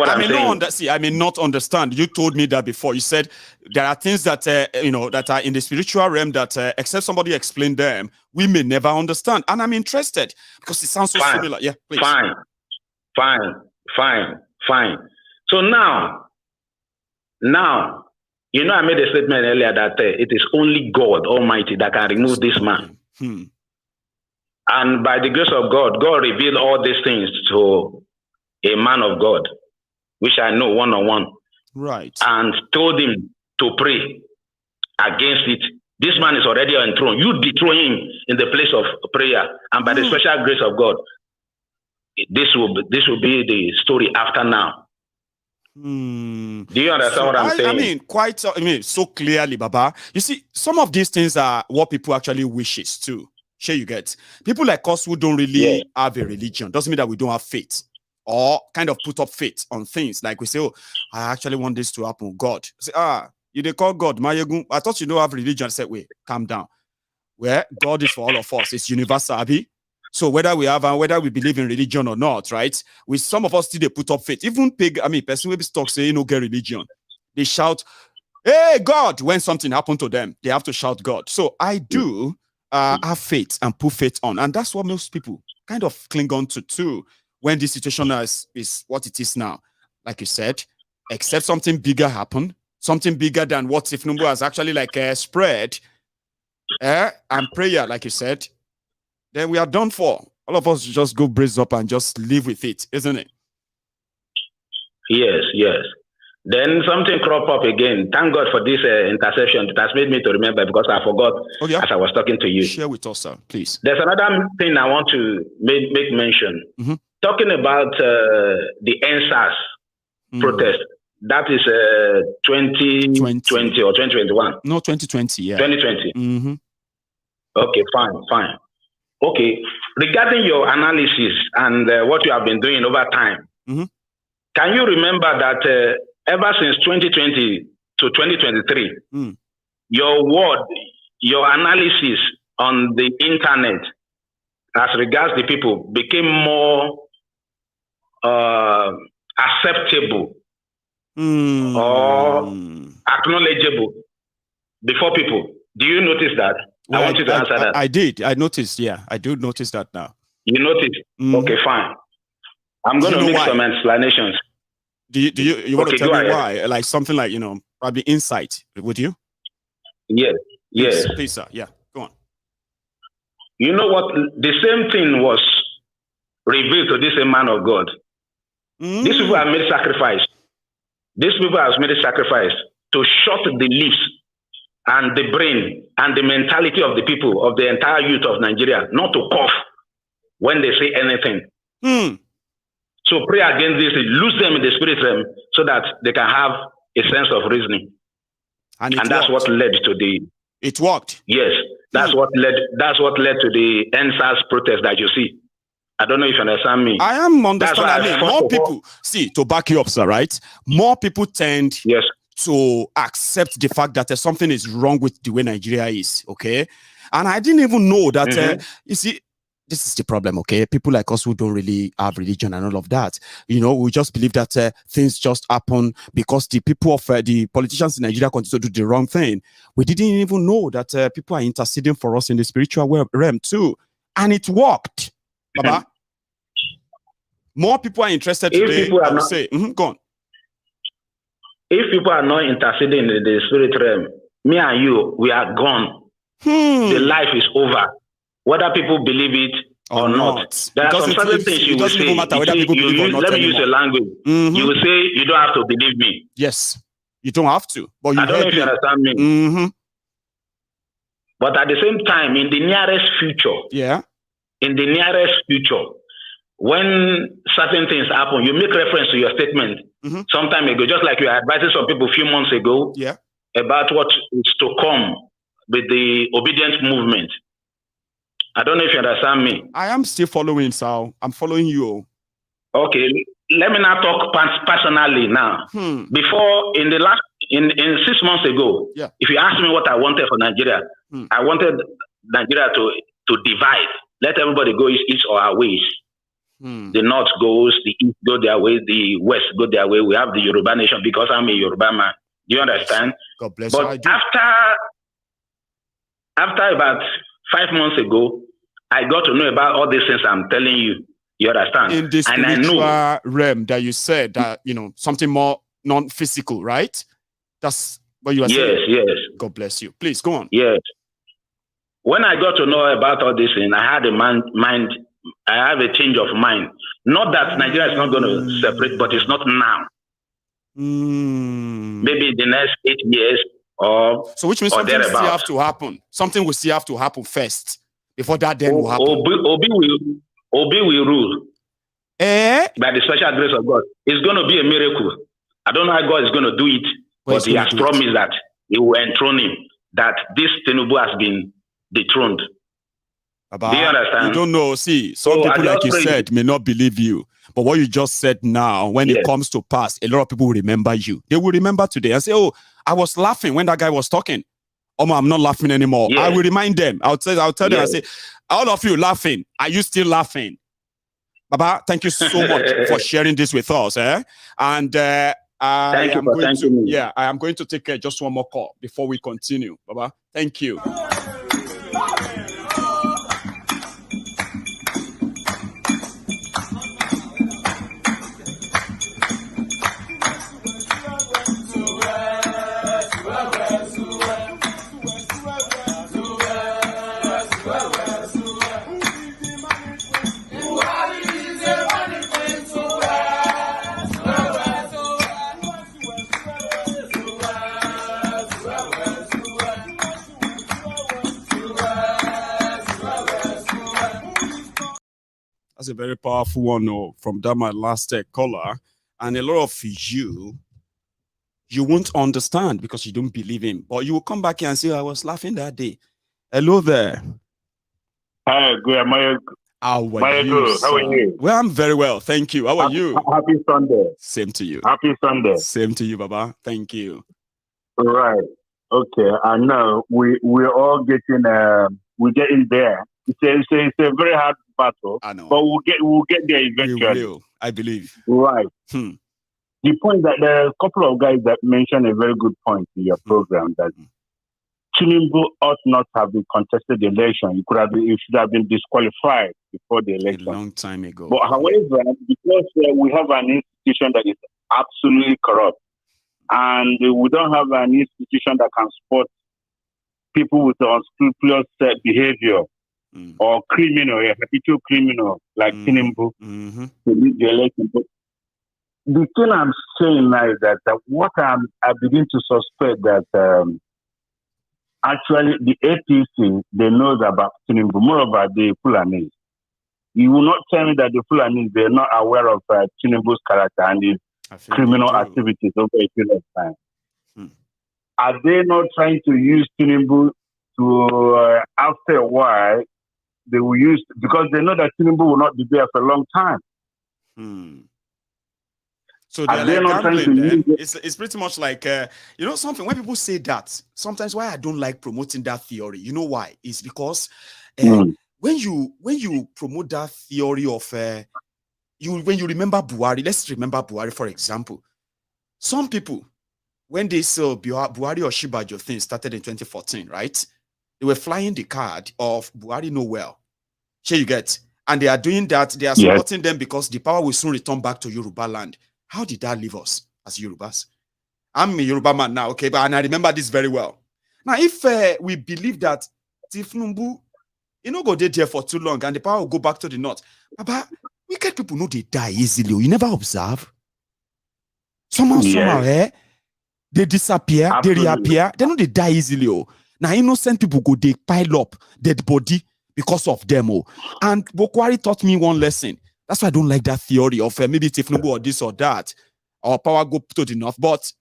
I'm saying? I may not understand. You told me that before. You said there are things that that are in the spiritual realm that except somebody explain them, we may never understand. And I'm interested because it sounds so similar. Yeah, please. Fine. So now, I made a statement earlier that it is only God Almighty that can remove this man. And by the grace of God, God revealed all these things to a man of God, which I know one-on-one. Right. And told him to pray against it. This man is already on throne. You dethrone him in the place of prayer. And by the special grace of God, this will be the story after now. Do you understand what I'm saying? So clearly, Baba. You see, some of these things are what people actually wishes too. Sure, you get. People like us who don't really have a religion doesn't mean that we don't have faith. Or kind of put up faith on things. Like we say, oh, I actually want this to happen. God. Say, you they call God Mayegun. I thought you don't have religion. I said, wait, calm down. Well, God is for all of us. It's universal, Abi. So whether we have and whether we believe in religion or not, right? With some of us still they put up faith. Even person will be stuck saying no get religion. They shout, hey God, when something happened to them, they have to shout God. So I do have faith and put faith on. And that's what most people kind of cling on to too. When this situation is what it is now, like you said, except something bigger happen, something bigger than what Tinubu has actually spread, and prayer, like you said, then we are done for. All of us just go brace up and just live with it, isn't it? Yes. Then something crop up again. Thank God for this interception. It has made me to remember because I forgot as I was talking to you. Share with us, sir, please. There's another thing I want to make mention. Talking about the NSAS protest, that is 2020 or 2021? No, 2020, yeah. 2020. Okay, fine. Okay, regarding your analysis and what you have been doing over time, can you remember that ever since 2020 to 2023, your analysis on the internet as regards the people became more acceptable or acknowledgeable before people? Do you notice that? Well, I want you to answer that. I did. I noticed. Yeah, I do notice that now. You noticed? Okay, fine. I'm going to make some explanations. Do you want to tell me why? Like something like, probably insight. Would you? Yes. Please, sir. Yeah, go on. You know what? The same thing was revealed to this man of God. These people have made sacrifice. These people have made a sacrifice to shut the lips and the brain and the mentality of the people, of the entire youth of Nigeria, not to cough when they say anything. So pray against this, lose them in the spirit realm so that they can have a sense of reasoning. And that's what led to the... It worked. Yes, that's what led to the NSAS protest that you see. I don't know if you understand me. I am understanding. More people, see, to back you up, sir, right? More people tend to accept the fact that something is wrong with the way Nigeria is, okay? And I didn't even know that, you see, this is the problem, okay? People like us who don't really have religion and all of that, we just believe that things just happen because the people of the politicians in Nigeria continue to do the wrong thing. We didn't even know that people are interceding for us in the spiritual realm too. And it worked. Baba, more people are interested today. Go on. If people are not interceding in the spirit realm, me and you, we are gone. The life is over. Whether people believe it or not. There are some certain things you will say. Let me use your language. You will say, you don't have to believe me. Yes, you don't have to. But I don't know if you understand me. But at the same time, in the nearest future, when certain things happen, you make reference to your statement some time ago, just like you were advising some people a few months ago about what is to come with the obedient movement. I don't know if you understand me. I am still following, Sal. I'm following you. Okay, let me now talk personally now. Before, in 6 months ago, if you ask me what I wanted for Nigeria, I wanted Nigeria to divide. Let everybody go each or our ways. The North goes, the East go their way, the West go their way. We have the Yoruba nation because I'm a Yoruba man. Do you understand? God bless you. But after about 5 months ago, I got to know about all these things I'm telling you. You understand? In this spiritual realm that you said that, something more non-physical, right? That's what you are saying. Yes. God bless you. Please go on. Yes. When I got to know about all this thing, I had I have a change of mind. Not that Nigeria is not going to separate, but it's not now. Maybe in the next 8 years or so, which means something still have to happen. Something will still have to happen first before that then will happen. Obi will rule. By the special grace of God. It's going to be a miracle. I don't know how God is going to do it, but he has promised that he will enthrone him. That this Tinubu has been dethroned. Baba, do you understand? You don't know. See, some people, like you said, may not believe you. But what you just said now, when it comes to pass, a lot of people will remember you. They will remember today and say, oh, I was laughing when that guy was talking. Oh, I'm not laughing anymore. I will remind them. I'll tell them, I say, all of you laughing. Are you still laughing? Baba, thank you so much for sharing this with us. And I am going to take just one more call before we continue. Baba, thank you. That's a very powerful one from that my last caller. And a lot of you won't understand because you don't believe him. But you will come back here and say, I was laughing that day. Hello there. Hi, good. How are you? Well, I'm very well. Thank you. How are you? Happy Sunday. Same to you. Happy Sunday. Same to you, Baba. Thank you. All right. Okay. I know we're all getting there. It's a very hard battle. I know. But we'll get there eventually. We will, I believe. Right. The point that there are a couple of guys that mentioned a very good point in your program that Tinubu ought not have been contested the election. It should have been disqualified before the election. A long time ago. But however, because we have an institution that is absolutely corrupt, and we don't have an institution that can support people with unscrupulous behavior or criminal, a habitual criminal like Tinubu to lead the election. But the thing I'm saying now is that what I begin to suspect that actually the APC, they know about Tinubu, moreover the Fulanis. You will not tell me that the Fulanis, they're not aware of Tinubu's character and his criminal activities over a period of time. Are they not trying to use Tinubu to, after a while, they will use, because they know that Tinubu will not be there for a long time. So they're like gambling, it's pretty much like, something, when people say that, sometimes why I don't like promoting that theory, you know why? It's because when you promote that theory of, when you remember Buhari, let's remember Buhari, for example. Some people, when they saw Buhari or Shibajo thing started in 2014, right? They were flying the card of Buhari know well. Here you get. And they are doing that. They are supporting them because the power will soon return back to Yoruba land. How did that leave us as Yorubas? I'm a Yoruba man now, okay? And I remember this very well. Now, if we believe that Tinubu, go there for too long and the power will go back to the north. But wicked people know they die easily. You never observe. Somehow, they disappear, they reappear. They know they die easily. Now, innocent people go, they pile up dead body because of them. And Bokwari taught me one lesson. That's why I don't like that theory of maybe Tinubu or this or that. Our power go to the north, but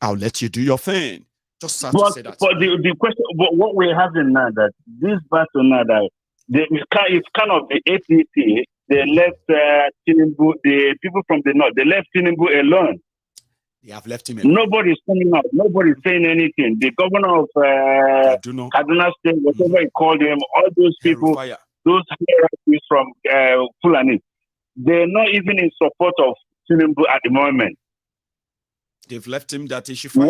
I'll let you do your thing. Just to say that. But the question, what we're having now, that this battle now, that it's kind of the APC. They left Tinubu, the people from the north, they left Tinubu alone. They have left him alone. Nobody's coming out. Nobody's saying anything. The governor of Kaduna State, whatever he called him, all those people, those hierarchies from Fulani, they're not even in support of Tinubu at the moment. They've left him that issue. Why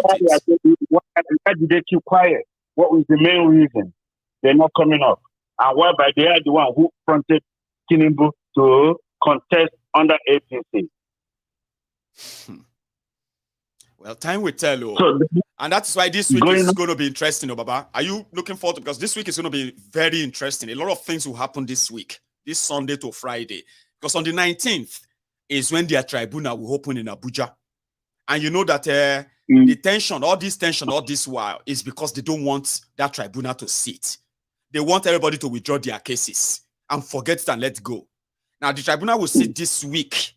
did they keep quiet? What was the main reason? They're not coming up. And whereby they are the one who fronted Tinubu to contest under APC. Well, time will tell. So, and that's why this week is going to be interesting, Baba. Are you looking forward to, because this week is going to be very interesting. A lot of things will happen this week, this Sunday to Friday. Because on the 19th is when their tribunal will open in Abuja. And you know that the tension, all this while, is because they don't want that tribunal to sit. They want everybody to withdraw their cases and forget it and let go. Now, the tribunal will sit this week.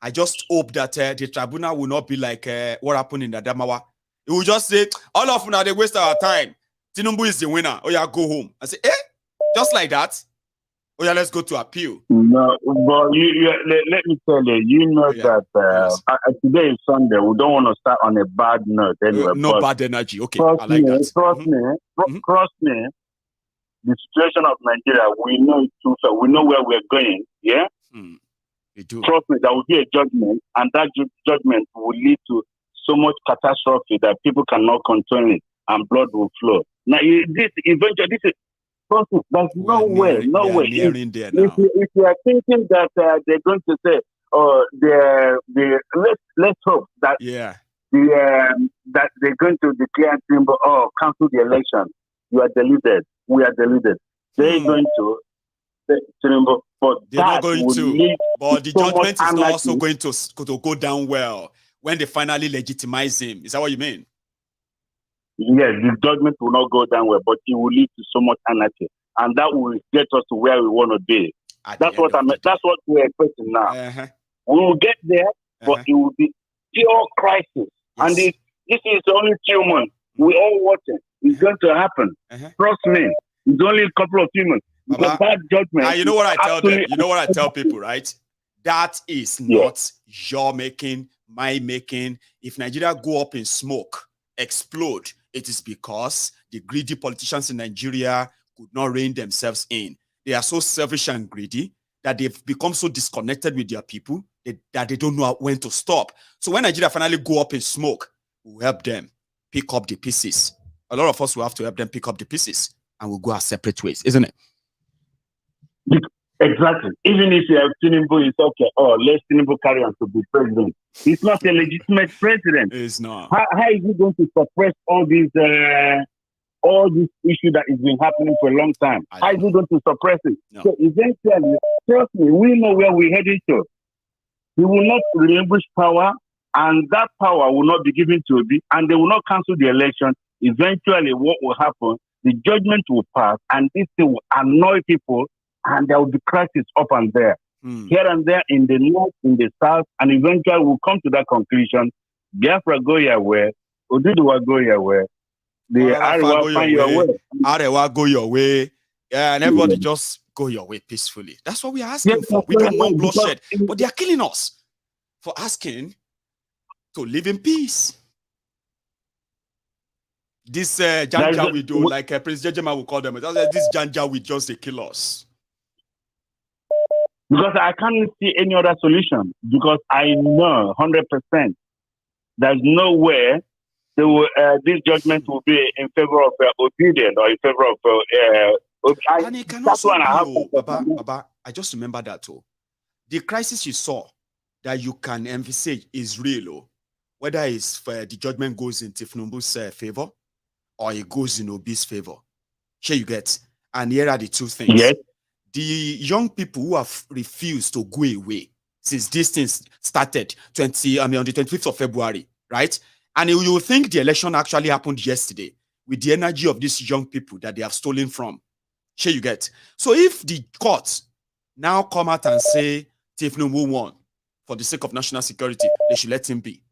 I just hope that the tribunal will not be like what happened in Adamawa. It will just say, all of them, they waste our time. Tinubu is the winner. Oh, yeah, go home. I say, just like that. Oh, yeah, let's go to appeal. No, but let me tell you, that today is Sunday. We don't want to start on a bad note anyway. No bad energy. Okay, trust I like that. Trust me. The situation of Nigeria, we know it too, so we know where we're going. Yeah. We do. Trust me, there will be a judgment, and that judgment will lead to so much catastrophe that people cannot control it, and blood will flow. Now, this is. There's no way. If you are thinking that they're going to say, let's hope that that they're going to declare cancel the election. You are deluded. We are deluded. They're going to Tinubu, but they're not going to. But the judgment is not also going to go down well when they finally legitimize him. Is that what you mean? Yes, the judgment will not go down well, but it will lead to so much anarchy, and that will get us to where we want to be. That's what we're expecting now. We will get there, but it will be pure crisis. Yes. And this is only 2 months. We're all watching. It's going to happen. Trust me. It's only a couple of humans. Because that judgment. You know what I tell them? You know what I tell people, right? That is not your making, my making. If Nigeria go up in smoke, explode, it is because the greedy politicians in Nigeria could not rein themselves in. They are so selfish and greedy that they've become so disconnected with their people that they don't know when to stop. So when Nigeria finally go up in smoke, we'll help them pick up the pieces. A lot of us will have to help them pick up the pieces, and we'll go our separate ways, isn't it? Exactly. Even if you have Tinubu, it's okay. Oh, let Tinubu carry on to be president. He's not a legitimate president. It's not. How is he going to suppress all this issue that has been happening for a long time? How is he going to suppress it? No. So eventually, trust me, we know where we're heading to. He will not relinquish power, and that power will not be given to Obi, and they will not cancel the election. Eventually, what will happen? The judgment will pass, and this thing will annoy people, and there will be crisis up and there, here and there, in the north, in the south, and eventually we'll come to that conclusion. Biafra go your way, Oduduwa go your way, the Arewa find your way. Arewa go your way, and everybody just go your way peacefully. That's what we are asking for. We don't want bloodshed, but they are killing us for asking to live in peace. This Janja we do, like Prince Jejema will call them, this Janja we just they kill us. Because I can't see any other solution. Because I know 100% there's no way this judgment will be in favor of obedience or in favor of. And it can also be, Baba, I just remember that too. The crisis you saw that you can envisage is real, whether it's the judgment goes in Tinubu's favor or it goes in Obi's favor. Here you get. And here are the two things. Yes. The young people who have refused to go away since this thing started on the 25th of February, right? And you will think the election actually happened yesterday with the energy of these young people that they have stolen from. Here you get. So if the courts now come out and say Tinubu won for the sake of national security, they should let him be.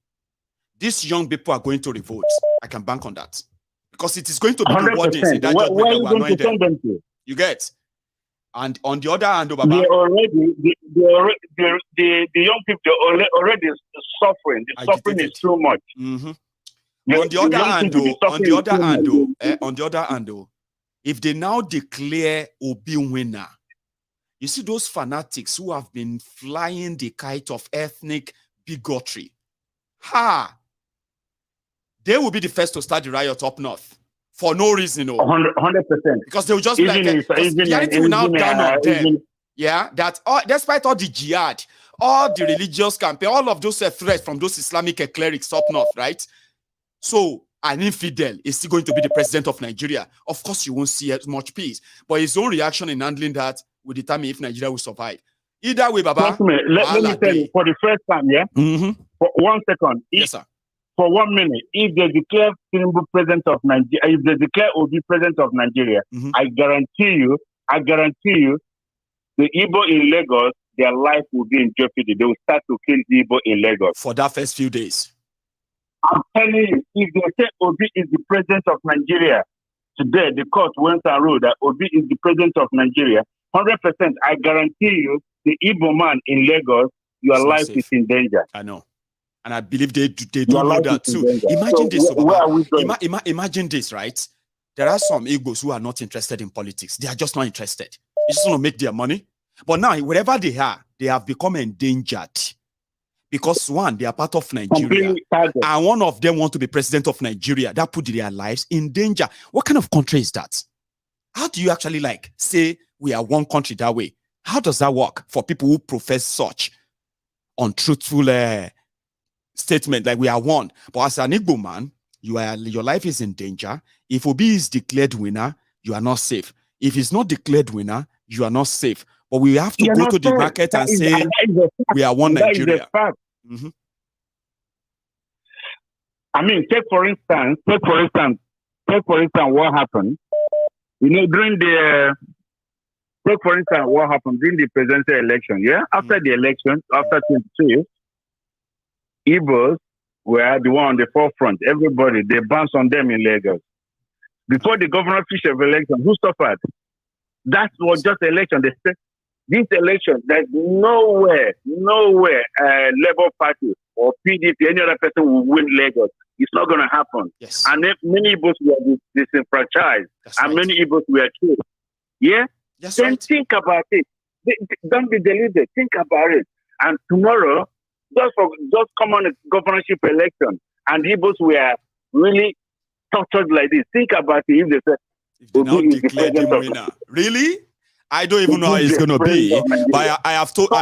These young people are going to revolt. I can bank on that. Because it is going to be rewarding in that judgment that will annoy them. You get. And on the other hand, Baba, the young people are already suffering. The suffering is too much. Mm-hmm. On the other hand, if they now declare Obi winner, you see those fanatics who have been flying the kite of ethnic bigotry, they will be the first to start the riot up north for no reason. 100%. Because they will just reality will now down on them. Yeah, that despite all the jihad, all the religious campaign, all of those threats from those Islamic clerics up north, right? So an infidel is still going to be the president of Nigeria. Of course, you won't see as much peace, but his own reaction in handling that will determine if Nigeria will survive. Either way, Baba. Let me tell you, for the first time, yeah? Mm-hmm. For 1 second. Yes, sir. For 1 minute, if they declare Tinubu president of Nigeria, if they declare Obi president of Nigeria, I guarantee you, the Igbo in Lagos, their life will be in jeopardy. They will start to kill the Igbo in Lagos. For that first few days. I'm telling you, if they say Obi is the president of Nigeria, today the court went and ruled that Obi is the president of Nigeria, 100%, I guarantee you, the Igbo man in Lagos, your life is in danger. I know. And I believe they don't know that too. Imagine this. Where are we going? Imagine this, right? There are some Igbos who are not interested in politics. They are just not interested. They just want to make their money. But now, wherever they are, they have become endangered. Because one, they are part of Nigeria. And one of them want to be president of Nigeria. That put their lives in danger. What kind of country is that? How do you actually say we are one country that way? How does that work for people who profess such untruthful statement like we are one? But as an Igbo man, your life is in danger. If Obi is declared winner, you are not safe. If he's not declared winner, you are not safe. But we have to go to the market and say we are one Nigeria. Mm-hmm. I mean, take for instance what happened. During the presidential election, yeah? After the election, after 22, Igbos were the one on the forefront. Everybody, they bounced on them in Lagos. Before the governorship election, who suffered? That was just election. They said, this election, there's nowhere Labour Party or PDP, any other person will win Lagos. It's not going to happen. Yes. And many Igbos were disenfranchised. And many Igbos were killed. Yeah? Then think about it. Don't be deluded. Think about it. And tomorrow, just come on a governorship election, and Igbos were really tortured like this. Think about it if they said, if they now declared him winner. Really? I don't even know how it's going to be, but I have told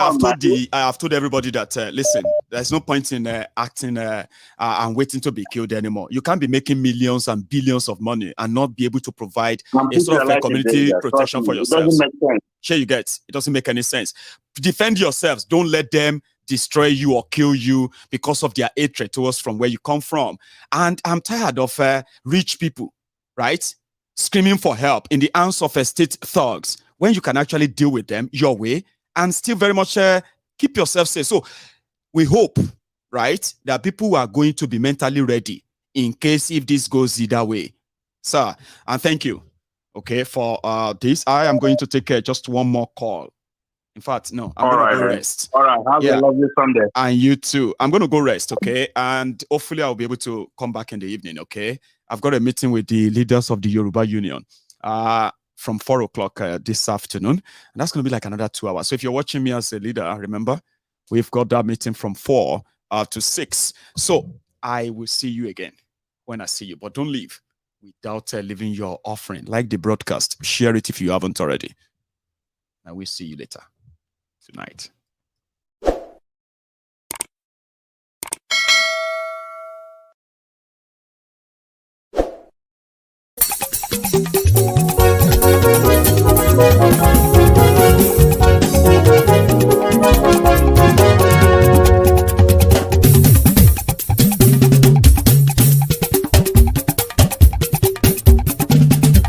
everybody that listen, there's no point in acting and waiting to be killed anymore. You can't be making millions and billions of money and not be able to provide a sort of a community protection for yourselves. Sure, you get it doesn't make any sense. Defend yourselves. Don't let them destroy you or kill you because of their hatred towards from where you come from. And I'm tired of rich people, right, screaming for help in the hands of state thugs, when you can actually deal with them your way and still very much keep yourself safe. So we hope, right, that people are going to be mentally ready in case if this goes either way. Sir, and thank you, okay, for this. I am going to take just one more call. In fact, no, I'm going to go rest. All right, have a lovely Sunday. And you too. I'm going to go rest, okay? And hopefully I'll be able to come back in the evening, okay? I've got a meeting with the leaders of the Yoruba Union. From 4 o'clock this afternoon. And that's going to be like another 2 hours. So if you're watching me as a leader, remember, we've got that meeting from 4 to 6. So I will see you again when I see you. But don't leave without leaving your offering. Like the broadcast. Share it if you haven't already. And we'll see you later tonight.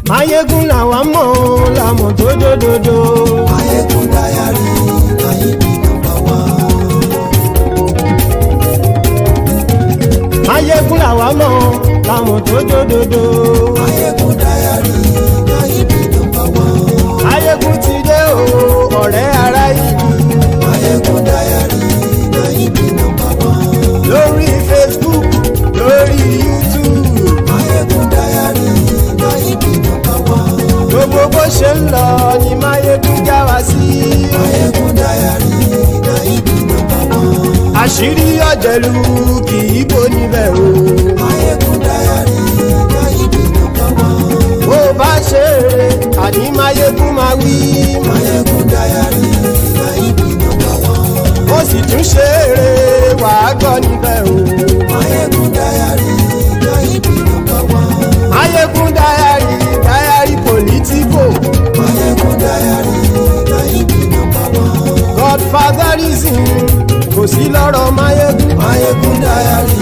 Mayegun làwa mọ̀ làmọ̀ tó dòdòdò. Mayegun dayari Mayegun nàmbà wá. Mayegun làwa mọ̀ làmọ̀ tó dòdòdò. Mayegun dayari Mayegun nàmbà wá. Mayegun ti dé o. ọ̀jẹ̀lú kì í bò níbẹ̀ o. Máyégún Diary Náíbì number one. Bó bá ṣe eré àní Máyégún máa wí. Máyégún Diary Náíbì number one. Ó sì tún ṣe eré wàá gbọ́ níbẹ̀ o. Máyégún Diary Náíbì number one. Máyégún Diary Diary Politico. Máyégún Diary Náíbì number one. Godfatherism kò sí lọ́rọ̀ Máyégún. Máyégún Diary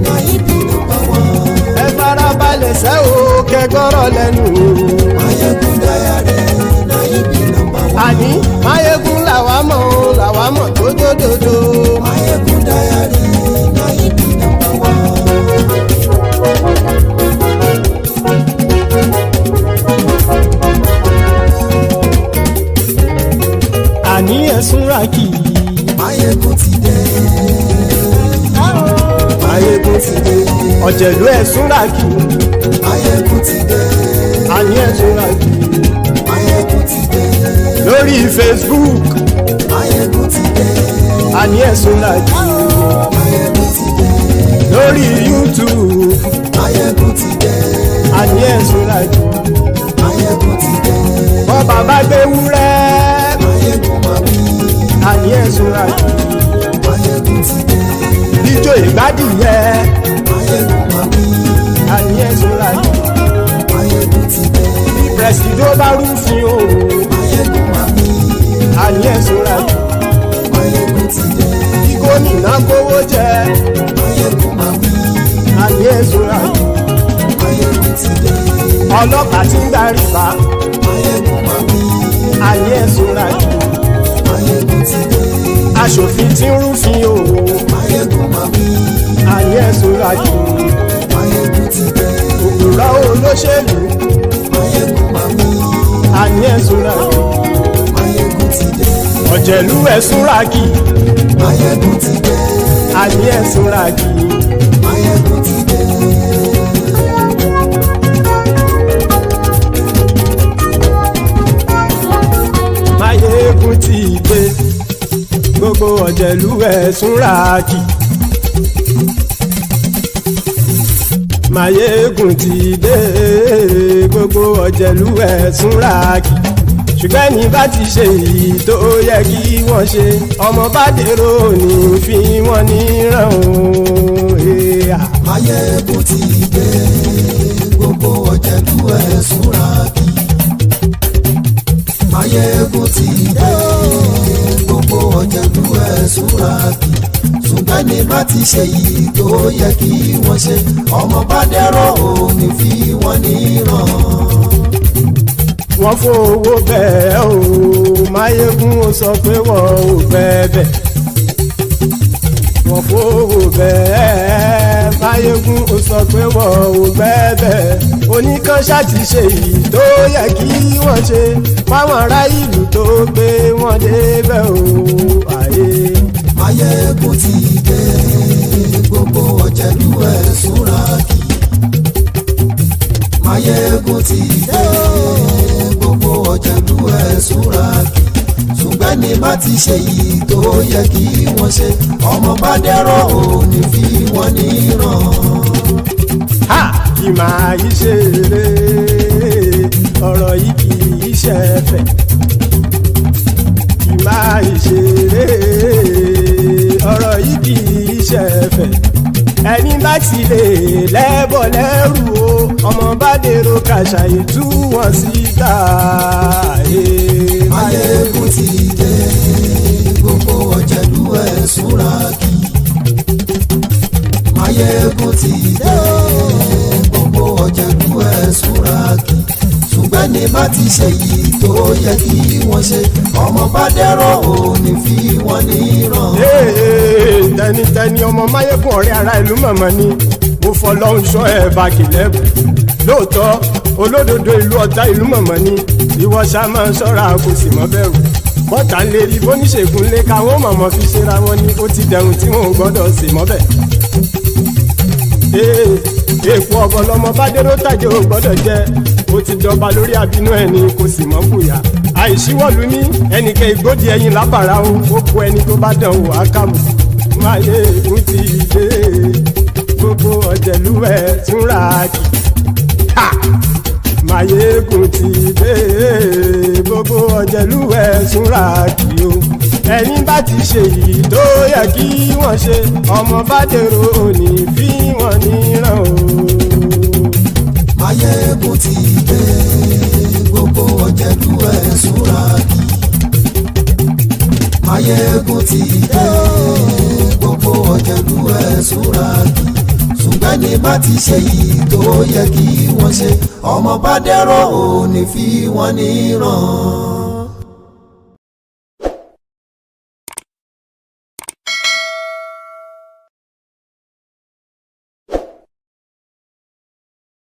Náíbì number one. Ẹ farabalẹ̀ sẹ́ o kẹgọ́rọ̀ lẹ́nu o. Máyégún Diary Náíbì number one. Àní Máyégún làwa mọ̀ tó dòdòdò. Máyégún Diary Náíbì number one. Àní ẹ̀sùn rákì. Máyégún ti dé. Máyégún ti dé. Ọ̀jẹ̀lú ẹ̀sùn rákì. Máyégún ti dé. Àní ẹ̀sùn rákì. Máyégún ti dé. Lórí Facebook. Máyégún ti dé. Àní ẹ̀sùn rákì. Máyégún ti dé. Lórí YouTube. Máyégún ti dé. Àní ẹ̀sùn rákì. Máyégún ti dé. Bọ́ bàbá gbé wúrẹ́. Máyégún máa wí. Àní ẹ̀sùn rákì. Máyégún ti dé. Ijó ìgbádìyẹ. Máyégún máa wí. Àní ẹ̀sùn rákì. Máyégún ti dé. Bí pẹ̀sìdó bá rúfin o. Máyégún máa wí. Àní ẹ̀sùn rákì. Máyégún ti dé. Bí gómìnà kówó jẹ. Máyégún máa wí. Àní ẹ̀sùn rákì. Máyégún ti dé. Ọlọ́pàá ti ń darí bá. Máyégún máa wí. Àní ẹ̀sùn rákì. Máyégún ti dé. Aṣòfin tí ń rúfin o. Máyégún máa wí. Àní ẹ̀sùn rákì. Máyégún ti dé. Òpùrọ́ olóṣèlú. Máyégún máa wí. Àní ẹ̀sùn rákì. Máyégún ti dé. Ọ̀jẹ̀lú ẹ̀sùn rákì. Máyégún ti dé. Àní ẹ̀sùn rákì. Máyégún ti dé. Máyégún ti dé. Gbogbo ọ̀jẹ̀lú ẹ̀sùn rákì. Máyégún ti dé. Gbogbo ọ̀jẹ̀lú ẹ̀sùn rákì. Ṣùgbọ́n ní bá ti ṣe èyí tó yẹ kí wọ́n ṣe, ọmọ bá dèrò ní fi wọ́n níran o. Máyégún ti dé. Gbogbo ọ̀jẹ̀lú ẹ̀sùn rákì. Máyégún ti dé. Gbogbo ọ̀jẹ̀lú ẹ̀sùn rákì. Ṣùgbọ́n ní bá ti ṣe yìí tó yẹ kí wọ́n ṣe, ọmọ bá dẹ́rọ̀ ò ní fi wọ́n níran. Wọ́n fowó bẹ́ẹ̀ o. Máyégún ó sọ pé wọ́n ò fẹ́ bẹ̀. Wọ́n fowó bẹ́ẹ̀. Máyégún ó sọ pé wọ́n ò fẹ́ bẹ̀. Oníkanṣá ti ṣe yìí tó yẹ kí wọ́n ṣe fáwọn ará ìlú tó gbé wọn débẹ̀ o. Àyè. Máyégún ti dé. Gbogbo ọ̀jẹ̀lú ẹ̀sùn rákì. Máyégún ti dé. Gbogbo ọ̀jẹ̀lú ẹ̀sùn rákì. Ṣùgbọ́n ní bá ti ṣe yìí tó yẹ kí wọ́n ṣe, ọmọ bá dẹ́rọ̀ ò ní fi wọ́n níran. Ha! Kì máa yí ṣe eré. Ọ̀rọ̀ yìí kì í ṣe ẹ̀fẹ̀. Kì máa yí ṣe eré. Ọ̀rọ̀ yìí kì í ṣe ẹ̀fẹ̀. Ẹni bá ti lè lẹ́bọ̀ lẹ́rù o, ọmọ bá dèrò kàṣàyè tú wọn síta. Máyégún ti dé. Gbogbo ọ̀jẹ̀lú ẹ̀sùn rákì. Máyégún ti dé. Gbogbo ọ̀jẹ̀lú ẹ̀sùn rákì. Ṣùgbọ́n ní bá ti ṣe yìí tó yẹ kí wọ́n ṣe, ọmọ bá dẹ́rọ̀ ò ní fi wọ́n níran. Tẹnitẹni ọmọ Máyégún ọ̀rẹ́ ara ìlú mọ̀mọ́ ni. Mo fọlọ́hún ṣọ́ ẹ̀ báàkì lẹ́bù. Lóòótọ́ olódodo ìlú ọ̀tá ìlú mọ̀mọ́ ni. Ìwọ ṣá máa ń ṣọ́ra kò sì mọ́ bẹ̀rù. Bọ́tà ń lè rí bóníṣègùn lé káwọn mọ̀mọ́ fi ṣera wọn ni. Ó ti dẹ̀rùn tí wọn ò gbọ́dọ̀ sè mọ́bẹ̀. Èèpo ọ̀bọ̀ lọmọ bá dérò tàjẹ́ ò gbọ́dọ̀ jẹ́. Ó ti jọba lórí àbínú ẹni kò sì mọ́ fòyà. Àìsíwọ́lu ní ẹnìkẹ́ ìgbódì ẹyin lábàrá o. Ó kó ẹni tó bá dán wò á kàmù. Máyégún ti dé gbogbo ọ̀jẹ̀lú ẹ̀ túnra kì. Máyégún ti dé gbogbo ọ̀jẹ̀lú ẹ̀ túnra kì o. Ẹni bá ti ṣe yìí tó yẹ kí wọ́n ṣe ọmọ bá dèrò òní fi wọ́n níran o. Máyégún ti dé gbogbo ọ̀jẹ̀lú ẹ̀ túnra kì. Máyégún ti dé gbogbo ọ̀jẹ̀lú ẹ̀ túnra kì. Ṣùgbọ́n ní bá ti ṣe yìí tó yẹ kí wọ́n ṣe ọmọ bá dẹ̀rọ̀ òní fi wọ́n níran.